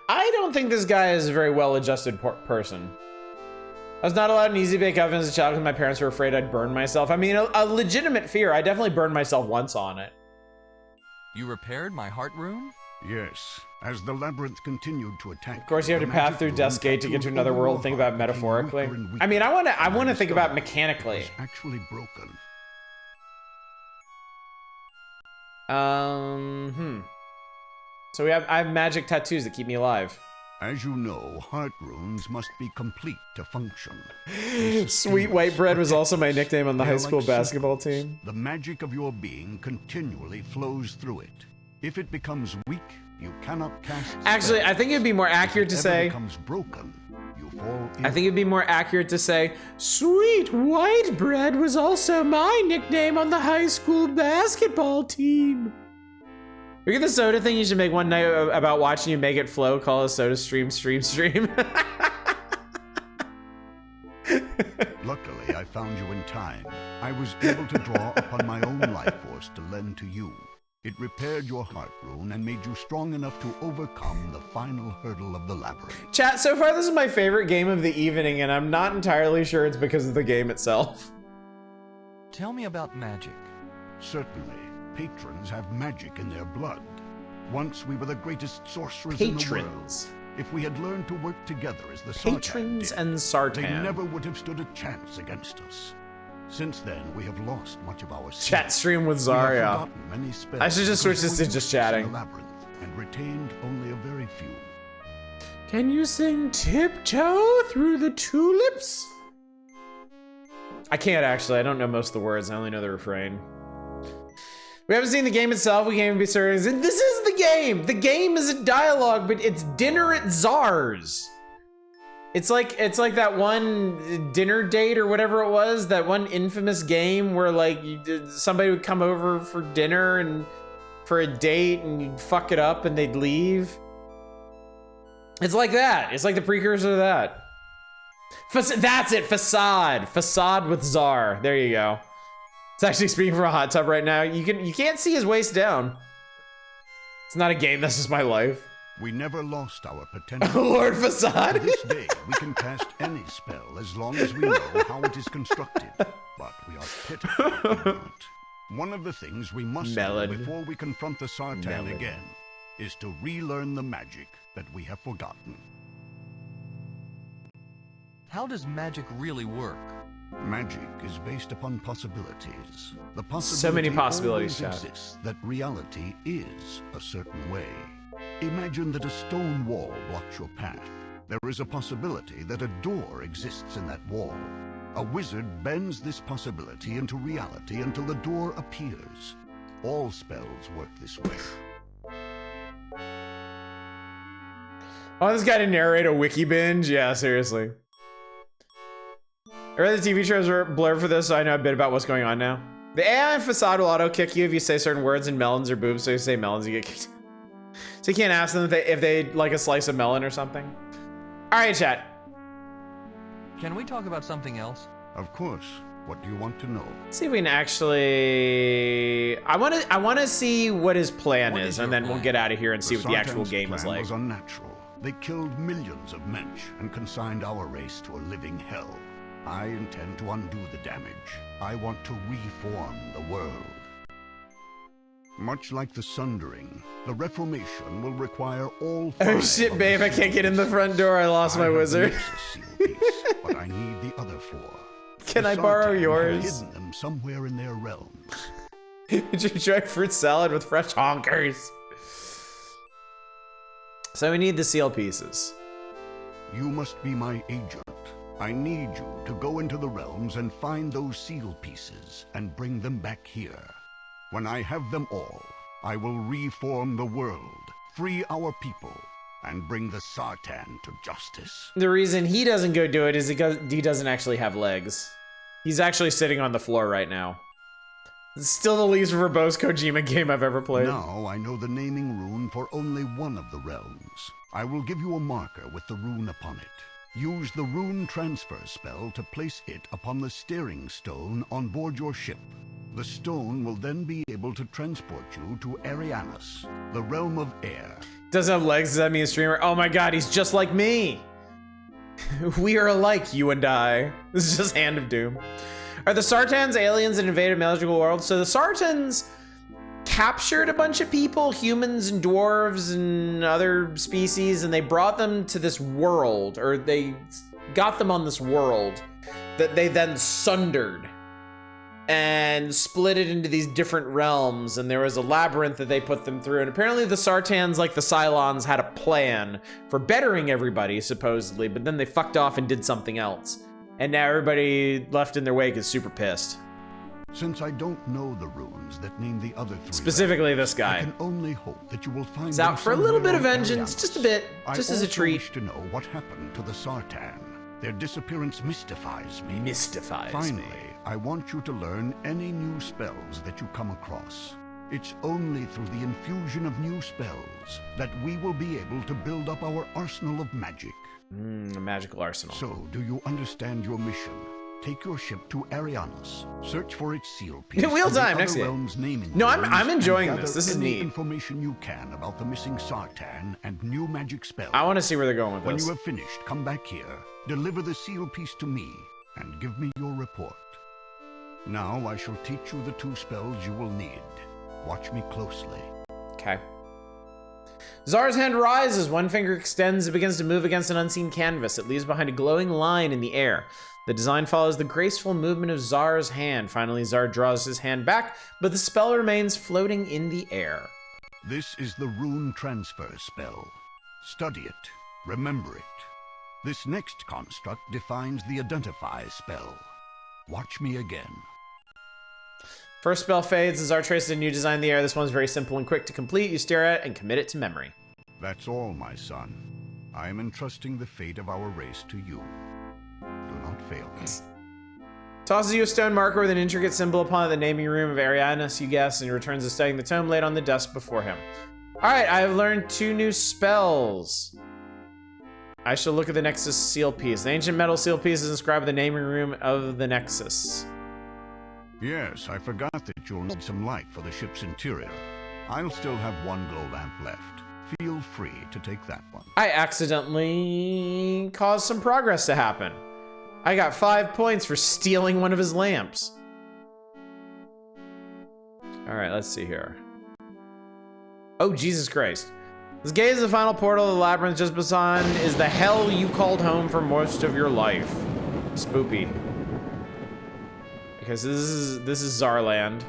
I don't think this guy is a very well-adjusted person. I was not allowed an Easy Bake Oven as a child because my parents were afraid I'd burn myself. I mean, a legitimate fear. I definitely burned myself once on it. You repaired my heart rune? Yes, as the Labyrinth continued to attack. Of course, you have to pass through Death's Gate to get to another world. Think about it metaphorically. I mean, I want to think about mechanically. Actually broken. So I have magic tattoos that keep me alive. As you know, heart runes must be complete to function. Sweet white bread was also my nickname on the high school basketball team. The magic of your being continually flows through it. If it becomes weak, you cannot cast. Actually, I think it'd be more accurate to say. If it becomes broken, you fall in. I think it'd be more accurate to say, sweet white bread was also my nickname on the high school basketball team. We get the soda thing. You should make one night about watching you make it flow. Call it soda stream. Luckily, I found you in time. I was able to draw upon my own life force to lend to you. It repaired your heart rune and made you strong enough to overcome the final hurdle of the labyrinth. Chat, so far this is my favorite game of the evening, and I'm not entirely sure it's because of the game itself. Tell me about magic. Certainly, patrons have magic in their blood. Once we were the greatest sorcerers Patrons. in the world. If we had learned to work together as the Patrons Sartan did, and Sartan. they never would have stood a chance against us. Since then, we have lost much of our Chat skill. stream with We have Zarya. forgotten many spells I should just because switch this we to just were in chatting. the labyrinth and retained only a very few. Can you sing Tiptoe Through the Tulips? I can't actually. I don't know most of the words. I only know the refrain. We haven't seen the game itself. We can't even be certain. This is the game. The game is a dialogue, but it's Dinner at Czars. It's like that one dinner date or whatever it was, that one infamous game where like somebody would come over for dinner and for a date and you'd fuck it up and they'd leave. It's like that. It's like the precursor to that. That's it, Facade. Facade with Czar. There you go. It's actually speaking from a hot tub right now. You can't see his waist down. It's not a game, that's just my life. We never lost our potential. Lord Facade. To this day, we can cast any spell as long as we know how it is constructed. But we are pitifully ignorant. One of the things we must do before we confront the Sartan again is to relearn the magic that we have forgotten. How does magic really work? Magic is based upon possibilities. The possibility So many possibilities, always Chad. exists that reality is a certain way. Imagine that a stone wall blocks your path. There is a possibility that a door exists in that wall. A wizard bends this possibility into reality until the door appears. All spells work this way. I want this guy to narrate a wiki binge? Yeah, seriously. I read the TV trailers were blurred for this, so I know a bit about what's going on now. The AI Facade will auto-kick you if you say certain words in melons or boobs, so you say melons, you get kicked. So you can't ask them if they like a slice of melon or something. All right, chat. Can we talk about something else? Of course. What do you want to know? Let's see if we can actually... I want to see what his plan is, and then we'll get out of here and see what the actual game is plan like. was unnatural. They killed millions of mensch and consigned our race to a living hell. I intend to undo the damage. I want to reform the world. Much like the Sundering, the Reformation will require all five Oh shit, of babe, the I can't get in the seals. front door. I lost my have the wizard. Nexus seal piece, but I need the other four. Can The I borrow Sartan have yours? hidden them somewhere in their realms. Did you try fruit salad with fresh honkers? So we need the seal pieces. You must be my agent. I need you to go into the realms and find those seal pieces and bring them back here. When I have them all, I will reform the world, free our people, and bring the Sartan to justice. The reason he doesn't go do it is because he doesn't actually have legs. He's actually sitting on the floor right now. It's still the least verbose Kojima game I've ever played. Now I know the naming rune for only one of the realms. I will give you a marker with the rune upon it. Use the rune transfer spell to place it upon the steering stone on board your ship. The stone will then be able to transport you to Arianas, the realm of air. Doesn't have legs, does that mean a streamer? Oh my god, he's just like me! We are alike, you and I. This is just Hand of Doom. Are the Sartans aliens that invaded magical world? So the Sartans captured a bunch of people, humans and dwarves and other species, and they brought them to this world, or they got them on this world that they then sundered and split it into these different realms, and there was a labyrinth that they put them through, and apparently the Sartans, like the Cylons, had a plan for bettering everybody, supposedly, but then they fucked off and did something else. And now everybody left in their wake is super pissed. Since I don't know the runes that name the other three Specifically realms, this guy. I can only hope that you will find He's them out for a little bit of somewhere on vengeance, Arianas. just a bit, just as a I treat. also wish to know what happened to the Sartan. Their disappearance mystifies me. Mystifies Finally, me. I want you to learn any new spells that you come across. It's only through the infusion of new spells that we will be able to build up our arsenal of magic. A magical arsenal. So, do you understand your mission? Take your ship to Arianas. Search for its seal piece. Wheel and the time, other next game. realms' naming No, I'm runes, enjoying and this. gather This is any neat. information you can about the missing Sartan and new magic spells. I want to see where they're going with When this. you have finished, come back here, deliver the seal piece to me, and give me your report. Now I shall teach you the two spells you will need. Watch me closely. Okay. Zar's hand rises, one finger extends, it begins to move against an unseen canvas. It leaves behind a glowing line in the air. The design follows the graceful movement of Zar's hand. Finally, Zar draws his hand back, but the spell remains floating in the air. This is the rune transfer spell. Study it. Remember it. This next construct defines the identify spell. Watch me again. First spell fades, and Zar traces a new design in the air. This one's very simple and quick to complete. You stare at it and commit it to memory. That's all, my son. I am entrusting the fate of our race to you. Do not fail me. Tosses you a stone marker with an intricate symbol upon it, the naming room of Arianas, you guess, and returns to studying the tome laid on the desk before him. All right, I have learned 2 new spells. I shall look at the Nexus seal piece. The ancient metal seal piece is inscribed in the naming room of the Nexus. Yes, I forgot that you'll need some light for the ship's interior. I'll still have one glow lamp left. Feel free to take that one. I accidentally caused some progress to happen. I got 5 points for stealing one of his lamps. All right, let's see here. Oh, Jesus Christ. This gate is the final portal of the labyrinth. Just beyond is the hell you called home for most of your life. Spoopy. Because this is Zarland.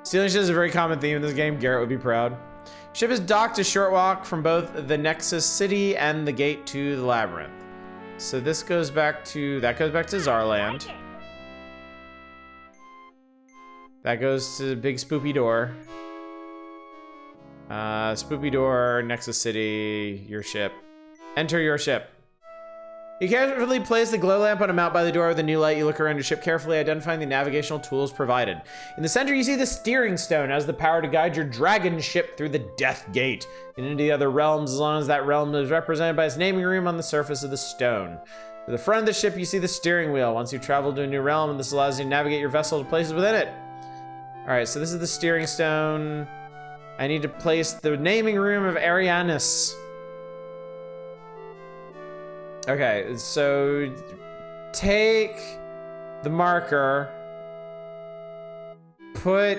Stealing shit is a very common theme in this game. Garrett would be proud. Ship is docked a short walk from both the Nexus City and the gate to the labyrinth. So this goes back to Zarland. That goes to the big spoopy door. Spoopy door, Nexus City, your ship. Enter your ship. You carefully place the glow lamp on a mount by the door with a new light. You look around your ship carefully, identifying the navigational tools provided. In the center, you see the steering stone has the power to guide your dragon ship through the Death Gate and into the other realms, as long as that realm is represented by its naming room on the surface of the stone. To the front of the ship, you see the steering wheel. Once you've traveled to a new realm, and this allows you to navigate your vessel to places within it. All right, so this is the steering stone. I need to place the naming room of Arianis. Okay, so take the marker, put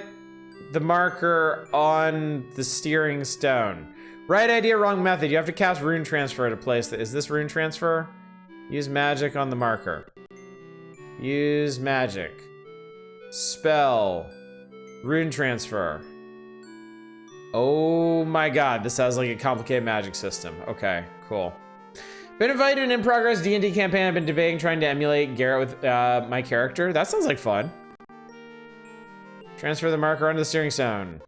the marker on the steering stone. Right idea, wrong method. You have to cast rune transfer to place it. Is this rune transfer? Use magic on the marker. Use magic. Spell. Rune transfer. Oh my god, this sounds like a complicated magic system. Okay, cool. Been invited to an in-progress D&D campaign. I've been debating trying to emulate Garrett with my character. That sounds like fun. Transfer the marker onto the steering stone.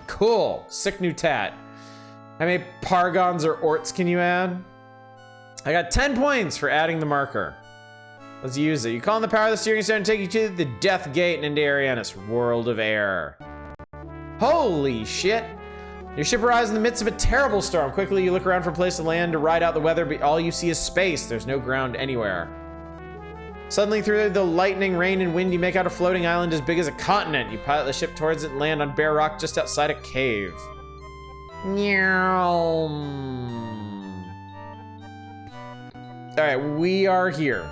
Cool. Sick new tat. How many pargons or orts can you add? I got 10 points for adding the marker. Let's use it. You call on the power of the steering stone and take you to the Death Gate and into Arianis, World of Air. Holy shit. Your ship arrives in the midst of a terrible storm. Quickly, you look around for a place to land to ride out the weather, but all you see is space. There's no ground anywhere. Suddenly, through the lightning, rain, and wind, you make out a floating island as big as a continent. You pilot the ship towards it and land on bare rock just outside a cave. All right, we are here.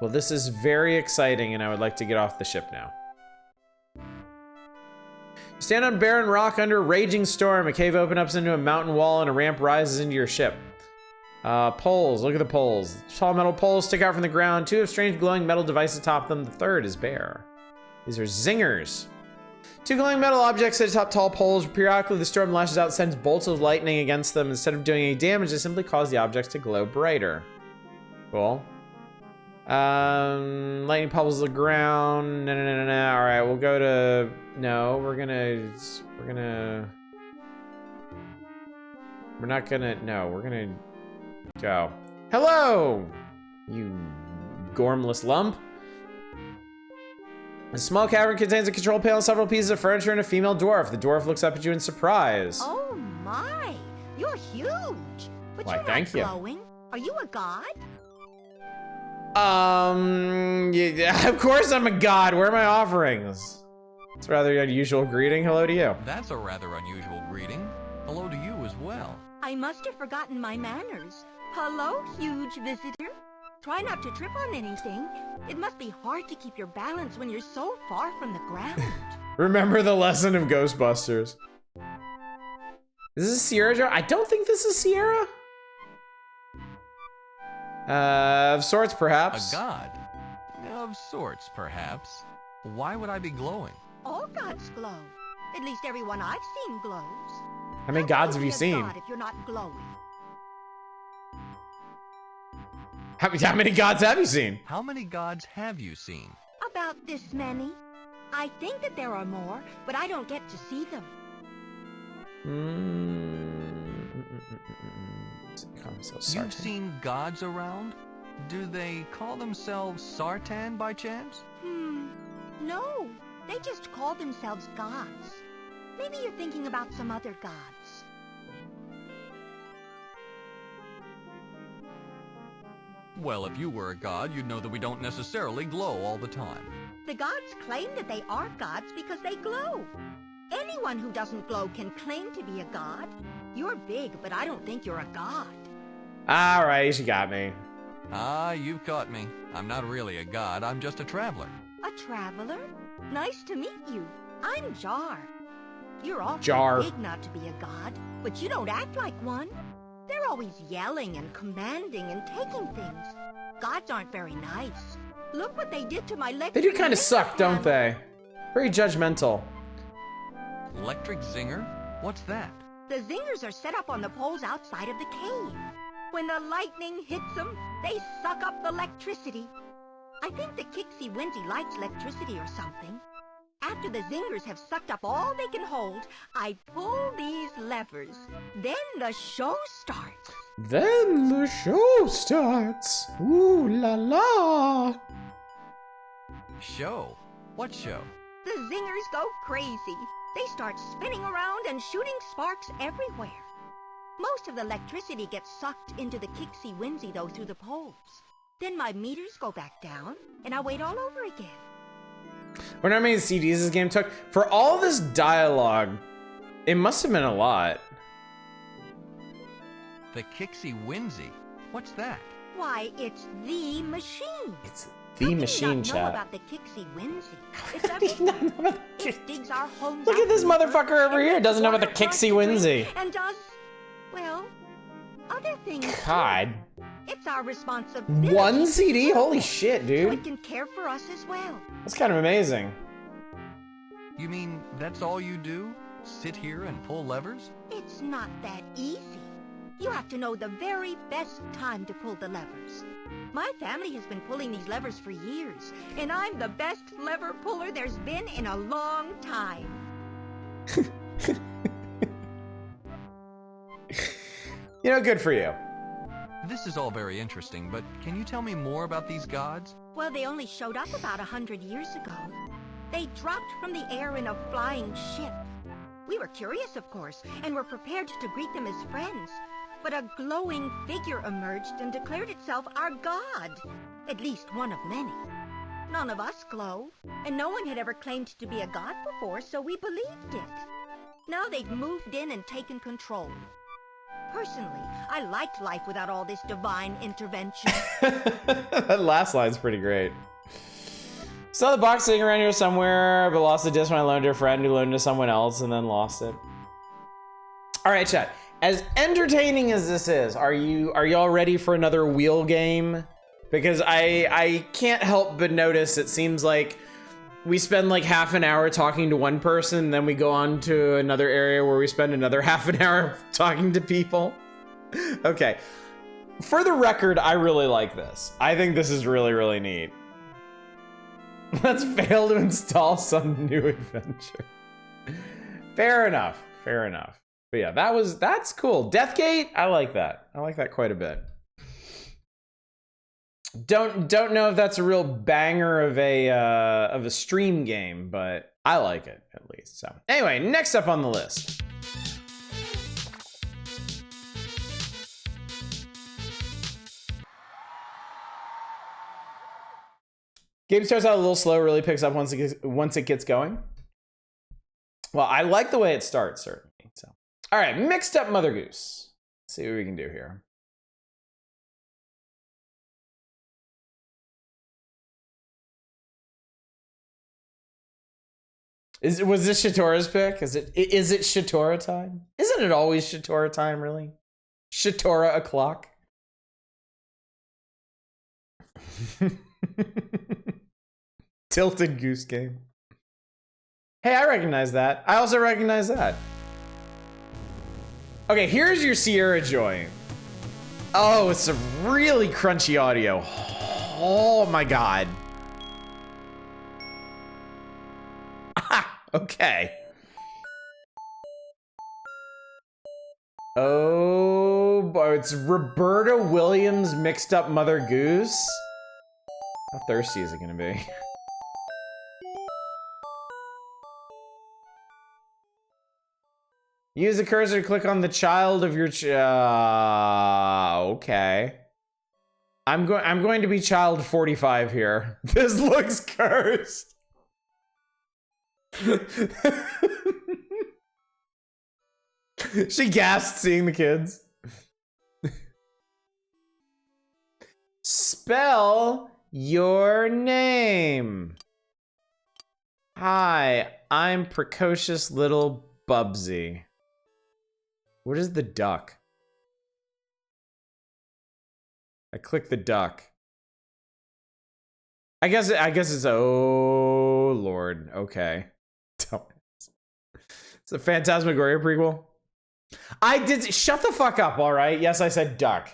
Well, this is very exciting, and I would like to get off the ship now. You stand on barren rock under a raging storm. A cave opens up into a mountain wall, and a ramp rises into your ship. Poles. Look at the poles. Tall metal poles stick out from the ground. 2 have strange glowing metal devices atop them. The third is bare. These are zingers. 2 glowing metal objects sit atop tall poles. Periodically, the storm lashes out and sends bolts of lightning against them. Instead of doing any damage, they simply cause the objects to glow brighter. Cool. Lightning pebbles the ground. No. All right, we'll go to. No, we're not gonna. No, we're gonna go. Hello, you gormless lump. A small cavern contains a control panel, several pieces of furniture, and a female dwarf. The dwarf looks up at you in surprise. Oh my, you're huge. But Why, you're thank not you. glowing. Are you a god? Yeah, of course I'm a god. Where are my offerings? It's a rather unusual greeting. Hello to you. That's a rather unusual greeting. Hello to you as well. I must have forgotten my manners. Hello, huge visitor. Try not to trip on anything. It must be hard to keep your balance when you're so far from the ground. Remember the lesson of Ghostbusters. Is this Sierra Joe? I don't think this is Sierra. Of sorts, perhaps. A god? Of sorts, perhaps. Why would I be glowing? All gods glow. At least everyone I've seen glows. How many gods have you seen? God if you're not glowing. How many gods have you seen? How many gods have you seen? About this many. I think that there are more, but I don't get to see them. You've seen gods around? Do they call themselves Sartan by chance? No. They just call themselves gods. Maybe you're thinking about some other gods. Well, if you were a god, you'd know that we don't necessarily glow all the time. The gods claim that they are gods because they glow. Anyone who doesn't glow can claim to be a god. You're big, but I don't think you're a god. All right, you got me. Ah, you've caught me. I'm not really a god, I'm just a traveler. A traveler? Nice to meet you. I'm Jar. You're awfully Jar. big not to be a god, but you don't act like one. They're always yelling and commanding and taking things. Gods aren't very nice. Look what they did to my leg. They do kind of suck, don't they? Very judgmental. Electric zinger? What's that? The zingers are set up on the poles outside of the cave. When the lightning hits them, they suck up the electricity. I think the Kixie Winzy likes electricity or something. After the zingers have sucked up all they can hold, I pull these levers. Then the show starts. Then the show starts. Ooh la la. Show? What show? The zingers go crazy. They start spinning around and shooting sparks everywhere. Most of the electricity gets sucked into the Kixie Winzy, though, through the poles. Then my meters go back down, and I wait all over again. I wonder how many CDs this game took. For all this dialogue, it must have been a lot. The Kixie Winzy? What's that? Why, it's the machine. It's How the can machine you not know chat. about the Kixie Winzy? It's How do you not know about the It digs our homes Look out at this from the motherfucker dirt over and here. makes Doesn't know about the water for us Kixie to drink Winzy. And does, well, other things. too. God. It's our responsibility. One CD? Holy shit, So dude. it can care for us as well. That's kind of amazing. You mean that's all you do? Sit here and pull levers? It's not that easy. You have to know the very best time to pull the levers. My family has been pulling these levers for years, and I'm the best lever puller there's been in a long time. You know, good for you. This is all very interesting, but can you tell me more about these gods? Well, they only showed up about 100 years ago. They dropped from the air in a flying ship. We were curious, of course, and were prepared to greet them as friends. But a glowing figure emerged and declared itself our god. At least one of many. None of us glow, and no one had ever claimed to be a god before, so we believed it. Now they've moved in and taken control. Personally, I liked life without all this divine intervention. That last line's pretty great. Saw the box sitting around here somewhere, but lost the disc when I loaned it to a friend who loaned it to someone else and then lost it. All right, chat. As entertaining as this is, are y'all ready for another wheel game? Because I can't help but notice it seems like we spend like half an hour talking to one person, then we go on to another area where we spend another half an hour talking to people. Okay. For the record, I really like this. I think this is really, really neat. Let's fail to install some new adventure. Fair enough. Fair enough. But yeah, that's cool. Deathgate, I like that. I like that quite a bit. Don't know if that's a real banger of a stream game, but I like it at least. So anyway, next up on the list. Game starts out a little slow, really picks up once it gets going. Well, I like the way it starts, certainly. So, all right, mixed up Mother Goose. Let's see what we can do here. Was this Shatora's pick? Is it Shatora time? Isn't it always Shatora time, really? Shatora o'clock. Tilted Goose Game. Hey, I recognize that. I also recognize that. Okay, here's your Sierra Joy. Oh, it's a really crunchy audio. Oh my god. Okay. Oh, boy, it's Roberta Williams mixed up Mother Goose. How thirsty is it gonna be? Use the cursor to click on the child of your okay. I'm going to be child 45 here. This looks cursed. She gasped seeing the kids. Spell your name. Hi, I'm precocious little Bubsy. What is the duck? I click the duck. I guess it's oh Lord. Okay. It's a Phantasmagoria prequel. I did shut the fuck up, all right? Yes, I said duck.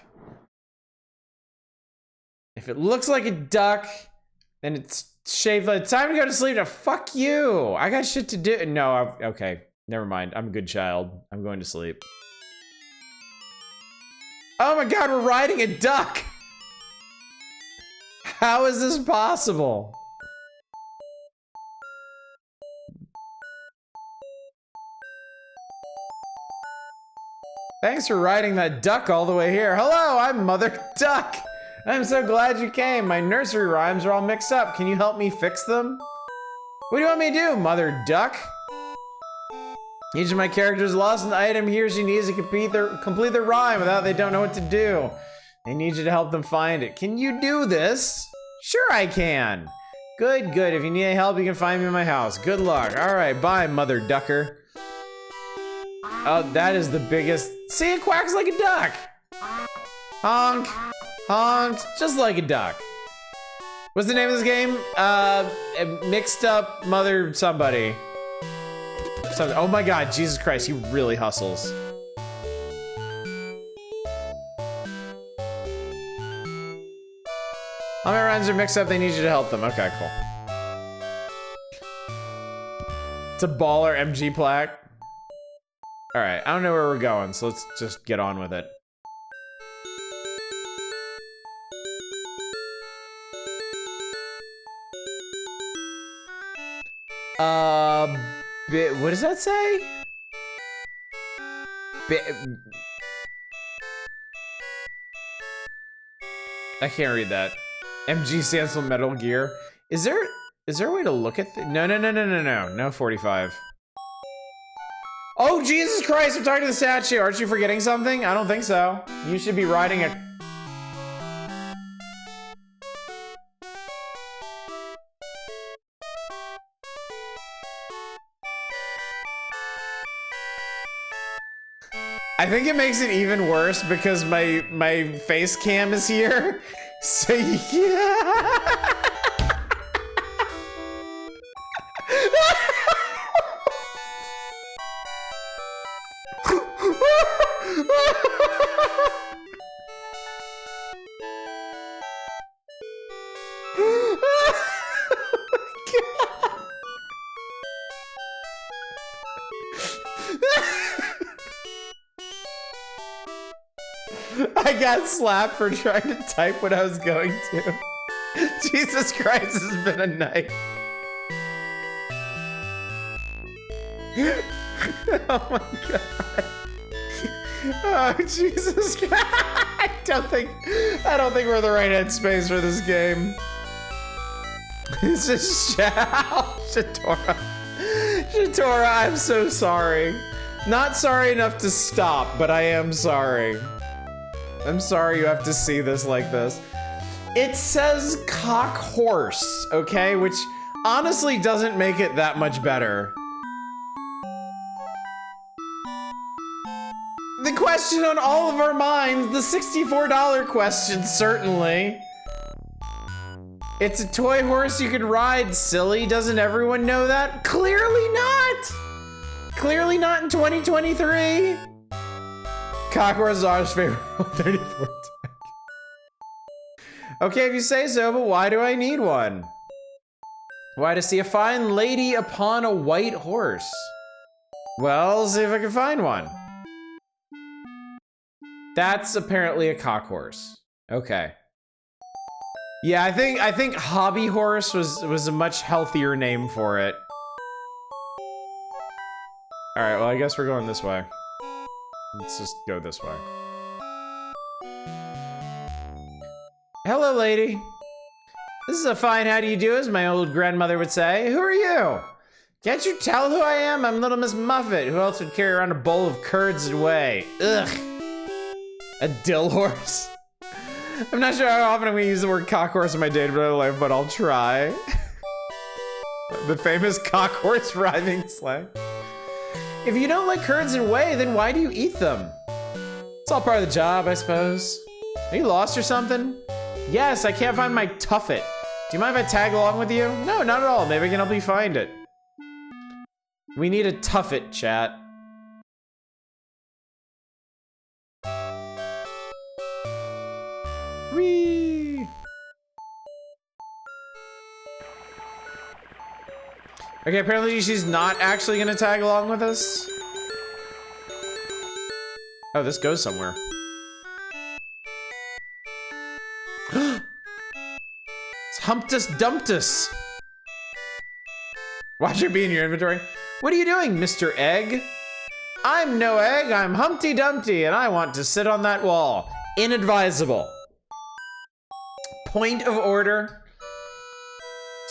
If it looks like a duck and it's shaped like time to go to sleep, now fuck you. I got shit to do. No, okay. Never mind. I'm a good child. I'm going to sleep. Oh my god, we're riding a duck! How is this possible? Thanks for riding that duck all the way here. Hello, I'm Mother Duck. I'm so glad you came. My nursery rhymes are all mixed up. Can you help me fix them? What do you want me to do, Mother Duck? Each of my characters lost an item he or she needs to complete their rhyme without they don't know what to do. I need you to help them find it. Can you do this? Sure I can. Good, good. If you need any help, you can find me in my house. Good luck. All right, bye, Mother Ducker. Oh, that is the biggest. See, it quacks like a duck. Honk, honk, just like a duck. What's the name of this game? Mixed up Mother somebody. Oh my god, Jesus Christ, he really hustles. All my rhymes are mixed up, they need you to help them. Okay, cool. It's a baller MG plaque. Alright, I don't know where we're going, so let's just get on with it. What does that say? I can't read that. MG stands for Metal Gear. Is there a way to look at no 45. Oh Jesus Christ, I'm talking to the statue. Aren't you forgetting something? I don't think so. You should be riding a I think it makes it even worse because my face cam is here. So yeah. I got slapped for trying to type what I was going to. Jesus Christ, this has been a night. Oh my god. Oh Jesus Christ. I don't think we're the right headspace for this game. It's just Shatora. Shatora, I'm so sorry. Not sorry enough to stop, but I am sorry. I'm sorry you have to see this like this. It says cock horse, okay? Which honestly doesn't make it that much better. The question on all of our minds, the $64 question, certainly. It's a toy horse you can ride, silly. Doesn't everyone know that? Clearly not! Clearly not in 2023. Cockhorse is our favorite 34 tech. Okay, if you say so, but why do I need one? Why, to see a fine lady upon a white horse? Well, let's see if I can find one. That's apparently a cock horse. Okay. Yeah, I think hobby horse was a much healthier name for it. Alright, well, I guess we're going this way. Let's just go this way. Hello, lady. This is a fine how do you do, as my old grandmother would say. Who are you? Can't you tell who I am? I'm Little Miss Muffet. Who else would carry around a bowl of curds and whey? Ugh. A dill horse? I'm not sure how often I'm gonna use the word cock horse in my day-to-day life, but I'll try. The famous cock horse rhyming slang. If you don't like curds and whey, then why do you eat them? It's all part of the job, I suppose. Are you lost or something? Yes, I can't find my tuffet. Do you mind if I tag along with you? No, not at all. Maybe I can help you find it. We need a tuffet, chat. Whee! Okay, apparently she's not actually gonna tag along with us. Oh, this goes somewhere. It's Humptus Dumptus. Watch it be in your inventory. What are you doing, Mr. Egg? I'm no egg, I'm Humpty Dumpty, and I want to sit on that wall. Inadvisable. Point of order.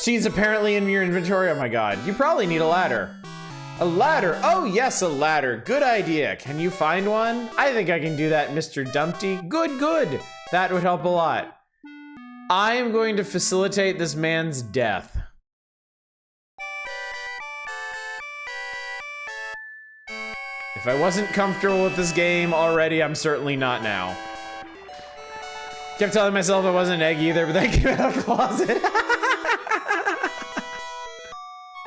She's apparently in your inventory. Oh my god. You probably need a ladder. A ladder? Oh yes, a ladder. Good idea. Can you find one? I think I can do that, Mr. Dumpty. Good, good. That would help a lot. I am going to facilitate this man's death. If I wasn't comfortable with this game already, I'm certainly not now. Kept telling myself I wasn't an egg either, but then I came out of the closet.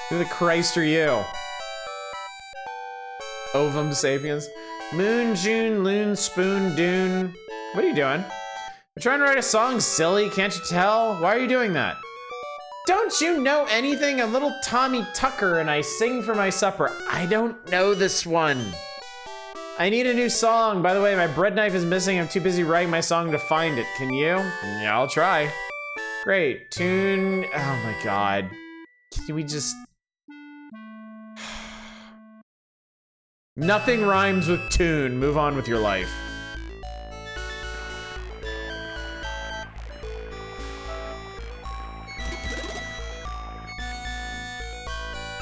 Who the Christ are you? Ovum sapiens. Moon, June, Loon, Spoon, Dune. What are you doing? I'm trying to write a song, silly. Can't you tell? Why are you doing that? Don't you know anything? I'm little Tommy Tucker and I sing for my supper. I don't know this one. I need a new song. By the way, my bread knife is missing. I'm too busy writing my song to find it. Can you? Yeah, I'll try. Great. Tune. Oh my god. Can we just... Nothing rhymes with tune. Move on with your life.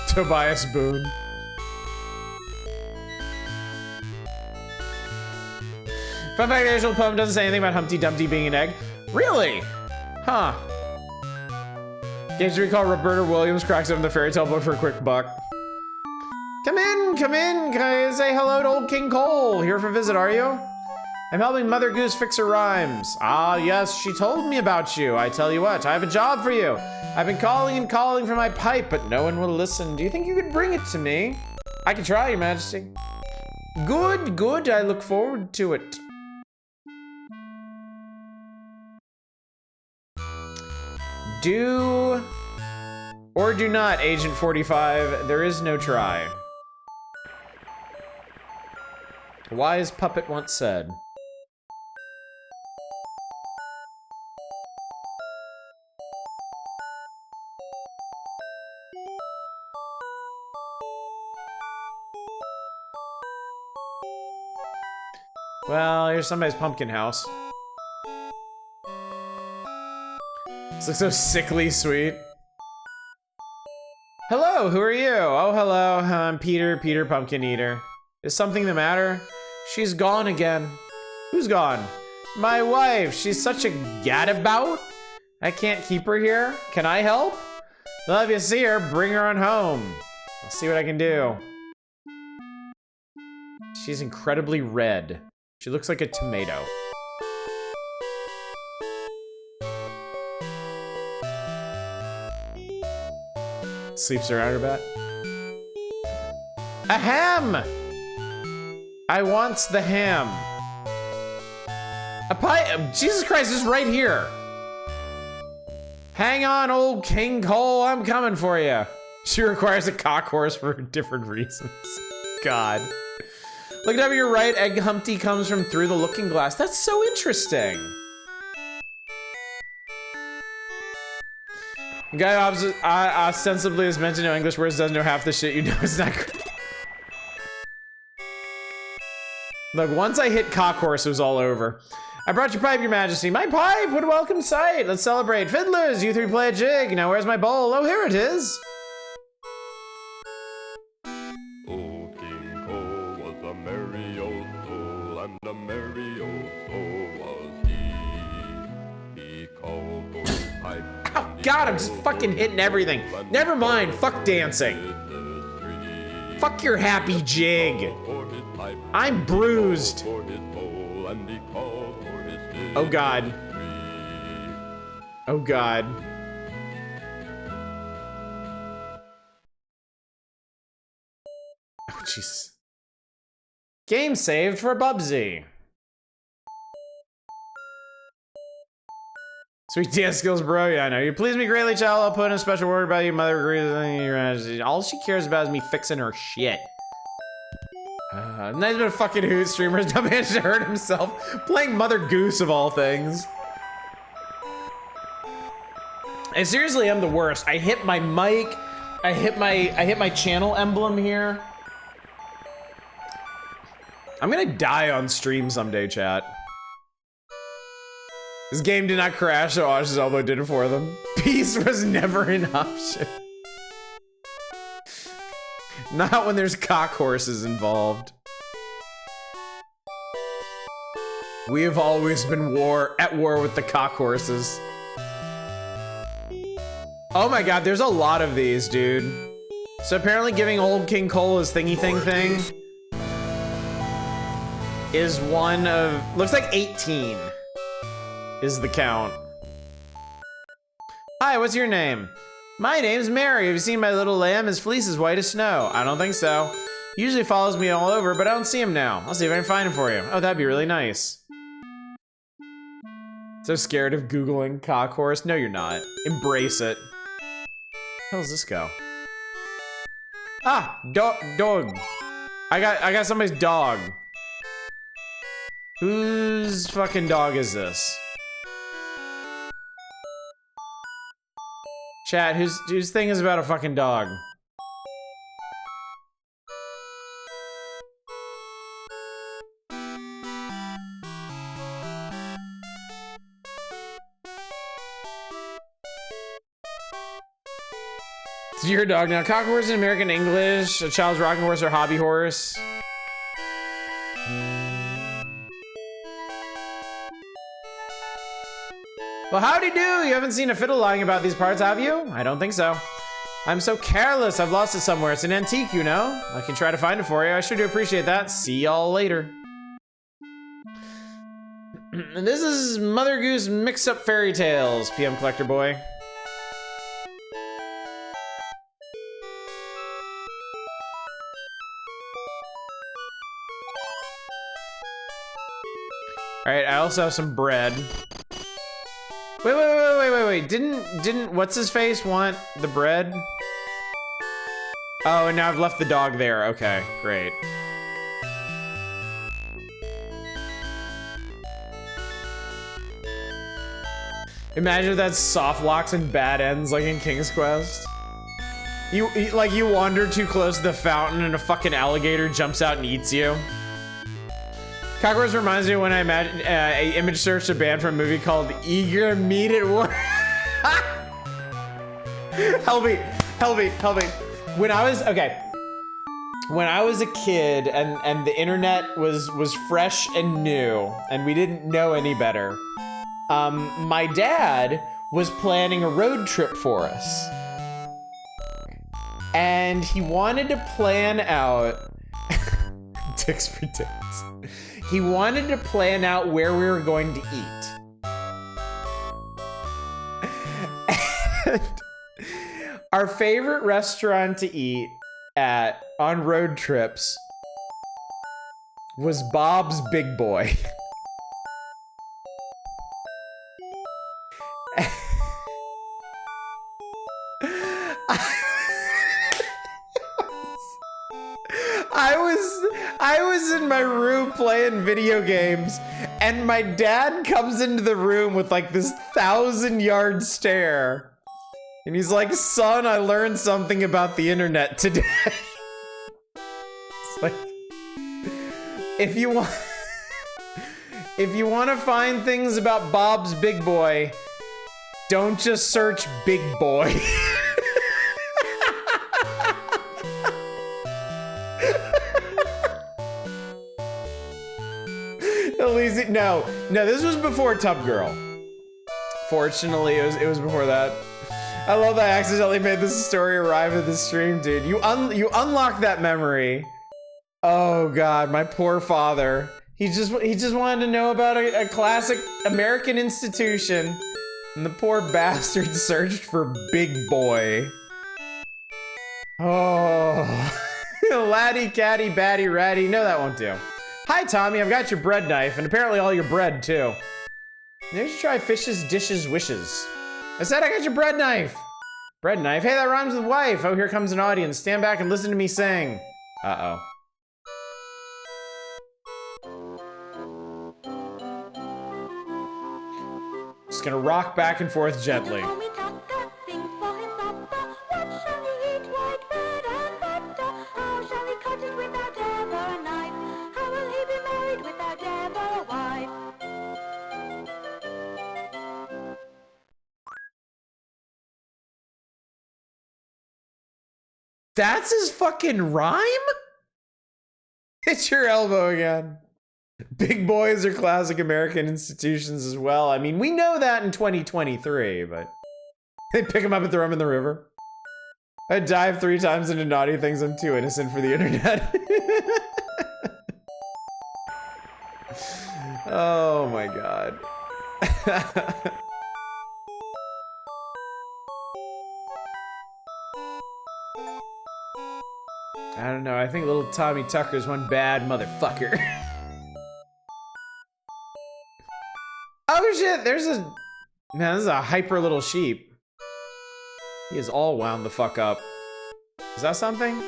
Tobias Boone. Fun fact, the original poem doesn't say anything about Humpty Dumpty being an egg. Really? Huh. Games recall Roberta Williams cracks open the fairy tale book for a quick buck. Come in, come in. Can I say hello to old King Cole? Here for a visit, are you? I'm helping Mother Goose fix her rhymes. Ah, yes, she told me about you. I tell you what, I have a job for you. I've been calling and calling for my pipe, but no one will listen. Do you think you could bring it to me? I can try, Your Majesty. Good, good. I look forward to it. Do or do not, Agent 45. There is no try. A wise puppet once said. Well, here's somebody's pumpkin house. This looks so sickly sweet. Hello, who are you? Oh, hello, I'm Peter Pumpkin Eater. Is something the matter? She's gone again. Who's gone? My wife. She's such a gadabout. I can't keep her here. Can I help? Well, if you see her, bring her on home. I'll see what I can do. She's incredibly red. She looks like a tomato. Sleeps around her back. A ham! I wants the ham. A pie. Jesus Christ, this is right here. Hang on, old King Cole, I'm coming for you. She requires a cock horse for different reasons. God. Look up your right, Egg Humpty comes from through the looking glass. That's so interesting. The guy ostensibly is meant to know English words, doesn't know half the shit you know. It's not great. Look, once I hit Cockhorse, it was all over. I brought your pipe, your majesty. My pipe! What a welcome sight! Let's celebrate. Fiddlers, you three play a jig. Now where's my bowl? Oh, here it is. Old King Cole was a merry old soul, and a merry old soul was he. He called for his pipe. Oh, God, I'm just fucking hitting everything. Never mind, fuck dancing. Fuck your happy jig. I'm bruised. Oh, God. Oh, God. Oh, Jesus. Game saved for Bubsy. Sweet dance skills, bro. Yeah, I know. You please me greatly, child. I'll put in a special word about you. Mother agrees with your majesty. All she cares about is me fixing her shit. Nice bit of fucking hoot. Streamers don't manage to hurt himself. Playing Mother Goose of all things. I seriously am the worst. I hit my mic. I hit my channel emblem here. I'm gonna die on stream someday, chat. This game did not crash, so Osh's elbow did it for them. Peace was never an option. Not when there's cock horses involved. We have always been at war with the cock horses. Oh my God, there's a lot of these, dude. So apparently giving old King Cole his thingy thing is one of, looks like 18 is the count. Hi, what's your name? My name's Mary. Have you seen my little lamb? His fleece is white as snow. I don't think so. He usually follows me all over, but I don't see him now. I'll see if I can find him for you. Oh, that'd be really nice. So scared of Googling cock horse? No, you're not. Embrace it. Where does this go? Ah, dog. I got somebody's dog. Whose fucking dog is this? Chat, whose thing is about a fucking dog? It's your dog now. Cock horse in American English, a child's rocking horse or hobby horse. Well, howdy do. You haven't seen a fiddle lying about these parts, have you? I don't think so. I'm so careless. I've lost it somewhere. It's an antique, you know. I can try to find it for you. I sure do appreciate that. See y'all later. And this is Mother Goose Mix Up Fairy Tales, PM Collector Boy. All right, I also have some bread. Wait. Didn't what's his face want the bread? Oh, and now I've left the dog there. Okay, great. Imagine if that's soft locks and bad ends like in King's Quest. You wander too close to the fountain and a fucking alligator jumps out and eats you. Cockroach reminds me when I image searched a band from a movie called Eager Meat at Work. Help me. When I was a kid and the internet was fresh and new and we didn't know any better, my dad was planning a road trip for us. And he wanted to plan out dicks for dicks. He wanted to plan out where we were going to eat. And our favorite restaurant to eat at on road trips was Bob's Big Boy. I was in my room playing video games, and my dad comes into the room with like this 1,000-yard stare. And he's like, son, I learned something about the internet today. It's like, if you want... If you want to find things about Bob's Big Boy, don't just search Big Boy. At least no, this was before Tub Girl. Fortunately, it was before that. I love that I accidentally made this story arrive at the stream, dude. You unlocked that memory. Oh God, my poor father. He just wanted to know about a classic American institution, and the poor bastard searched for Big Boy. Oh, laddie, catty, batty, ratty. No, that won't do. Hi, Tommy. I've got your bread knife, and apparently all your bread too. Maybe you should try Fish's Dishes Wishes. I said I got your bread knife. Bread knife. Hey, that rhymes with wife. Oh, here comes an audience. Stand back and listen to me sing. Uh-oh. Just gonna rock back and forth gently. That's his fucking rhyme? Hit your elbow again. Big boys are classic American institutions as well. I mean, we know that in 2023, but they pick him up and throw him in the river. I dive 3 times into naughty things. I'm too innocent for the internet. Oh my God. I don't know, I think little Tommy Tucker's one bad motherfucker. Oh shit, man, this is a hyper little sheep. He is all wound the fuck up. Is that something?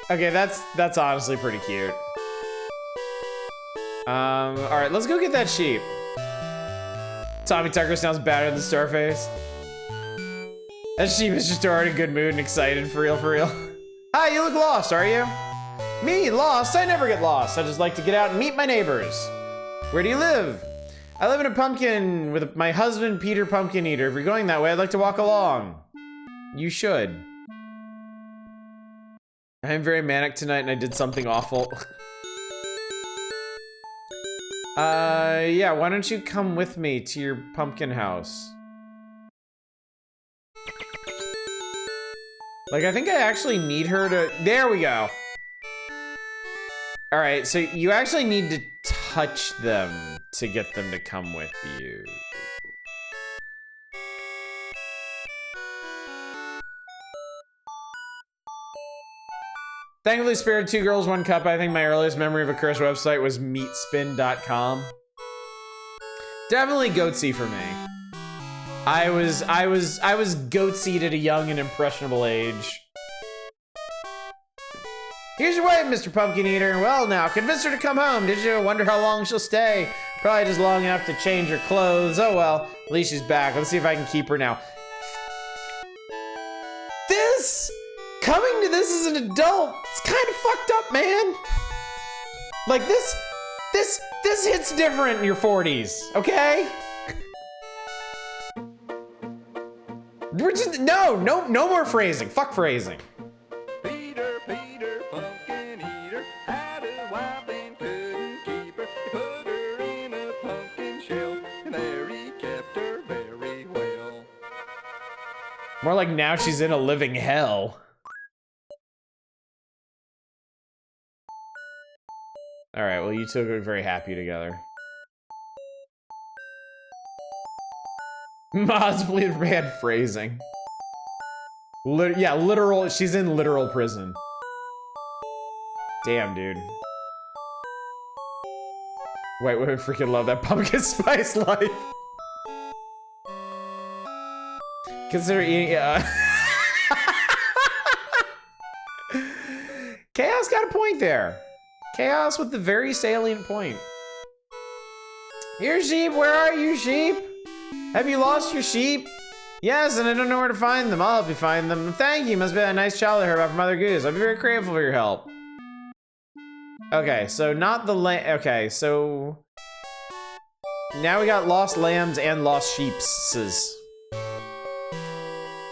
Okay, that's honestly pretty cute. Alright, let's go get that sheep. Tommy Tucker sounds better than Starface. That sheep is just already in good mood and excited, for real, for real. Hi, you look lost, are you? Me, lost? I never get lost. I just like to get out and meet my neighbors. Where do you live? I live in a pumpkin with my husband, Peter Pumpkin Eater. If you're going that way, I'd like to walk along. You should. I'm very manic tonight and I did something awful. Yeah, why don't you come with me to your pumpkin house? Like, I think I actually need her to... There we go. Alright, so you actually need to touch them to get them to come with you. Thankfully spared 2 girls, 1 cup. I think my earliest memory of a cursed website was meatspin.com. Definitely goatsy for me. I was goatsied at a young and impressionable age. Here's your wife, Mr. Pumpkin Eater. Well now, convince her to come home, did you? Wonder how long she'll stay. Probably just long enough to change her clothes. Oh well, at least she's back. Let's see if I can keep her now. Coming to this as an adult, it's kind of fucked up, man. Like this hits different in your 40s, okay? We're just, no more phrasing. Fuck phrasing. Peter, Pumpkin Eater, had a wife and couldn't keep her. He put her in a pumpkin shell, and there he kept her very well. More like now she's in a living hell. All right, well, you two are very happy together. Mods bleed bad phrasing. Yeah, literal, she's in literal prison. Damn, dude. Wait, we freaking love that pumpkin spice life. Consider eating, Chaos got a point there. Chaos with the very salient point. Here, sheep, where are you, sheep? Have you lost your sheep? Yes, and I don't know where to find them. I'll help you find them. Thank you. Must be a nice child I heard about from Mother Goose. I'll be very grateful for your help. Okay, so not the okay, so now we got lost lambs and lost sheepses.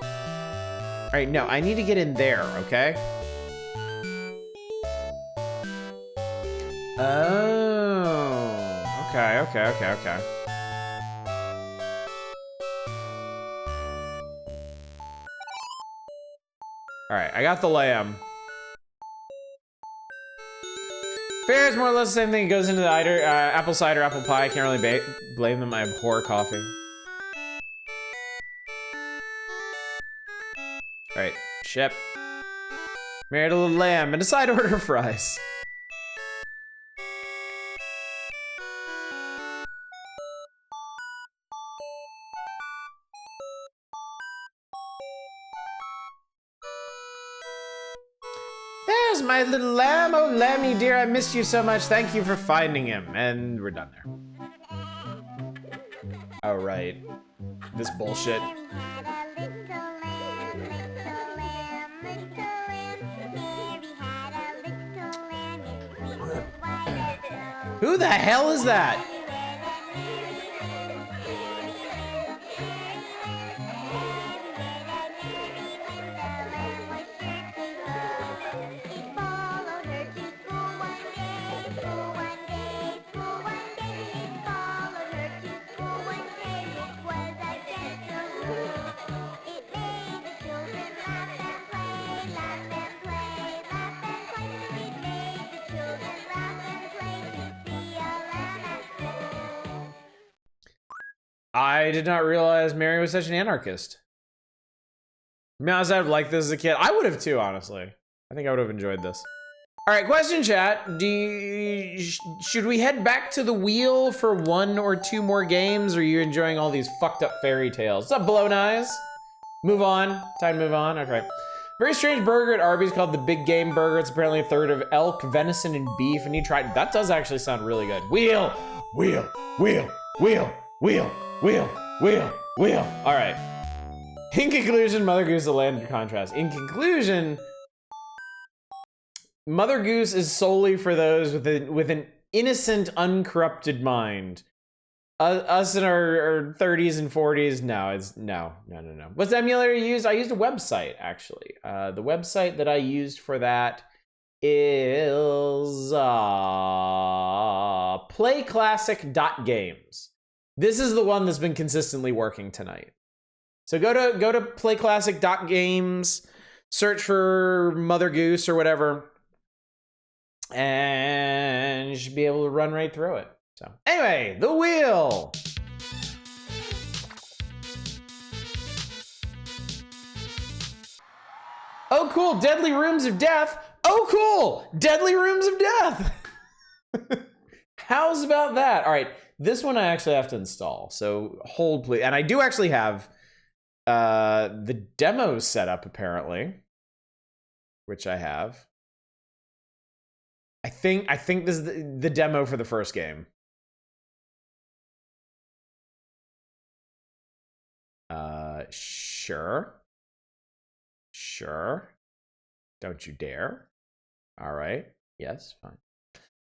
All right, no, I need to get in there, okay? Oh, okay. All right, I got the lamb. Fair is more or less the same thing. It goes into the apple cider, apple pie. I can't really blame them. I abhor coffee. All right, ship. Married a little lamb and a side order of fries. There's my little lamb. Oh, Lammy dear, I missed you so much. Thank you for finding him. And we're done there. All right. This bullshit. Who the hell is that? I did not realize Mary was such an anarchist. I mean, honestly, I'd like this as a kid. I would have too, honestly. I think I would have enjoyed this. All right, question chat. Should we head back to the wheel for 1 or 2 more games? Or are you enjoying all these fucked up fairy tales? What's up, Blown Eyes? Move on. Time to move on. Okay. Very strange burger at Arby's called the Big Game Burger. It's apparently a third of elk, venison, and beef. And you tried. That does actually sound really good. Wheel. All right. In conclusion, Mother Goose is a land of contrast. In conclusion, Mother Goose is solely for those with an innocent, uncorrupted mind. Us in our 30s and 40s, no. What's the emulator you used? I used a website, actually. The website that I used for that is playclassic.games. This is the one that's been consistently working tonight. So go to playclassic.games, search for Mother Goose or whatever, and you should be able to run right through it. So anyway, the wheel. Oh, cool, Deadly Rooms of Death. Oh, cool, Deadly Rooms of Death. How's about that? All right. This one I actually have to install, so hold please. And I do actually have the demo set up apparently, which I have. I think this is the demo for the first game. Sure. Don't you dare. All right. Yes, fine.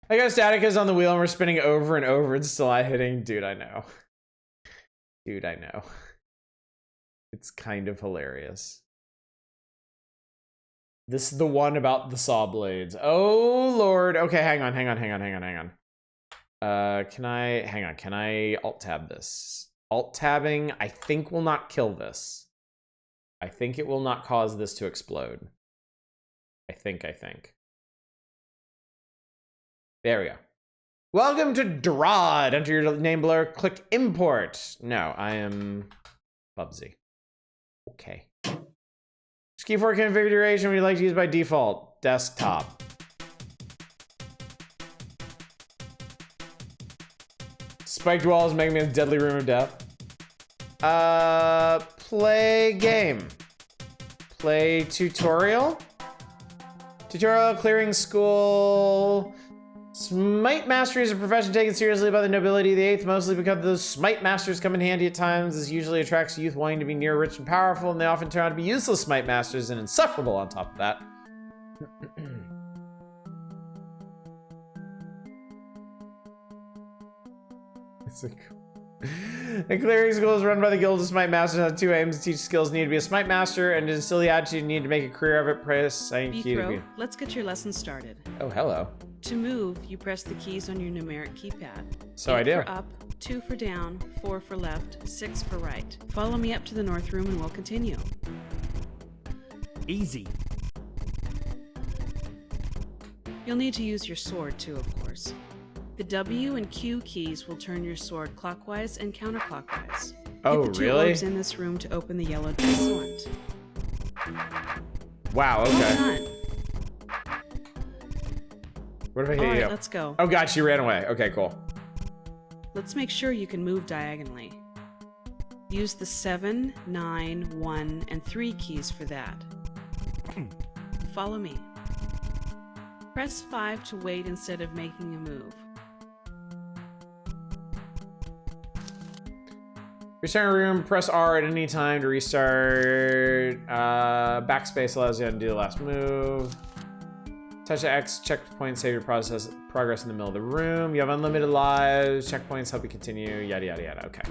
I got Staticus on the wheel and we're spinning over and over and still not hitting. Dude, I know. It's kind of hilarious. This is the one about the saw blades. Oh, Lord. Okay, hang on. Can I alt-tab this? Alt-tabbing, I think, will not kill this. I think it will not cause this to explode. I think. There we go. Welcome to Drod. Enter your name below. Click import. No, I am Bubsy. Okay. Key4 configuration we like to use by default. Desktop. Spiked walls make me a deadly room of death. Play game. Play tutorial. Tutorial clearing school. Smite Mastery is a profession taken seriously by the nobility of the 8th, mostly because those Smite Masters come in handy at times. This usually attracts youth wanting to be near rich and powerful, and they often turn out to be useless Smite Masters and insufferable on top of that. It's like... The clearing school is run by the Guild of Smite Masters and has 2 aims to teach skills needed to be a Smite Master and to instill the attitude you need to make a career of it. Press Bithro, let's get your lesson started. Oh, hello. To move, you press the keys on your numeric keypad. So 8 I do. for up, 2 for down, 4 for left, 6 for right. Follow me up to the north room and we'll continue. Easy. You'll need to use your sword too, of course. The W and Q keys will turn your sword clockwise and counterclockwise. Oh, Hit the 2 really? orbs in this room to open the yellow diamond. Wow, okay. Well done. What if I hit All right, you? let's go. Oh god, she ran away. Okay, cool. Let's make sure you can move diagonally. Use the 7, 9, 1, and 3 keys for that. Follow me. Press 5 to wait instead of making a move. Restart a room, press R at any time to restart. Backspace allows you to undo the last move. Touch the X checkpoint, save your progress in the middle of the room. You have unlimited lives. Checkpoints help you continue. Yada, yada, yada. Okay.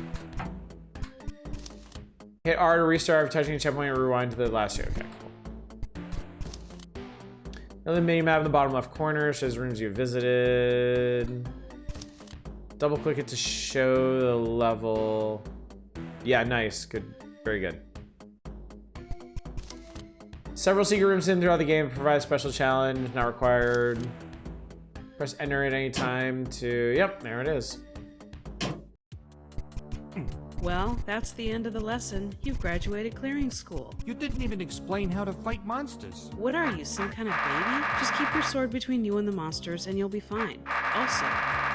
Hit R to restart. Touching a checkpoint and rewind to the last year. Okay, cool. Another mini map in the bottom left corner shows rooms you visited. Double click it to show the level. Yeah, nice. Good. Very good. Several secret rooms hidden throughout the game provide a special challenge. Not required. Press enter at any time to... Yep, there it is. Well, that's the end of the lesson. You've graduated clearing school. You didn't even explain how to fight monsters. What are you, some kind of baby? Just keep your sword between you and the monsters and you'll be fine. Also,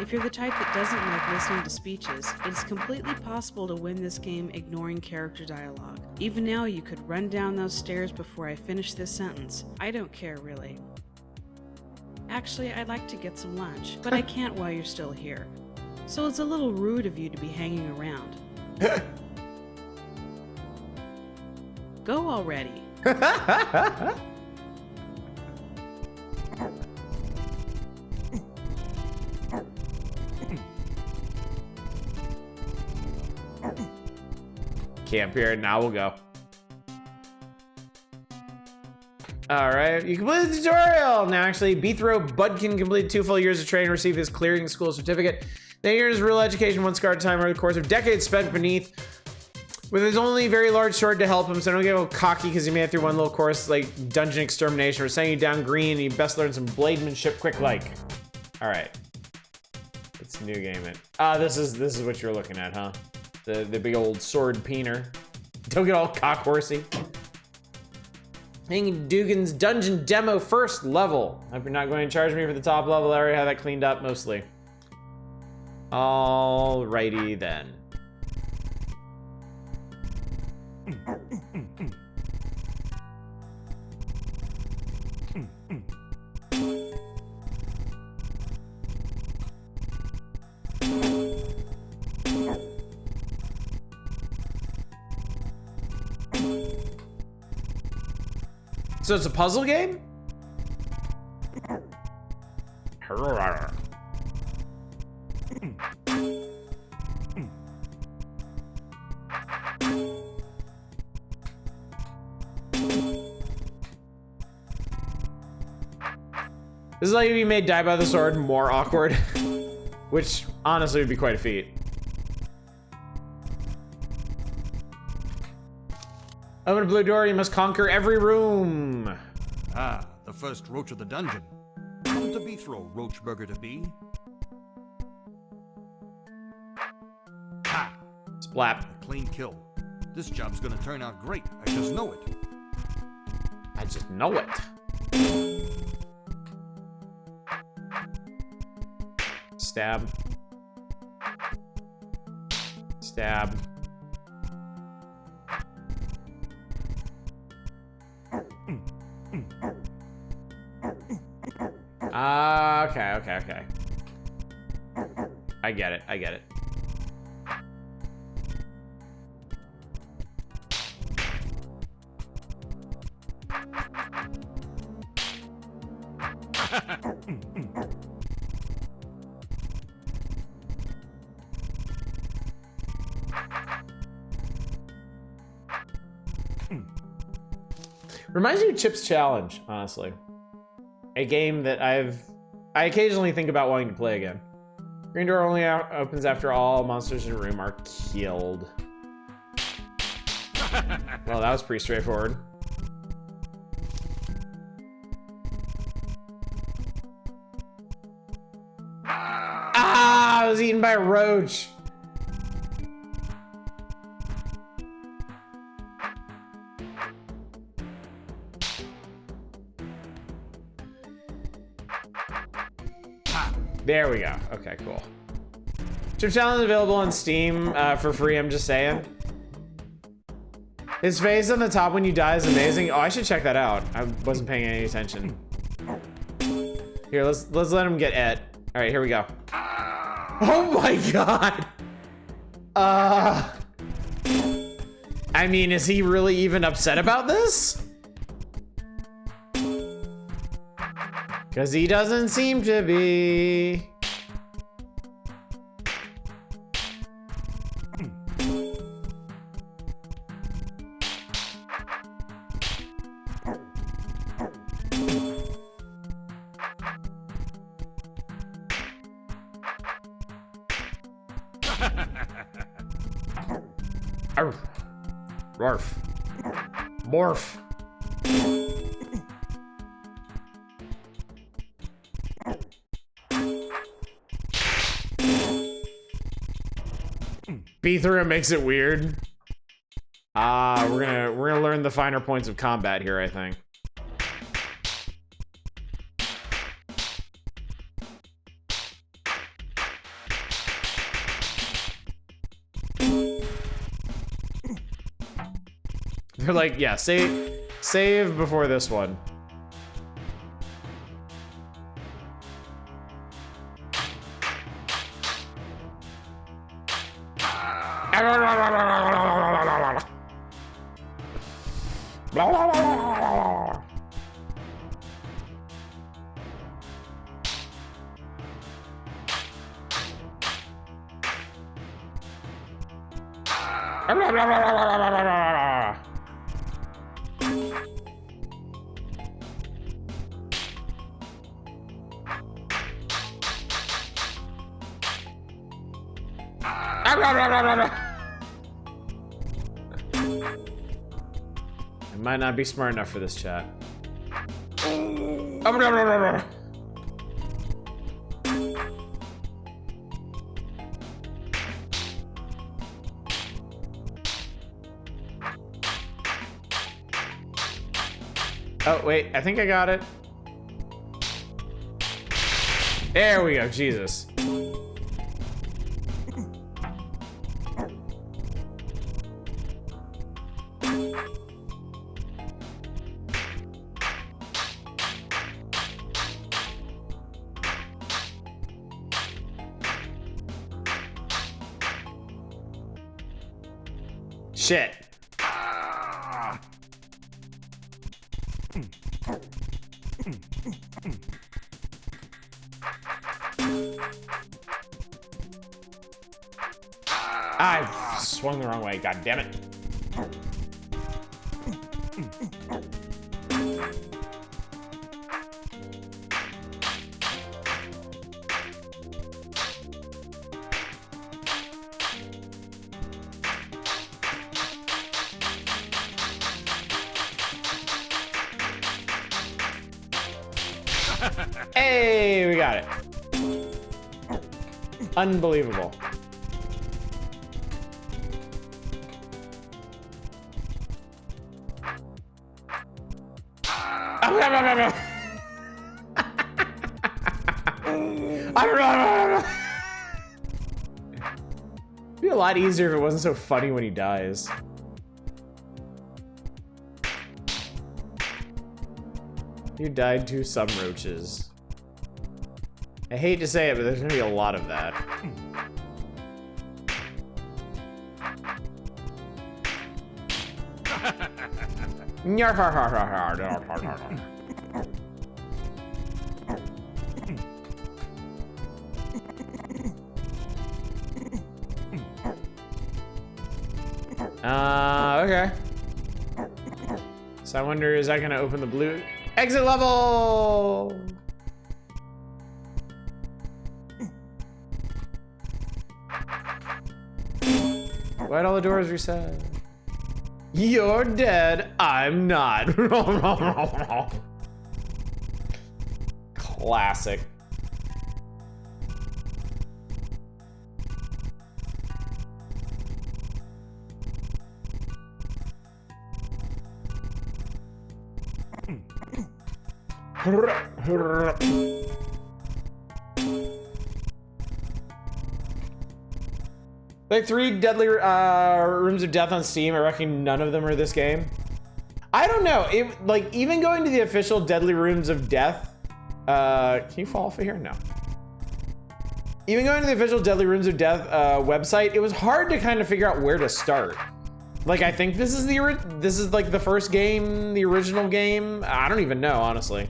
if you're the type that doesn't like listening to speeches, it's completely possible to win this game ignoring character dialogue. Even now, you could run down those stairs before I finish this sentence. I don't care, really. Actually, I'd like to get some lunch, but I can't while you're still here. So it's a little rude of you to be hanging around. Go already. Camp here, now we'll go. Alright, you completed the tutorial! Now actually, Bithro Budkin completed 2 full years of training and received his clearing school certificate. Then he earned his real education one scar time over the course of decades spent beneath with his only very large sword to help him, so don't get a little cocky because he made it through one little course like dungeon extermination. We're sending you down green and you best learn some blademanship quick like. Alright. Let's new game it. This is what you're looking at, huh? The big old sword peener. Don't get all cock horsey. Hanging Dugan's dungeon demo first level. Hope you're not going to charge me for the top level. I already had that cleaned up mostly. Alrighty then. So it's a puzzle game? This is like if you made Die by the Sword more awkward, which honestly would be quite a feat. Open a blue door, you must conquer every room. Ah, the first roach of the dungeon. Come to Bithro, Roachburger to be. Ha! Splap. A clean kill. This job's gonna turn out great. I just know it. I just know it. Stab. Stab. Okay. I get it. Reminds me of Chip's Challenge, honestly. A game that I occasionally think about wanting to play again. Green door only opens after all monsters in a room are killed. Well, that was pretty straightforward. Ah, I was eaten by a roach. There we go. Okay, cool. Chip Challenge is available on Steam for free, I'm just saying. His face on the top when you die is amazing. Oh, I should check that out. I wasn't paying any attention. Here, let's let him get et. All right, here we go. Oh my god. I mean, is he really even upset about this? Because he doesn't seem to be. Morph. Morph. B-through makes it weird. We're gonna learn the finer points of combat here, I think. They're like, yeah, save before this one. I might not be smart enough for this chat. Oh, wait, I think I got it. There we go, Jesus. Shit. I swung the wrong way, god damn it. Hey, we got it. Unbelievable. It'd be a lot easier if it wasn't so funny when he dies. You died to some roaches. I hate to say it, but there's gonna be a lot of that. Okay. So I wonder, is that gonna open the blue exit level? Why'd all the doors reset? You're dead, I'm not. Classic. Like 3 deadly rooms of death on Steam. I reckon none of them are this game. I don't know. Like even going to the official Deadly Rooms of Death. Can you fall off of here? No. Even going to the official Deadly Rooms of Death website, it was hard to kind of figure out where to start. Like I think this is like the first game, the original game. I don't even know, honestly.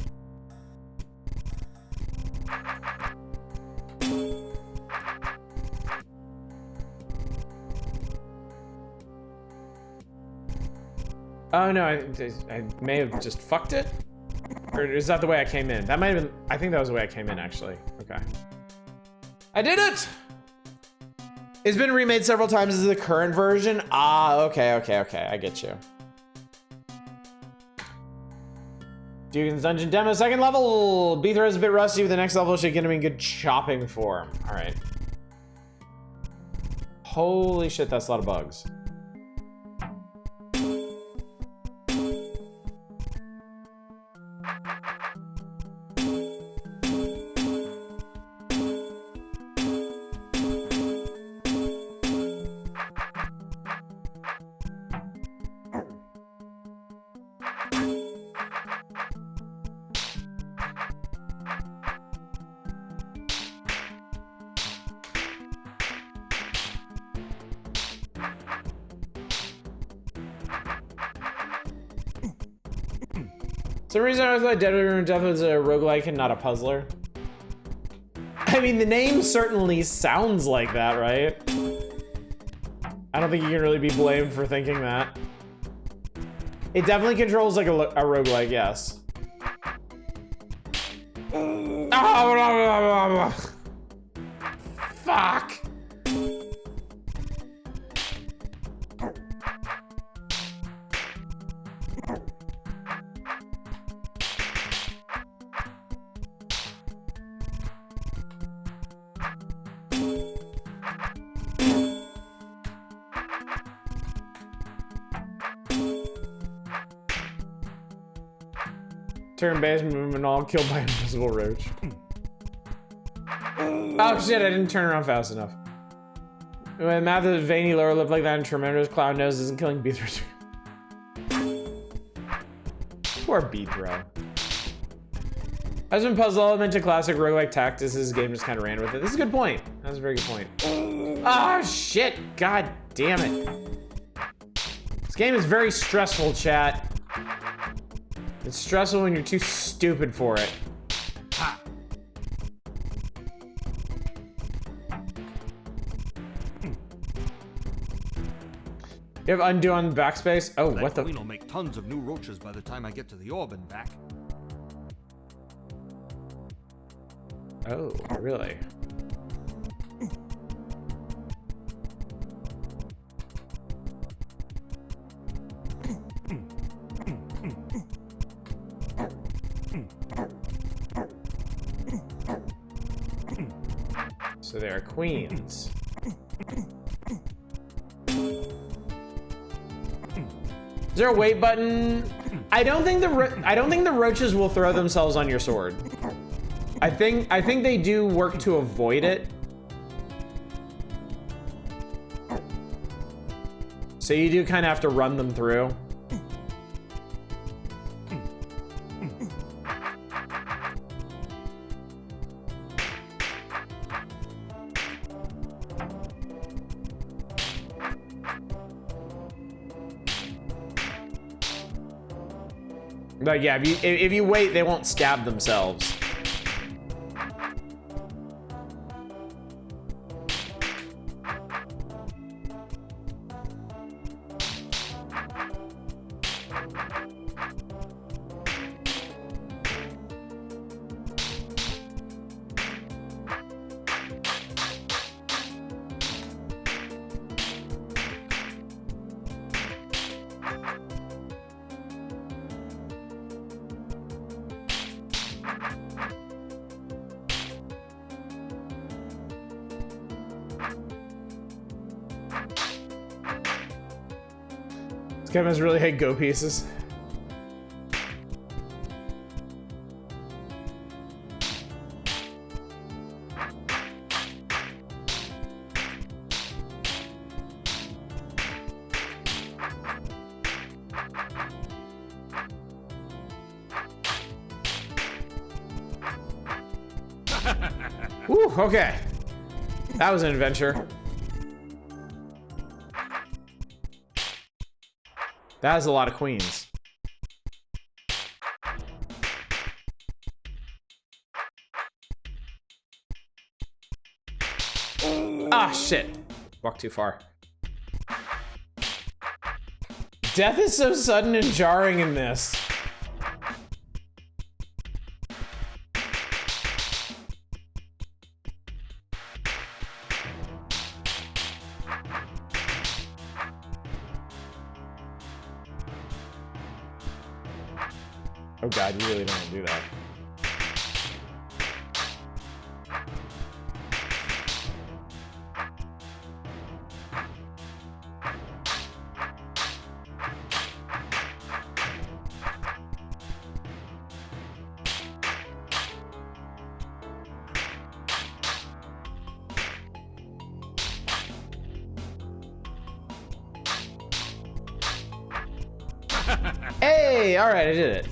Oh no, I may have just fucked it? Or is that the way I came in? That might have been, I think that was the way I came in actually. Okay. I did it! It's been remade several times as the current version. Ah, okay, I get you. Dugan's Dungeon Demo, 2nd level! Beathra is a bit rusty, but the next level should get him in good chopping form. Alright. Holy shit, that's a lot of bugs. For some reason I always thought Deadly Room of Death was a roguelike and not a puzzler. I mean, the name certainly sounds like that, right? I don't think you can really be blamed for thinking that. It definitely controls like a roguelike, yes. Fuck! Turn-based movement all killed by invisible roach. Oh shit, I didn't turn around fast enough. When math of veiny lower lip like that and tremendous cloud nose isn't killing Beathra. Poor Beathra. As been puzzle element to classic roguelike tactics, this game just kind of ran with it. This is a good point. That's a very good point. Oh shit, god damn it. This game is very stressful, chat. It's stressful when you're too stupid for it. Ha. You have undo on backspace? Oh, what the? Queen will make tons of new roaches by the time I get to the orb and back. Oh, really? So they are queens. Is there a wait button? I don't think the roaches will throw themselves on your sword. I think they do work to avoid it. So you do kind of have to run them through. Like, yeah, if you wait, they won't stab themselves. Kevin's really hate Go pieces. Whew, okay. That was an adventure. That is a lot of queens. Ah, shit. Walked too far. Death is so sudden and jarring in this. Oh god, you really don't want to do that. Hey, all right, I did it.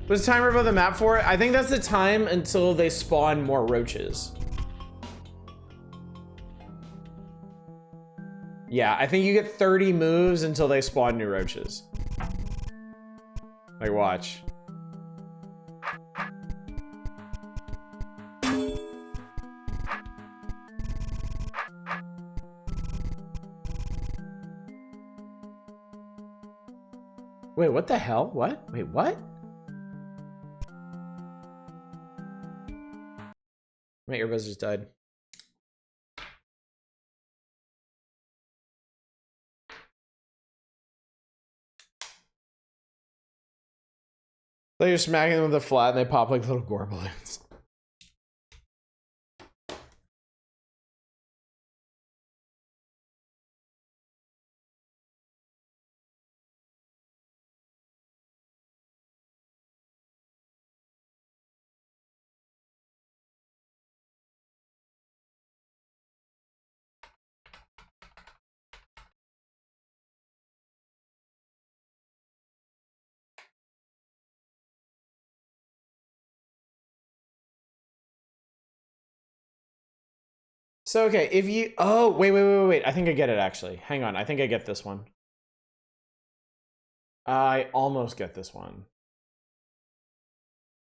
Was the timer above the map for it? I think that's the time until they spawn more roaches. Yeah, I think you get 30 moves until they spawn new roaches. Like, watch. Wait, what the hell? What? Wait, what? My earbuds just died. So you're smacking them with a flat and they pop like little gore balloons. So, okay, if you... Oh, wait. I think I get it, actually. Hang on, I think I get this one. I almost get this one.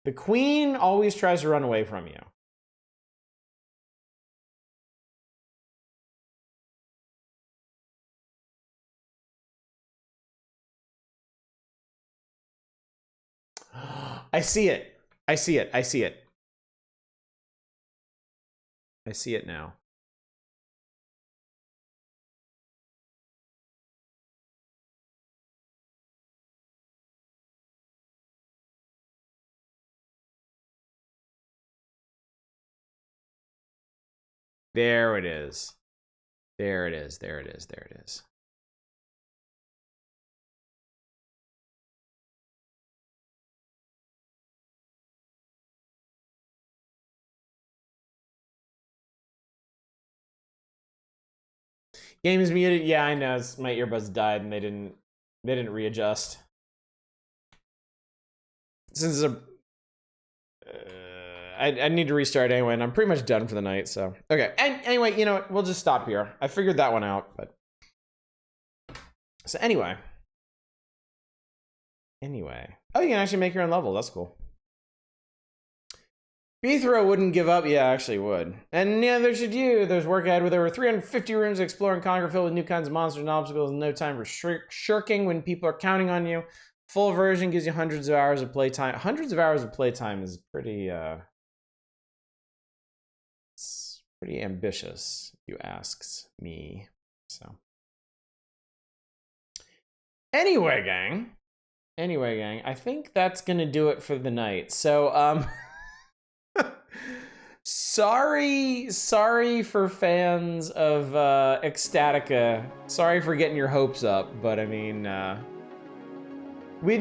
The queen always tries to run away from you. I see it. I see it. I see it. I see it now. There it is. There it is. There it is. There it is. Game is muted. Yeah, I know. My earbuds died and they didn't readjust. Since it's I need to restart anyway, and I'm pretty much done for the night, so. Okay, and anyway, you know what? We'll just stop here. I figured that one out, but. So anyway. Oh, you can actually make your own level. That's cool. Beethro wouldn't give up. Yeah, actually would. And neither should you. There's work ahead with over 350 rooms to explore and conquer, filled with new kinds of monsters and obstacles, and no time for shirking when people are counting on you. Full version gives you hundreds of hours of playtime. Hundreds of hours of playtime is pretty, it's pretty ambitious, if you asks me. So. Anyway, gang, I think that's gonna do it for the night. So, sorry for fans of Ecstatica. Sorry for getting your hopes up, but I mean, we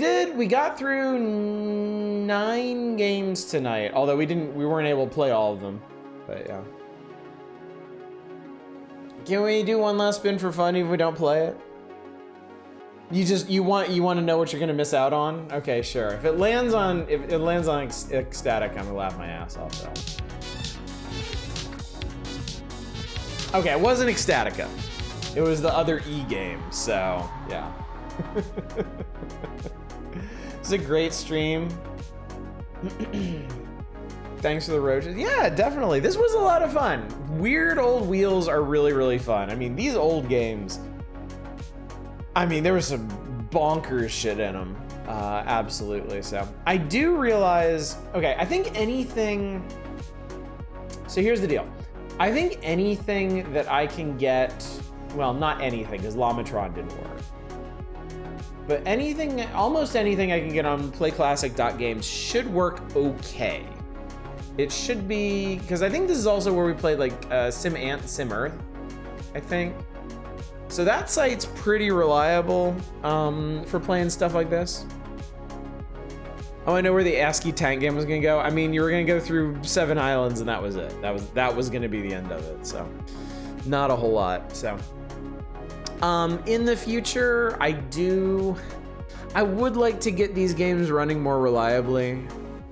got through 9 games tonight, although we weren't able to play all of them, but yeah. Can we do one last spin for fun even if we don't play it? You want to know what you're gonna miss out on? Okay, sure. If it lands on Ecstatic, I'm gonna laugh my ass off that. Okay, it wasn't Ecstatica. It was the other E game, so yeah. It's a great stream. Thanks for the roaches. Yeah, definitely. This was a lot of fun. Weird old wheels are really, really fun. I mean, these old games, I mean, there was some bonkers shit in them. Absolutely. So I do realize, okay, I think anything, so here's the deal. I think anything that I can get, well, not anything, because Lamatron didn't work. But anything, almost anything I can get on playclassic.games should work okay. It should be, because I think this is also where we played like Sim Ant, Sim Earth, I think. So that site's pretty reliable for playing stuff like this. Oh, I know where the ASCII tank game was gonna go. I mean, you were gonna go through 7 islands and that was it. That was gonna be the end of it, so. Not a whole lot, so. In the future, I would like to get these games running more reliably.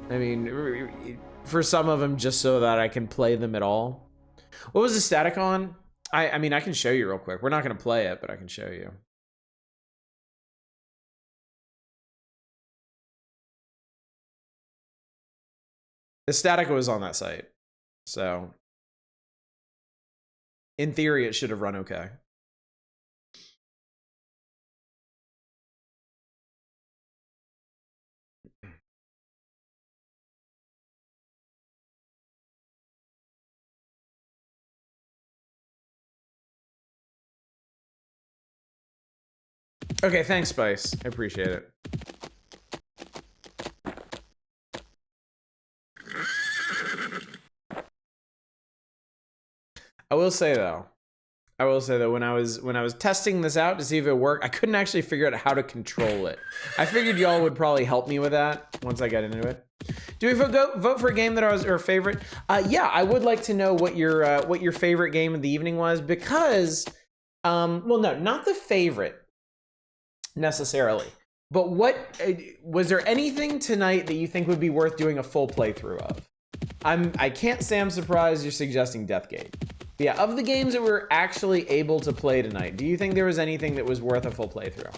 I mean, for some of them, just so that I can play them at all. What was the static on? I mean, I can show you real quick. We're not gonna play it, but I can show you. The Statica was on that site, so in theory, it should have run okay. Okay, thanks, Spice. I appreciate it. I will say though, when I was testing this out to see if it worked, I couldn't actually figure out how to control it. I figured y'all would probably help me with that once I got into it. Do we vote for a game that was our favorite? Yeah, I would like to know what your favorite game of the evening was, because, well, no, not the favorite necessarily, but what was there anything tonight that you think would be worth doing a full playthrough of? I can't say I'm surprised you're suggesting Deathgate. Yeah, of the games that we're actually able to play tonight, do you think there was anything that was worth a full playthrough?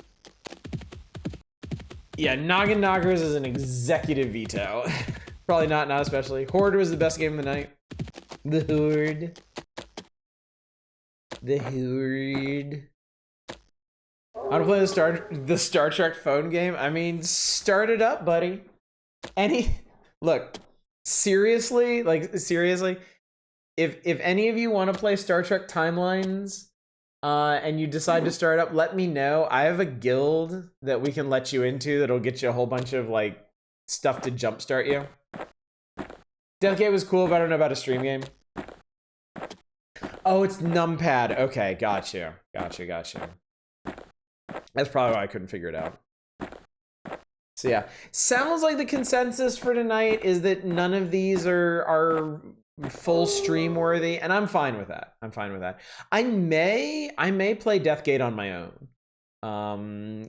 Yeah, Noggin Knockers is an executive veto. Probably not especially. Horde was the best game of the night. The Horde. The Horde. I want to play the Star Trek phone game. I mean, start it up, buddy. Look, seriously, if any of you want to play Star Trek Timelines, and you decide to start up, let me know. I have a guild that we can let you into that'll get you a whole bunch of like stuff to jumpstart you. Deathgate was cool, but I don't know about a stream game. Oh, it's numpad. Okay, gotcha. That's probably why I couldn't figure it out. So yeah, sounds like the consensus for tonight is that none of these are full stream worthy, and I'm fine with that. I may play Deathgate on my own.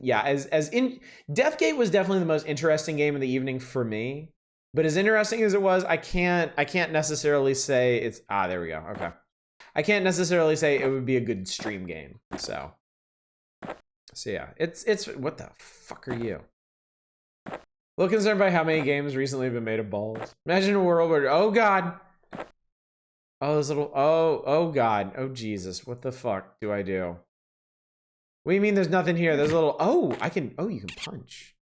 Yeah, Deathgate was definitely the most interesting game of the evening for me. But as interesting as it was, I can't necessarily say it's there we go. Okay. I can't necessarily say it would be a good stream game. So yeah, it's what the fuck are you? A little concerned by how many games recently have been made of balls. Imagine a world where, oh god. Oh, those little, oh god. Oh Jesus, what the fuck do I do? What do you mean there's nothing here? There's a little, oh, you can punch.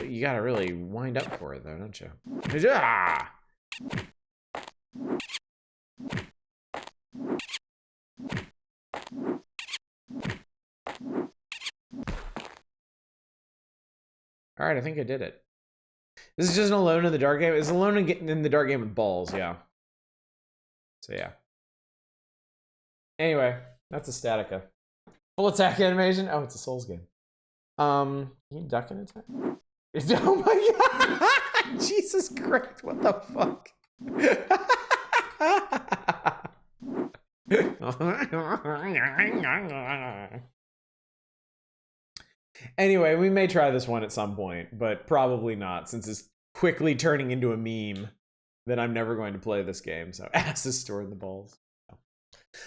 You gotta really wind up for it though, don't you? Ah! All right, I think I did it. This is just an Alone in the Dark game. It's Alone in the Dark game with balls, yeah. So yeah. Anyway, that's a Statica. Full attack animation. Oh, it's a Souls game. Can you duck and attack? Oh my god! Jesus Christ! What the fuck? Anyway, we may try this one at some point, but probably not, since it's quickly turning into a meme that I'm never going to play this game. So ass is stored in the balls.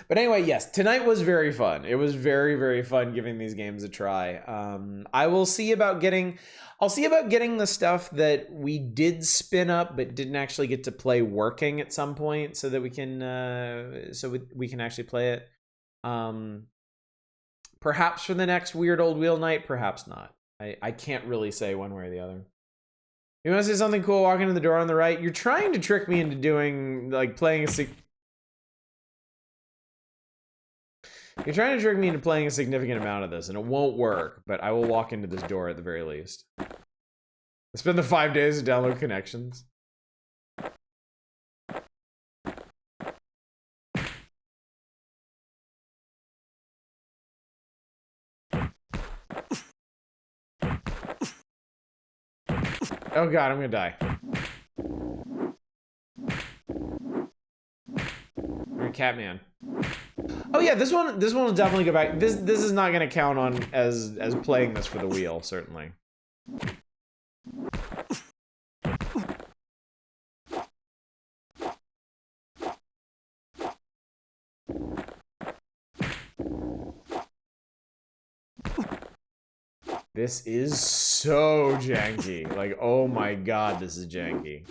But anyway, yes, tonight was very fun. It was very, very fun giving these games a try. I'll see about getting the stuff that we did spin up but didn't actually get to play working at some point, so that we can actually play it. Perhaps for the next Weird Old Wheel night, perhaps not. I can't really say one way or the other. You want to say something cool? Walk into the door on the right. You're trying to trick me into doing, like, playing a You're trying to trick me into playing a significant amount of this, and it won't work, but I will walk into this door at the very least. I spend the 5 days to download connections. Oh god, I'm gonna die. You're a Catman. Oh yeah, this one will definitely go back. This is not gonna count on as playing this for the wheel, certainly. This is so janky. Like, oh my god, this is janky.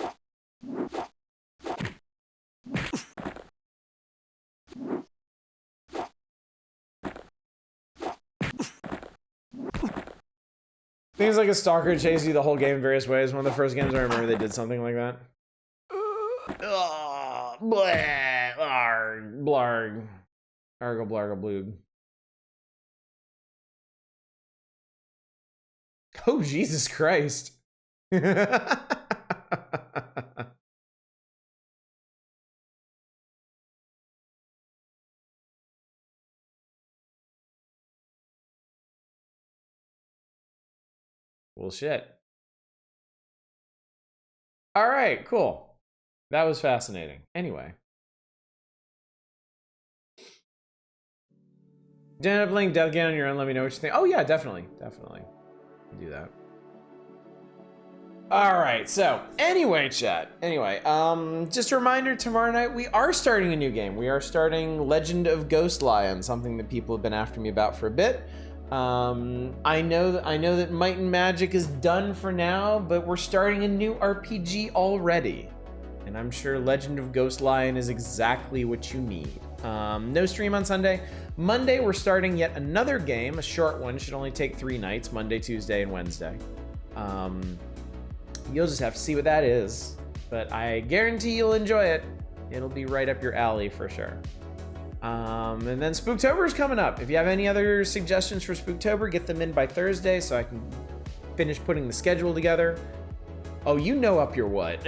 Things like a stalker chases you the whole game in various ways. One of the first games I remember they did something like that. Blah, blarg, blarg. Argle, blargle, bloog. Oh, Jesus Christ. Well, shit. All right, cool. That was fascinating. Anyway. Do you end up playing Death again on your own? Let me know what you think. Oh, yeah, definitely. Definitely. Do that. All right, so anyway, chat. Anyway, just a reminder, tomorrow night we are starting a new game. We are starting Legend of Ghost Lion, something that people have been after me about for a bit. I know that Might and Magic is done for now, but we're starting a new RPG already. And I'm sure Legend of Ghost Lion is exactly what you need. No stream on Sunday. Monday, we're starting yet another game, a short one. Should only take 3 nights, Monday, Tuesday, and Wednesday. You'll just have to see what that is. But I guarantee you'll enjoy it. It'll be right up your alley for sure. And then Spooktober is coming up. If you have any other suggestions for Spooktober, get them in by Thursday so I can finish putting the schedule together. Oh, you know up your what.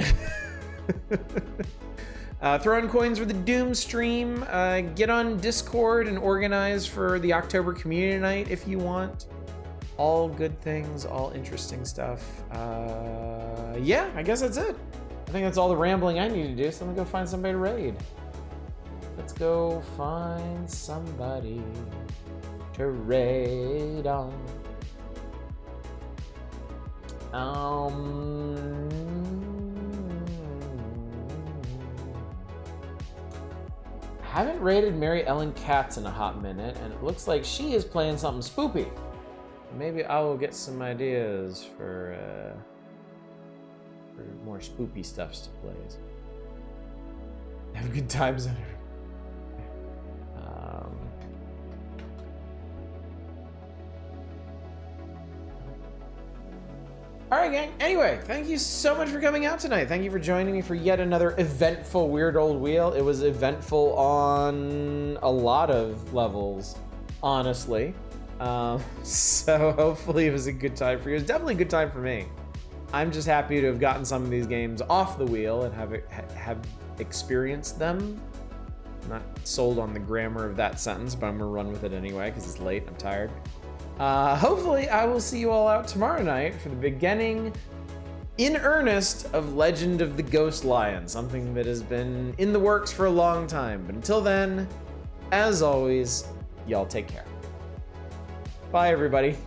Throw in coins for the Doom stream. Get on Discord and organize for the October community night if you want. All good things, all interesting stuff. Yeah, I guess that's it. I think that's all the rambling I need to do, so let me go find somebody to raid. Let's go find somebody to raid on. Haven't raided Mary Ellen Katz in a hot minute, and it looks like she is playing something spoopy. maybe I will get some ideas for more spoopy stuffs to play. Have good times on it. Alright, gang. Anyway, thank you so much for coming out tonight. Thank you for joining me for yet another eventful Weird Old Wheel. It was eventful on a lot of levels, honestly. So hopefully it was a good time for you. It was definitely a good time for me. I'm just happy to have gotten some of these games off the wheel and have experienced them. I'm not sold on the grammar of that sentence, but I'm gonna run with it anyway because it's late. I'm tired. Hopefully I will see you all out tomorrow night for the beginning in earnest of Legend of the Ghost Lion, something that has been in the works for a long time. But until then, as always, y'all take care. Bye, everybody.